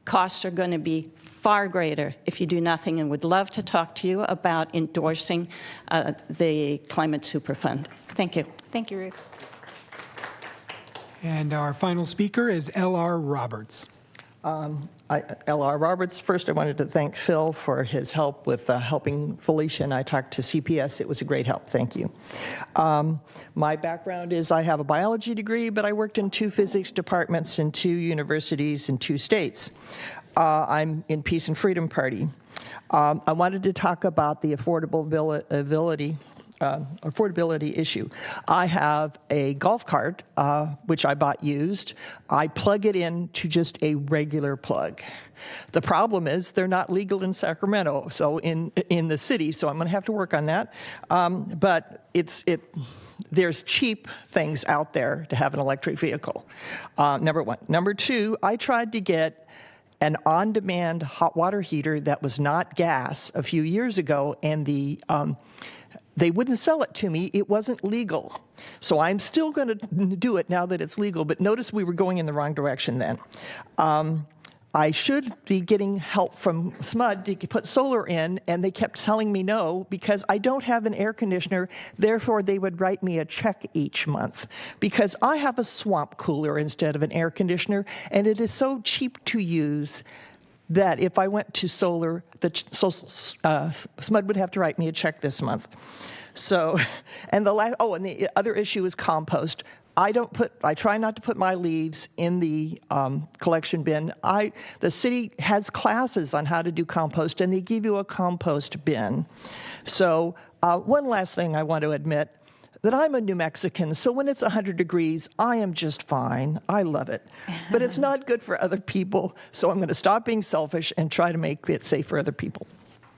costs are going to be far greater if you do nothing, and would love to talk to you about endorsing the Climate Superfund. Thank you. Thank you, Ruth. And our final speaker is L.R. Roberts. L.R. Roberts. First, I wanted to thank Phil for his help with helping Felicia and I talk to CPS. It was a great help. Thank you. My background is I have a biology degree, but I worked in 2 physics departments in 2 universities in 2 states. I'm in Peace and Freedom Party. I wanted to talk about the affordability issue. I have a golf cart, which I bought used. I plug it in to just a regular plug. The problem is they're not legal in Sacramento, so in the city, so I'm going to have to work on that. But there's cheap things out there to have an electric vehicle, number one. Number two, I tried to get an on-demand hot water heater that was not gas a few years ago, and they wouldn't sell it to me. It wasn't legal. So I'm still going to do it now that it's legal, but notice we were going in the wrong direction then. I should be getting help from SMUD to put solar in, and they kept telling me no because I don't have an air conditioner. Therefore, they would write me a check each month because I have a swamp cooler instead of an air conditioner, and it is so cheap to use that if I went to solar, SMUD would have to write me a check this month. So, and the other issue is compost. I try not to put my leaves in the collection bin. The city has classes on how to do compost, and they give you a compost bin. So, one last thing I want to admit, that I'm a New Mexican, so when it's 100 degrees, I am just fine. I love it. But it's not good for other people, so I'm going to stop being selfish and try to make it safe for other people.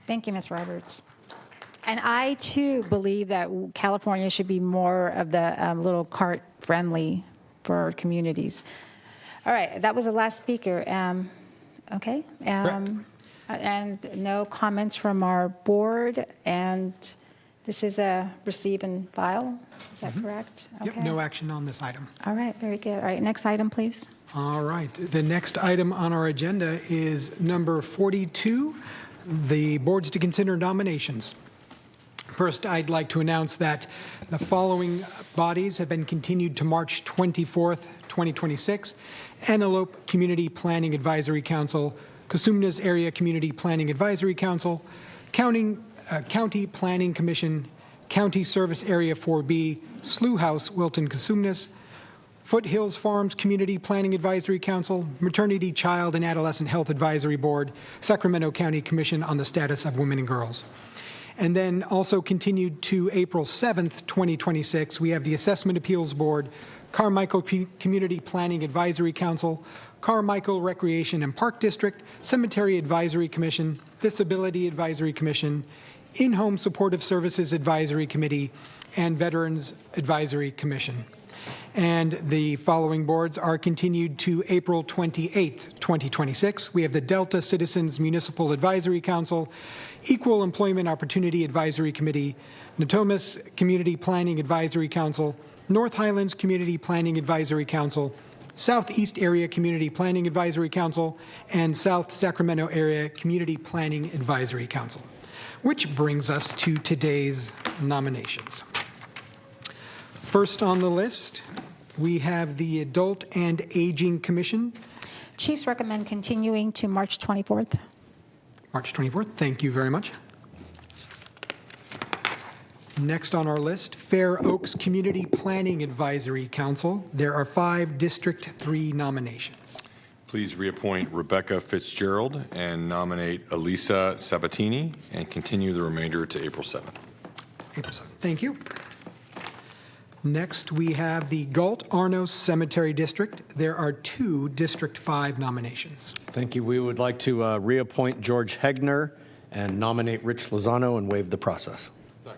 Thank you, Ms. Roberts. And I, too, believe that California should be more of the little cart friendly for our communities. All right, that was the last speaker. Okay. And no comments from our board, and this is a receive and file. Is that correct? Okay. Yep, no action on this item. All right, very good. All right, next item, please. All right, the next item on our agenda is number 42, the boards to consider nominations. First, I'd like to announce that the following bodies have been continued to March 24th, 2026. Antelope Community Planning Advisory Council, Cosumnes Area Community Planning Advisory Council, County Planning Commission, County Service Area 4B, Slough House, Wilton, Cosumnes, Foothills Farms Community Planning Advisory Council, Maternity, Child, and Adolescent Health Advisory Board, Sacramento County Commission on the Status of Women and Girls. And then also continued to April 7th, 2026, we have the Assessment Appeals Board, Carmichael Community Planning Advisory Council, Carmichael Recreation and Park District, Cemetery Advisory Commission, Disability Advisory Commission, In-Home Supportive Services Advisory Committee, and Veterans Advisory Commission. And the following boards are continued to April 28th, 2026. We have the Delta Citizens Municipal Advisory Council, Equal Employment Opportunity Advisory Committee, Natomas Community Planning Advisory Council, North Highlands Community Planning Advisory Council, Southeast Area Community Planning Advisory Council, and South Sacramento Area Community Planning Advisory Council. Which brings us to today's nominations. First on the list, we have the Adult and Aging Commission. Chiefs recommend continuing to March 24th. March 24th, thank you very much. Next on our list, Fair Oaks Community Planning Advisory Council. There are 5 District 3 nominations. Please reappoint Rebecca Fitzgerald and nominate Elisa Sabatini and continue the remainder to April 7th. April 7th, thank you. Next, we have the Galt Arnos Cemetery District. There are 2 District 5 nominations. Thank you. We would like to reappoint George Hegner and nominate Rich Lozano and waive the process. All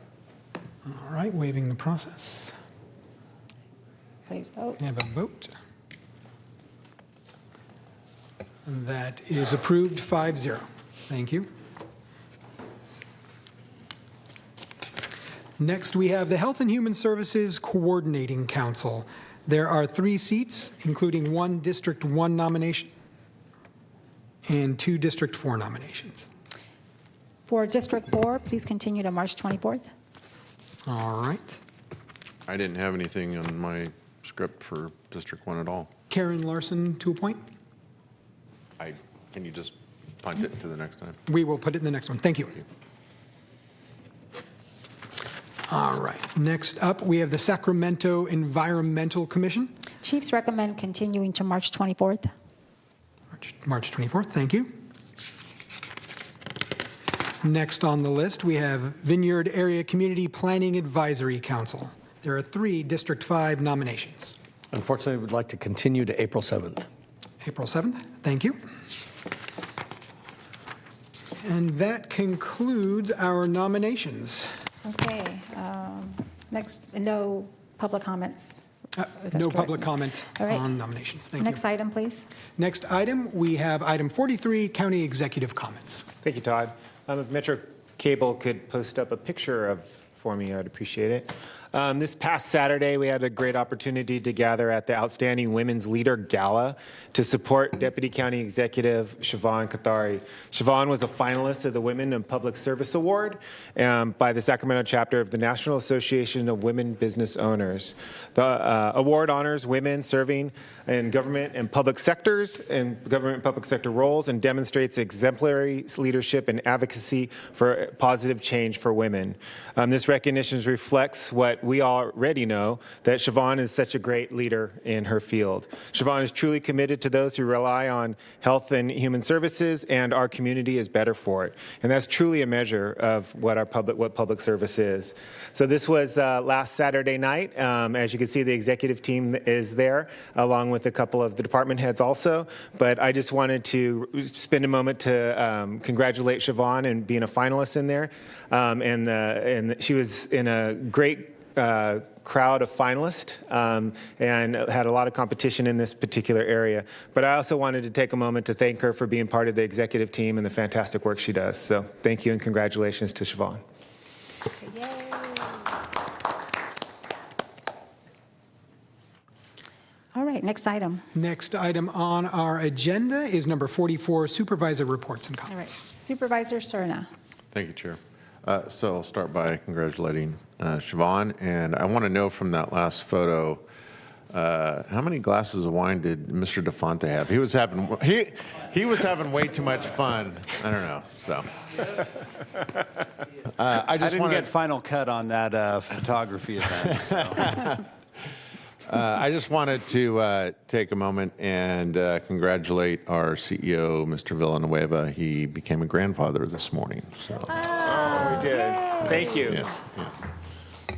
right, waiving the process. Please vote. We have a vote. That is approved 5-0. Thank you. Next, we have the Health and Human Services Coordinating Council. There are 3 seats, including 1 District 1 nomination and 2 District 4 nominations. For District 4, please continue to March 24th. All right. I didn't have anything on my script for District 1 at all. Karen Larson to appoint. Can you just punt it to the next time? We will put it in the next one. Thank you. All right. Next up, we have the Sacramento Environmental Commission. Chiefs recommend continuing to March 24th. March 24th. Thank you. Next on the list, we have Vineyard Area Community Planning Advisory Council. There are 3 District 5 nominations. Unfortunately, we'd like to continue to April 7th. April 7th. Thank you. And that concludes our nominations. Okay. Next, no public comments. No public comment All right. on nominations. Thank Next you. item, please. Next item, we have item 43, County Executive Comments. Thank you, Todd. If Metro Cable could post up a picture for me, I'd appreciate it. This past Saturday, we had a great opportunity to gather at the Outstanding Women's Leader Gala to support Deputy County Executive Siobhan Kathari. Siobhan was a finalist of the Women in Public Service Award by the Sacramento chapter of the National Association of Women Business Owners. The award honors women serving in government and public sectors and government and public sector roles and demonstrates exemplary leadership and advocacy for positive change for women. This recognition reflects what we already know, that Siobhan is such a great leader in her field. Siobhan is truly committed to those who rely on health and human services, and our community is better for it. And that's truly a measure of what public service is. So this was last Saturday night. As you can see, the executive team is there, along with a couple of the department heads also. But I just wanted to spend a moment to congratulate Siobhan and being a finalist in there. And she was in a great crowd of finalists and had a lot of competition in this particular area. But I also wanted to take a moment to thank her for being part of the executive team and the fantastic work she does. So thank you and congratulations to Siobhan. All right, next item. Next item on our agenda is number 44, Supervisor Reports and Comments. All right, Supervisor Cerna. Thank you, Chair. So I'll start by congratulating Siobhan, and I want to know from that last photo, how many glasses of wine did Mr. DeFonte have? He was having way too much fun. I don't know. So I didn't get final cut on that photography event. So. I just wanted to take a moment and congratulate our CEO, Mr. Villanueva. He became a grandfather this morning. So. Oh, we did. Yay. Thank you. Yes. Yeah.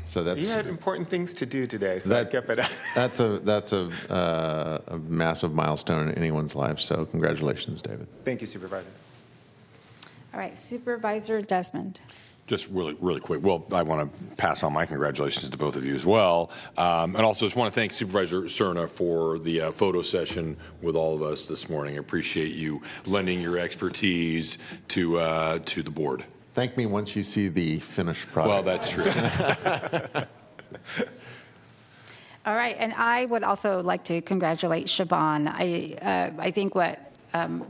So that's. He had important things to do today, so I kept it up. That's a massive milestone in anyone's life. So congratulations, David. Thank you, Supervisor. All right, Supervisor Desmond. Just really quick. Well, I want to pass on my congratulations to both of you as well. And also just want to thank Supervisor Cerna for the photo session with all of us this morning. I appreciate you lending your expertise to the board. Thank me once you see the finished product. Well, that's true. All right, and I would also like to congratulate Siobhan. I think what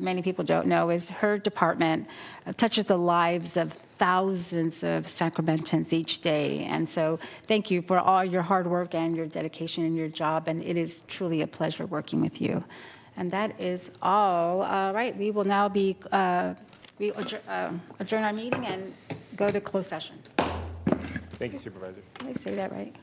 many people don't know is her department touches the lives of thousands of Sacramentans each day. And so thank you for all your hard work and your dedication in your job. And it is truly a pleasure working with you. And that is all. Right, we will now be adjourn our meeting and go to closed session. Thank you, Supervisor. Did I say that right?